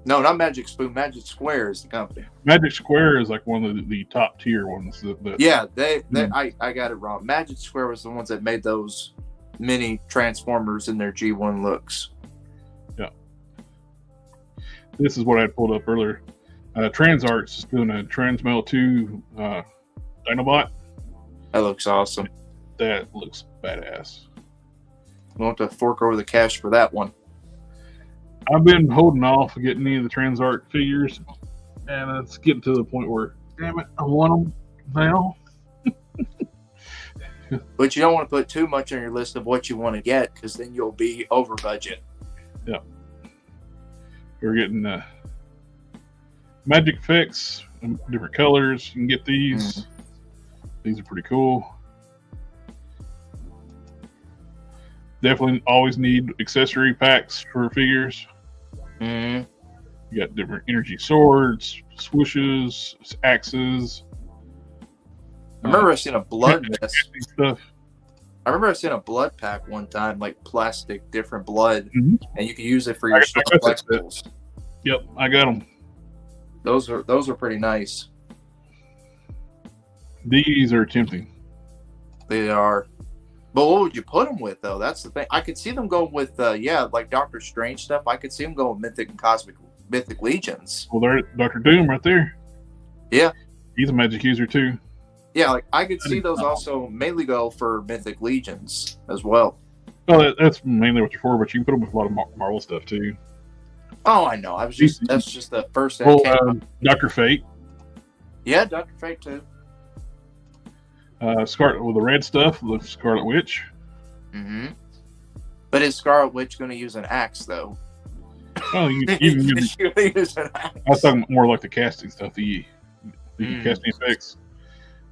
No, not Magic Spoon. Magic Square is the company. Magic Square is like one of the top tier ones. Yeah, I got it wrong. Magic Square was the ones that made those many Transformers in their G1 looks. Yeah. This is what I pulled up earlier. TransArts is doing a Transmel 2 Dinobot. That looks awesome. That looks badass. We'll have to fork over the cash for that one. I've been holding off getting any of the TransArt figures, and it's getting to the point where, damn it, I want them now. But you don't want to put too much on your list of what you want to get, because then you'll be over budget. Yeah. We're getting magic effects, different colors. You can get these. Mm-hmm. These are pretty cool. Definitely always need accessory packs for figures. Mm-hmm. You got different energy swords, swooshes, axes. I remember I seen a blood stuff. I remember I seen a blood pack one time, like plastic, different blood, mm-hmm. and you can use it for your collectibles. Yep, I got them. Those are pretty nice. These are tempting. They are. But what would you put them with, though? That's the thing. I could see them going with, like Doctor Strange stuff. I could see them going with Mythic and Cosmic Mythic Legions. Well, there's Dr. Doom right there. Yeah. He's a magic user, too. Yeah, like I could see those also mainly go for Mythic Legions as well. Well, that's mainly what you're for, but you can put them with a lot of Marvel stuff, too. Oh, I know. That's just the first thing. Dr. Fate. Yeah, Dr. Fate, too. Scarlet with the red stuff, the Scarlet Witch. Mm-hmm. But is Scarlet Witch going to use an axe, though? Oh, you can use an axe. I was talking more like the casting stuff, the casting effects.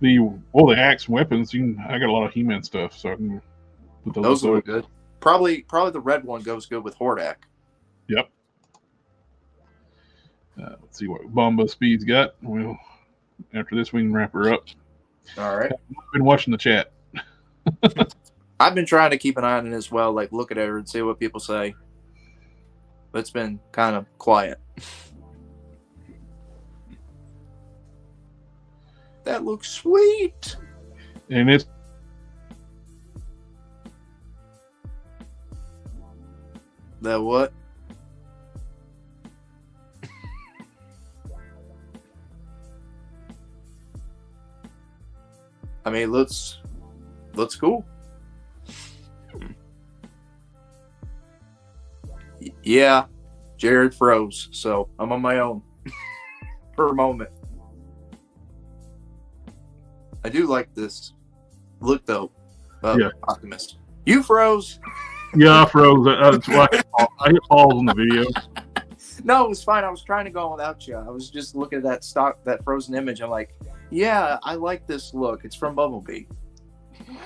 The axe weapons. I got a lot of He-Man stuff, so I can put those look good. Probably the red one goes good with Hordak. Yep. Let's see what Bomba Speed's got. Well, after this, we can wrap her up. All right. I've been watching the chat. I've been trying to keep an eye on it as well, like look at her and see what people say. But it's been kind of quiet. That looks sweet. And it's that what? I mean, looks cool. Yeah, Jared froze, so I'm on my own for a moment. I do like this look, though. Yeah. Optimist. You froze. Yeah, I froze. That's why I hit pause on the video. No, it was fine. I was trying to go without you. I was just looking at that frozen image. I'm like, yeah, I like this look. It's from Bumblebee.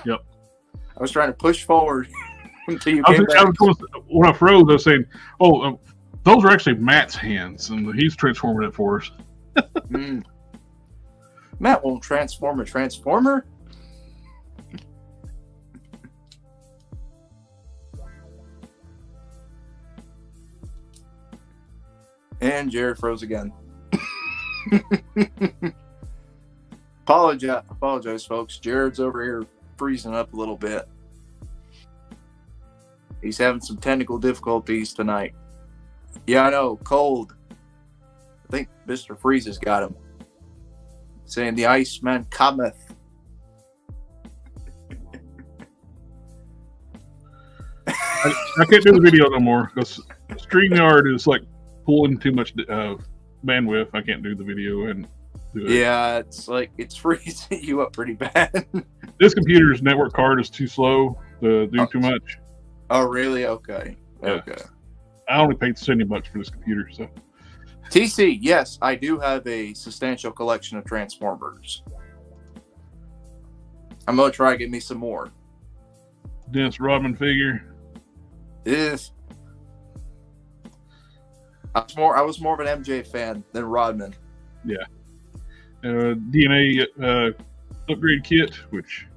Yep. I was trying to push forward until you came back. When I froze, I was saying, those are actually Matt's hands, and he's transforming it for us. Matt won't transform a transformer. And Jared froze again. Apologize, folks. Jared's over here freezing up a little bit. He's having some technical difficulties tonight. Yeah, I know. Cold. I think Mr. Freeze has got him. Saying the Iceman cometh. I can't do the video no more because StreamYard is like pulling too much bandwidth. I can't do the video and do it. Yeah, it's freezing you up pretty bad. This computer's network card is too slow to do too much. Oh, really? Okay. Yeah. Okay. I only paid $70 for this computer, so. TC, yes, I do have a substantial collection of Transformers. I'm gonna try to get me some more. Dennis Rodman figure. Is I was more of an MJ fan than Rodman. Yeah. DNA upgrade kit, which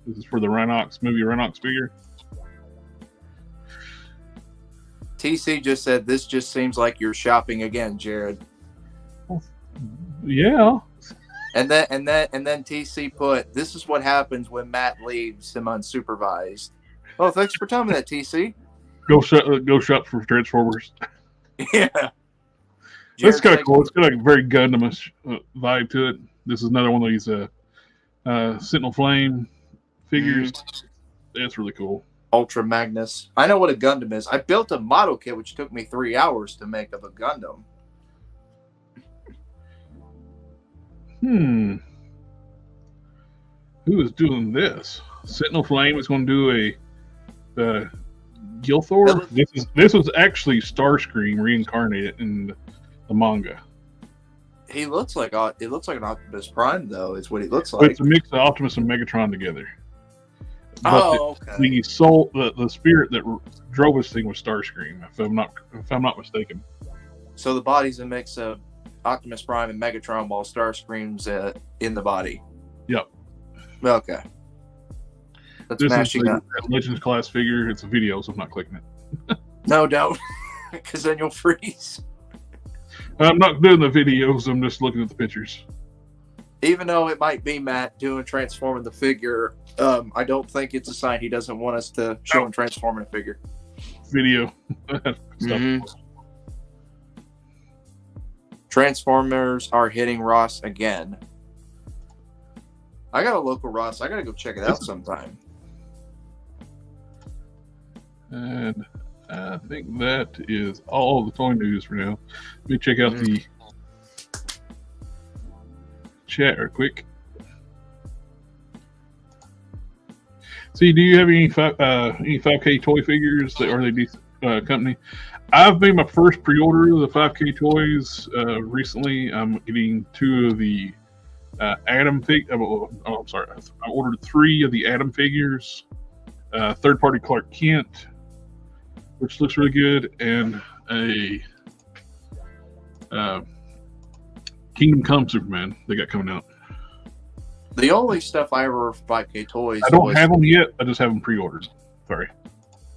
this is for the movie Rhinox figure. TC just said, this just seems like you're shopping again, Jared. Yeah. And then TC put, "This is what happens when Matt leaves him unsupervised." Oh, thanks for telling me that, TC. Go shop for Transformers. Yeah. That's kind of cool. It's got a very Gundam vibe to it. This is another one of these Sentinel Flame figures. That's really cool. Ultra Magnus. I know what a Gundam is. I built a model kit, which took me 3 hours to make, of a Gundam. Who is doing this? Sentinel Flame is going to do a Gilthor. This was actually Starscream reincarnated in the manga. He looks like an Optimus Prime, though. Is what he looks like. It's a mix of Optimus and Megatron together. Okay. The soul, the spirit that drove this thing was Starscream, if I'm not mistaken. So the body's a mix of Optimus Prime and Megatron, while Starscream's in the body. Yep. Okay. That's this mashing is up. a Legends class figure. It's a video, so I'm not clicking it. No, don't, because then you'll freeze. I'm not doing the videos. I'm just looking at the pictures. Even though it might be Matt doing transforming the figure, I don't think it's a sign he doesn't want us to show him transforming a figure. Video. Transformers are hitting Ross again. I got a local Ross. I got to go check it out sometime. And I think that is all the toy news for now. Let me check out the chat real quick. See, do you have any 5K toy figures that are the company? I've made my first pre-order of the 5K toys recently. I'm getting 2 of the Adam I'm sorry. I ordered 3 of the Adam figures. Third-party Clark Kent, which looks really good, and a Kingdom Come Superman they got coming out. The only stuff I ever for 5K toys. I don't have them yet. I just have them pre-ordered. Sorry.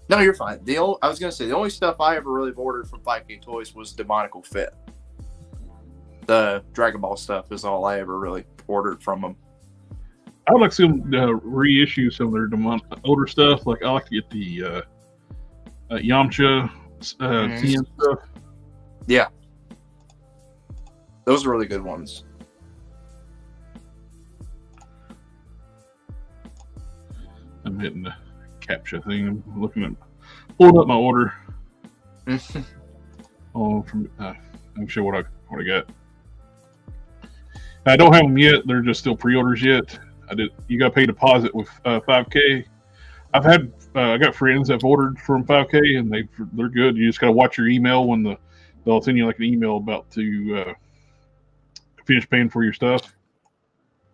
No, you're fine. I was gonna say the only stuff I ever really ordered from 5K toys was Demonical Fit. The Dragon Ball stuff is all I ever really ordered from them. I would like to see them reissue some of their older stuff. Like I like to get the Yamcha TN stuff. Yeah, those are really good ones. I'm hitting the captcha thing. I'm looking at pulling up my order. I'm sure what I got. I don't have them yet. They're just still pre-orders yet. You got to pay deposit with 5K. I got friends that have ordered from 5K and they're good. You just got to watch your email when they'll send you like an email about to finish paying for your stuff.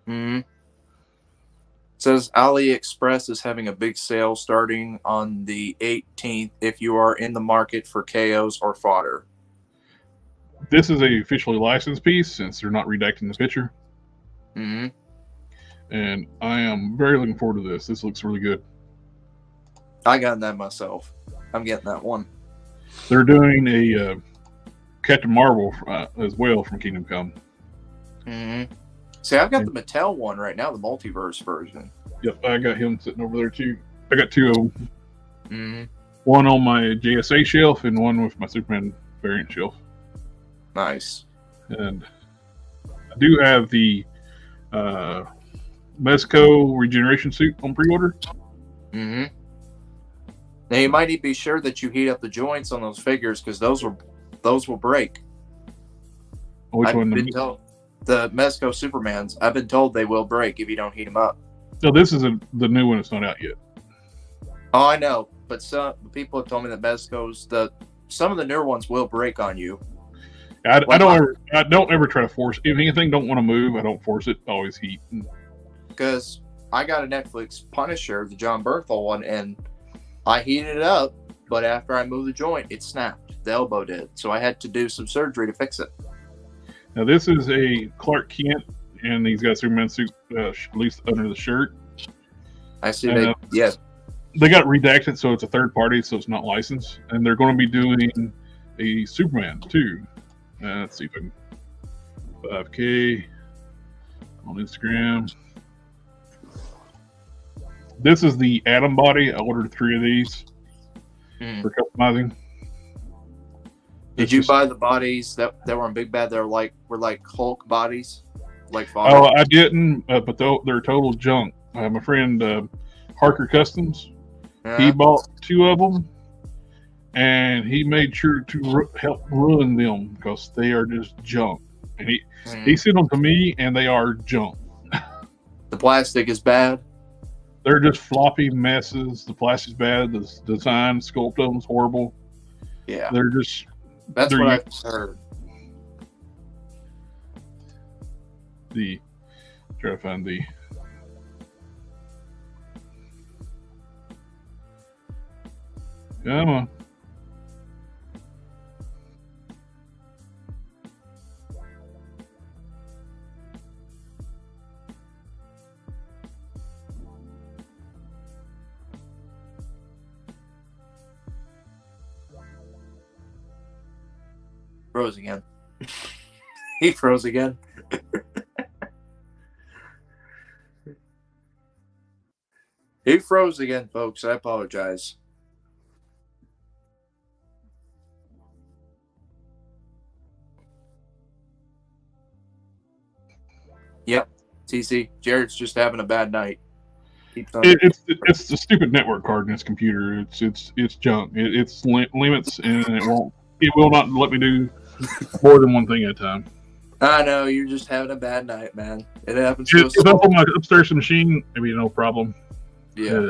Mm-hmm. It says AliExpress is having a big sale starting on the 18th if you are in the market for KOs or fodder. This is a officially licensed piece since they're not redacting the picture. Mm-hmm. And I am very looking forward to this. This looks really good. I got that myself. I'm getting that one. They're doing a Captain Marvel as well from Kingdom Come. Mm-hmm. See, I've got the Mattel one right now, the multiverse version. Yep, I got him sitting over there too. I got 2 of them. Mm-hmm. One on my JSA shelf and one with my Superman variant shelf. Nice. And I do have the Mezco regeneration suit on pre-order. Mm-hmm. Now you might need to be sure that you heat up the joints on those figures because those will break. Which one? The Mezco Supermans. I've been told they will break if you don't heat them up. No, this is the new one. It's not out yet. Oh, I know, but some people have told me that Mezco's some of the newer ones will break on you. I don't ever try to force. If anything don't want to move, I don't force it. I always heat. Because I got a Netflix Punisher, the John Bernthal one, and I heated it up, but after I moved the joint, it snapped. The elbow did, so I had to do some surgery to fix it. Now this is a Clark Kent, and he's got a Superman suit at least under the shirt. I see. They got redacted, so it's a third party, so it's not licensed, and they're going to be doing a Superman too. Let's see if I can 5K on Instagram. This is the Atom body. I ordered 3 of these for customizing. Did you buy the bodies that were on Big Bad? That were like Hulk bodies, like Oh, I didn't, but they're total junk. My friend Harker Customs, he bought 2 of them, and he made sure to help ruin them because they are just junk. And he sent them to me, and they are junk. The plastic is bad. They're just floppy messes. The plastic's bad. The design, sculpt of them is horrible. Yeah, they're just. That's what I've heard. Try to find the. Come on. Froze again. He froze again. He froze again, folks. I apologize. Yep. TC, Jared's just having a bad night. It's the stupid network card in this computer. It's junk. It's limits, and it will not let me do more than one thing at a time. I know, you're just having a bad night, man. It happens. If up on my upstairs machine, maybe no problem. Yeah.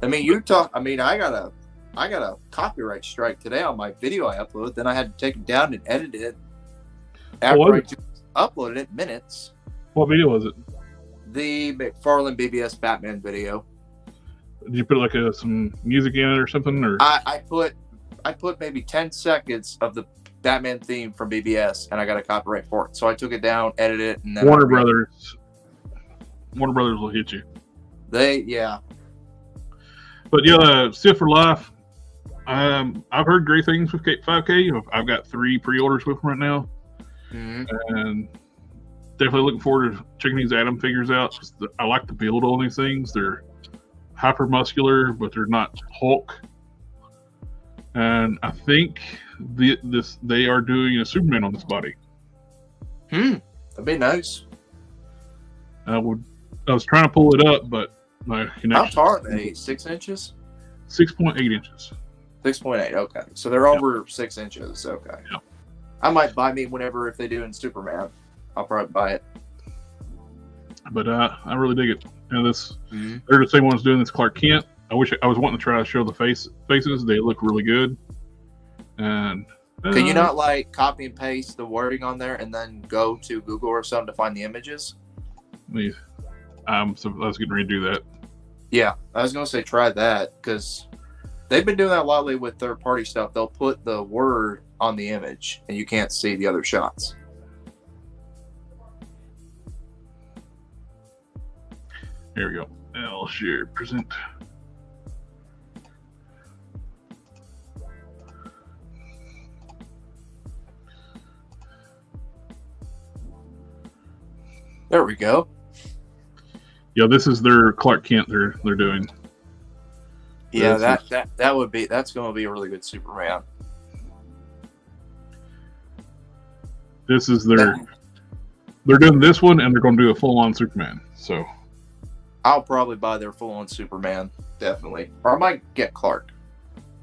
I mean, I got a copyright strike today on my video I uploaded. Then I had to take it down and edit it. After I just uploaded it, minutes. What video was it? The McFarlane BBS Batman video. Did you put like some music in it or something? Or I put maybe 10 seconds of the Batman theme from BBS, and I got a copyright for it. So I took it down, edited it, and then Warner Brothers will hit you. Yeah. But yeah, Stiff for Life. I've heard great things with 5K. I've got 3 pre-orders with them right now, and definitely looking forward to checking these Atom figures out. I like the build on these things. They're hyper muscular, but they're not Hulk. And I think they are doing a Superman on this body. That'd be nice. I was trying to pull it up, but my connection. How tall are they? 6 inches? 6.8 inches. 6.8. Okay, so they're over 6 inches. Okay. Yeah. I might buy me whenever if they do in Superman. I'll probably buy it. But I really dig it. And they're the same ones doing this Clark Kent. I wish I was wanting to try to show the faces. They look really good. And can you not like copy and paste the wording on there and then go to Google or something to find the images? I was getting ready to do that. Yeah, I was gonna say try that because they've been doing that a lot lately with third-party stuff. They'll put the word on the image and you can't see the other shots. Here we go. I'll share present. There we go. Yeah, this is their Clark Kent they're doing. Yeah, that's going to be a really good Superman. This is they're doing this one, and they're going to do a full-on Superman. So I'll probably buy their full-on Superman, definitely, or I might get Clark.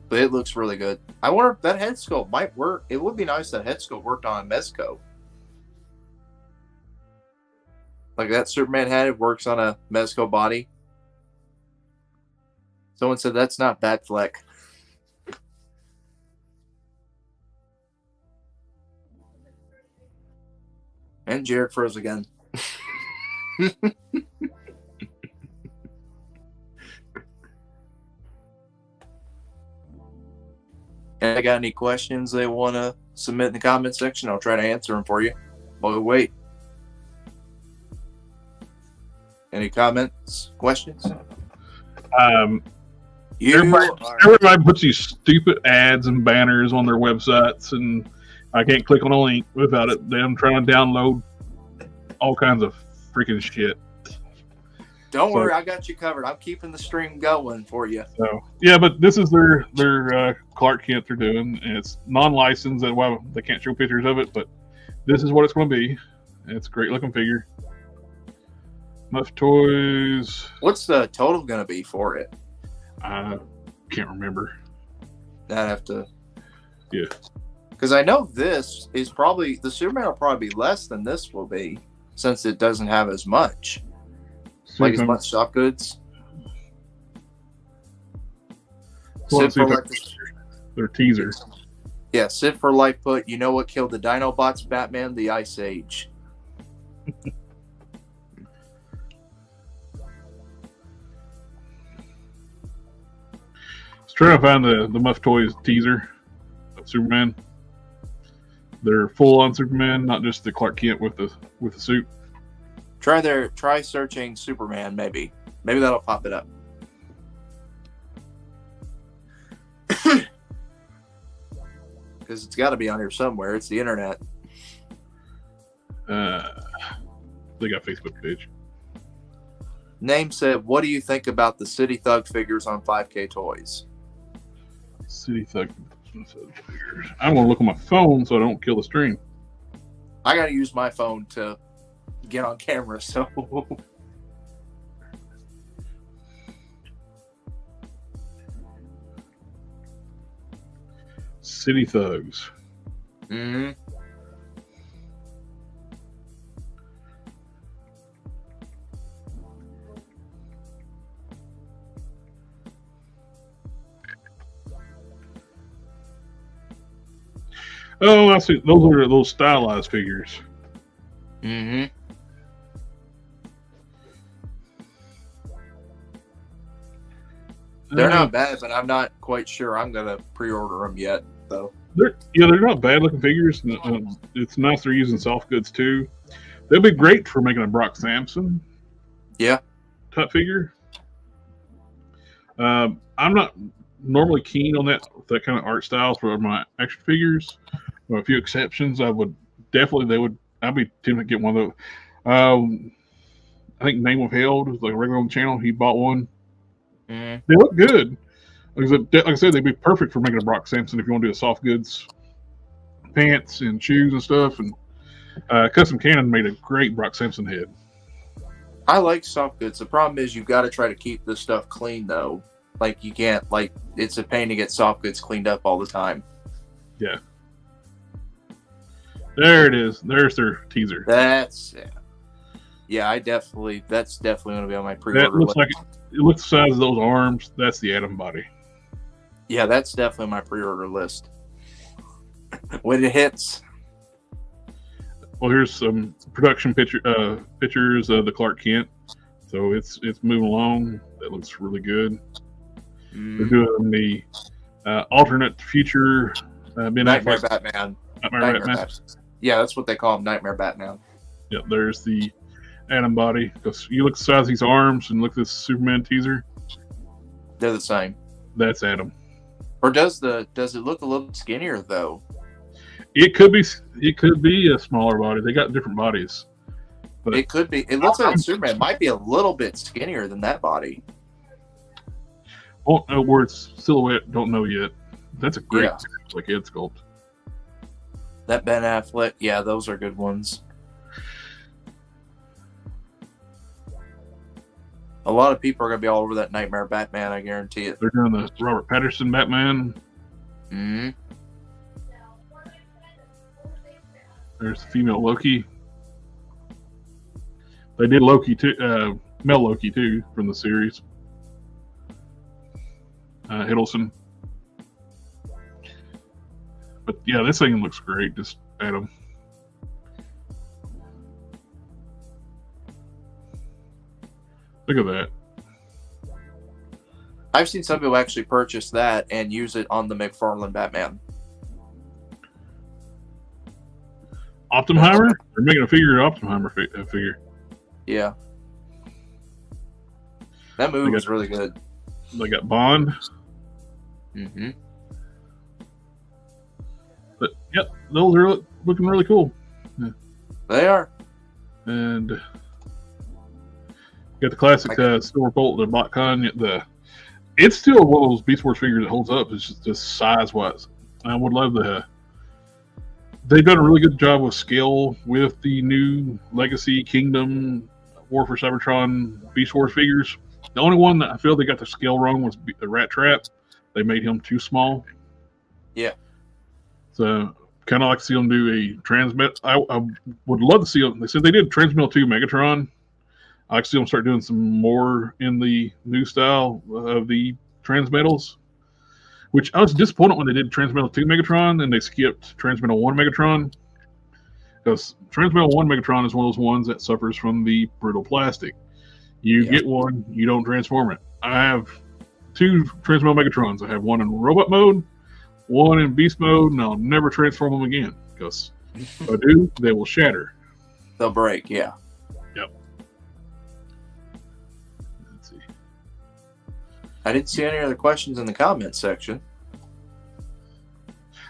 But it looks really good. I wonder if that head sculpt might work. It would be nice that head sculpt worked on a Mezco. Like that Superman head works on a Mezco body. Someone said that's not Batfleck. And Jared froze again. And I got any questions they want to submit in the comment section? I'll try to answer them for you while we wait. Any comments, questions? Everybody puts these stupid ads and banners on their websites, and I can't click on a link without them trying to download all kinds of freaking shit. Don't So- worry, I got you covered. I'm keeping the stream going for you. So yeah, but this is their Clark Kent they're doing, and it's non-licensed. And well, they can't show pictures of it, but this is what it's going to be. And it's a great looking figure. Muff Toys. What's the total going to be for it? I can't remember. I'd have to. Yeah. Because I know this is probably the Superman will probably be less than this will be, since it doesn't have as much. Like as much soft goods. Well, Sid for Life, their teaser. yeah, Sid for Life put, you know what killed the Dinobots, Batman? The Ice Age. I was trying to find the Muff Toys teaser of Superman. They're full on Superman, not just the Clark Kent with the suit. Try searching Superman, maybe. Maybe that'll pop it up. Because it's got to be on here somewhere. It's the internet. They got a Facebook page. Name said, what do you think about the City Thug figures on 5K Toys? City Thug. I'm going to look on my phone so I don't kill the stream. I got to use my phone to get on camera, so... City Thugs. Mm-hmm. Oh, I see. Those are those stylized figures. Mm-hmm. They're not bad, but I'm not quite sure I'm going to pre-order them yet, though. They're not bad looking figures. It's nice they're using soft goods too. They'll be great for making a Brock Sampson. Yeah. Type figure. I'm not normally keen on that kind of art style for my action figures. With a few exceptions, I'd be tempted to get one of those. I think Name Withheld is like regular on the channel. He bought one. Mm-hmm. They look good. Like I said, they'd be perfect for making a Brock Sampson if you want to do a soft goods pants and shoes and stuff. And Custom Cannon made a great Brock Sampson head. I like soft goods. The problem is you've got to try to keep this stuff clean, though. Like, you can't, it's a pain to get soft goods cleaned up all the time. Yeah. There it is. There's their teaser. That's definitely going to be on my pre-order That looks list. like it looks the size of those arms. That's the Atom body. Yeah, that's definitely my pre-order list. When it hits. Well, here's some production pictures of the Clark Kent. So it's moving along. That looks really good. They're doing the alternate future Nightmare Batman. Nightmare Batman. Yeah, that's what they call him, Nightmare Batman. Yeah, there's the Atom body. Because you look at the size of these arms and look at this Superman teaser. They're the same. That's Atom. Or does it look a little skinnier though? It could be a smaller body. They got different bodies. But It could be. It looks like Superman might be a little bit skinnier than that body. won't know where it's silhouette. Don't know yet. That's a great like head sculpt. That Ben Affleck, yeah, those are good ones. A lot of people are going to be all over that Nightmare Batman, I guarantee it. They're doing the Robert Pattinson Batman. Mm-hmm. There's the female Loki. They did Loki too, male Loki too from the series. Hiddleston. But yeah, this thing looks great. Just Adam. Look at that. I've seen some people actually purchase that and use it on the McFarlane Batman. Oppenheimer? They're making a figure of Oppenheimer figure. Yeah. That movie was really good. They got Bond. Mm-hmm. But yep, those are looking really cool. Yeah. They are. And got the classic Silver Bolt, the BotCon. It's still one of those Beast Wars figures that holds up. It's just size wise. I would love the. They've done a really good job with scale with the new Legacy, Kingdom, War for Cybertron, Beast Wars figures. The only one that I feel they got the scale wrong was the Rat Trap. They made him too small. Yeah. So kind of like to see them do a transmit. I would love to see them. They said they did Transmetal 2 Megatron. I like to see them start doing some more in the new style of the Transmetals. Which I was disappointed when they did Transmetal 2 Megatron and they skipped Transmetal 1 Megatron. Because Transmetal 1 Megatron is one of those ones that suffers from the brittle plastic. You get one, you don't transform it. I have 2 Transmetal Megatrons. I have one in robot mode, one in beast mode, and I'll never transform them again. Because if I do, they will shatter. They'll break, yeah. Yep. Let's see. I didn't see any other questions in the comments section.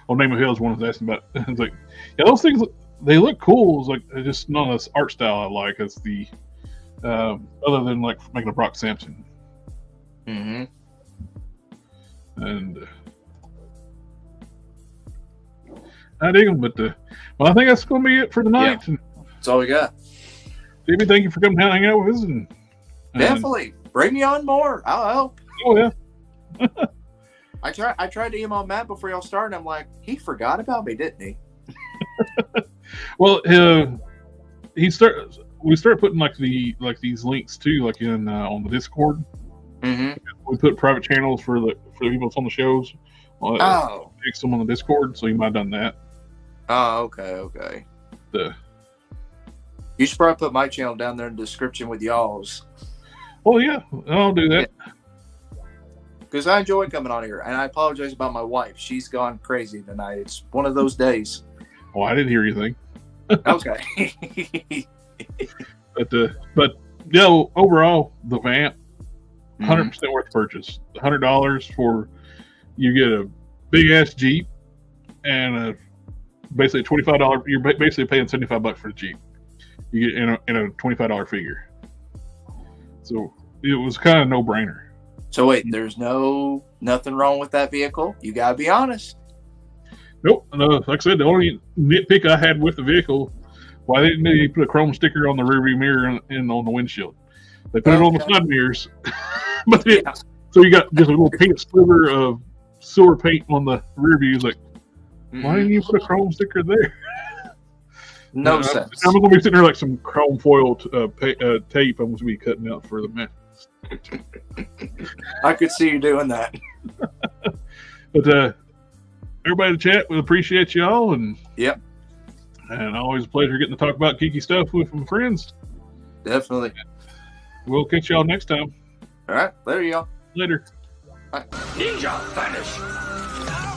Well, Name of Hell is one I was asking about. It's like, yeah, those things, they look cool. It's like, they're just not this art style I like. It's the, other than like making a Brock Sampson. Mm-hmm. And I dig them, but well, I think that's going to be it for tonight. Yeah. That's all we got. Davey, thank you for coming down and hang out with us. And Definitely. Bring me on more. I'll help. Oh, yeah. I tried to email Matt before y'all started. I'm like, he forgot about me, didn't he? Well, we started putting like these links too, like in on the Discord. Mm-hmm. We put private channels for the people that's on the shows. Fix them on the Discord, so you might have done that. Oh, okay. You should probably put my channel down there in the description with y'all's. Oh yeah, I'll do that. Because I enjoy coming on here, and I apologize about my wife. She's gone crazy tonight. It's one of those days. Oh, I didn't hear anything. Okay. But yeah, overall, the VAMP, 100% worth the purchase. $100 for you get a big ass Jeep and basically $25. You're basically paying $75 for the Jeep. You get in a $25 figure. So it was kind of no brainer. So wait, there's nothing wrong with that vehicle? You gotta be honest. Nope. No, like I said, the only nitpick I had with the vehicle, why didn't they put a chrome sticker on the rearview mirror and on the windshield? They put it on the side mirrors, but so you got just a little pink sliver of silver paint on the rear view. Like, why didn't you put a chrome sticker there? No sense. I'm gonna be sitting there like some chrome foil tape. I'm gonna be cutting out for the man. I could see you doing that. But everybody in the chat, we appreciate y'all, and yep. And always a pleasure getting to talk about geeky stuff with my friends. Definitely. We'll catch y'all next time. All right, later, y'all. Later. Bye. Ninja vanish.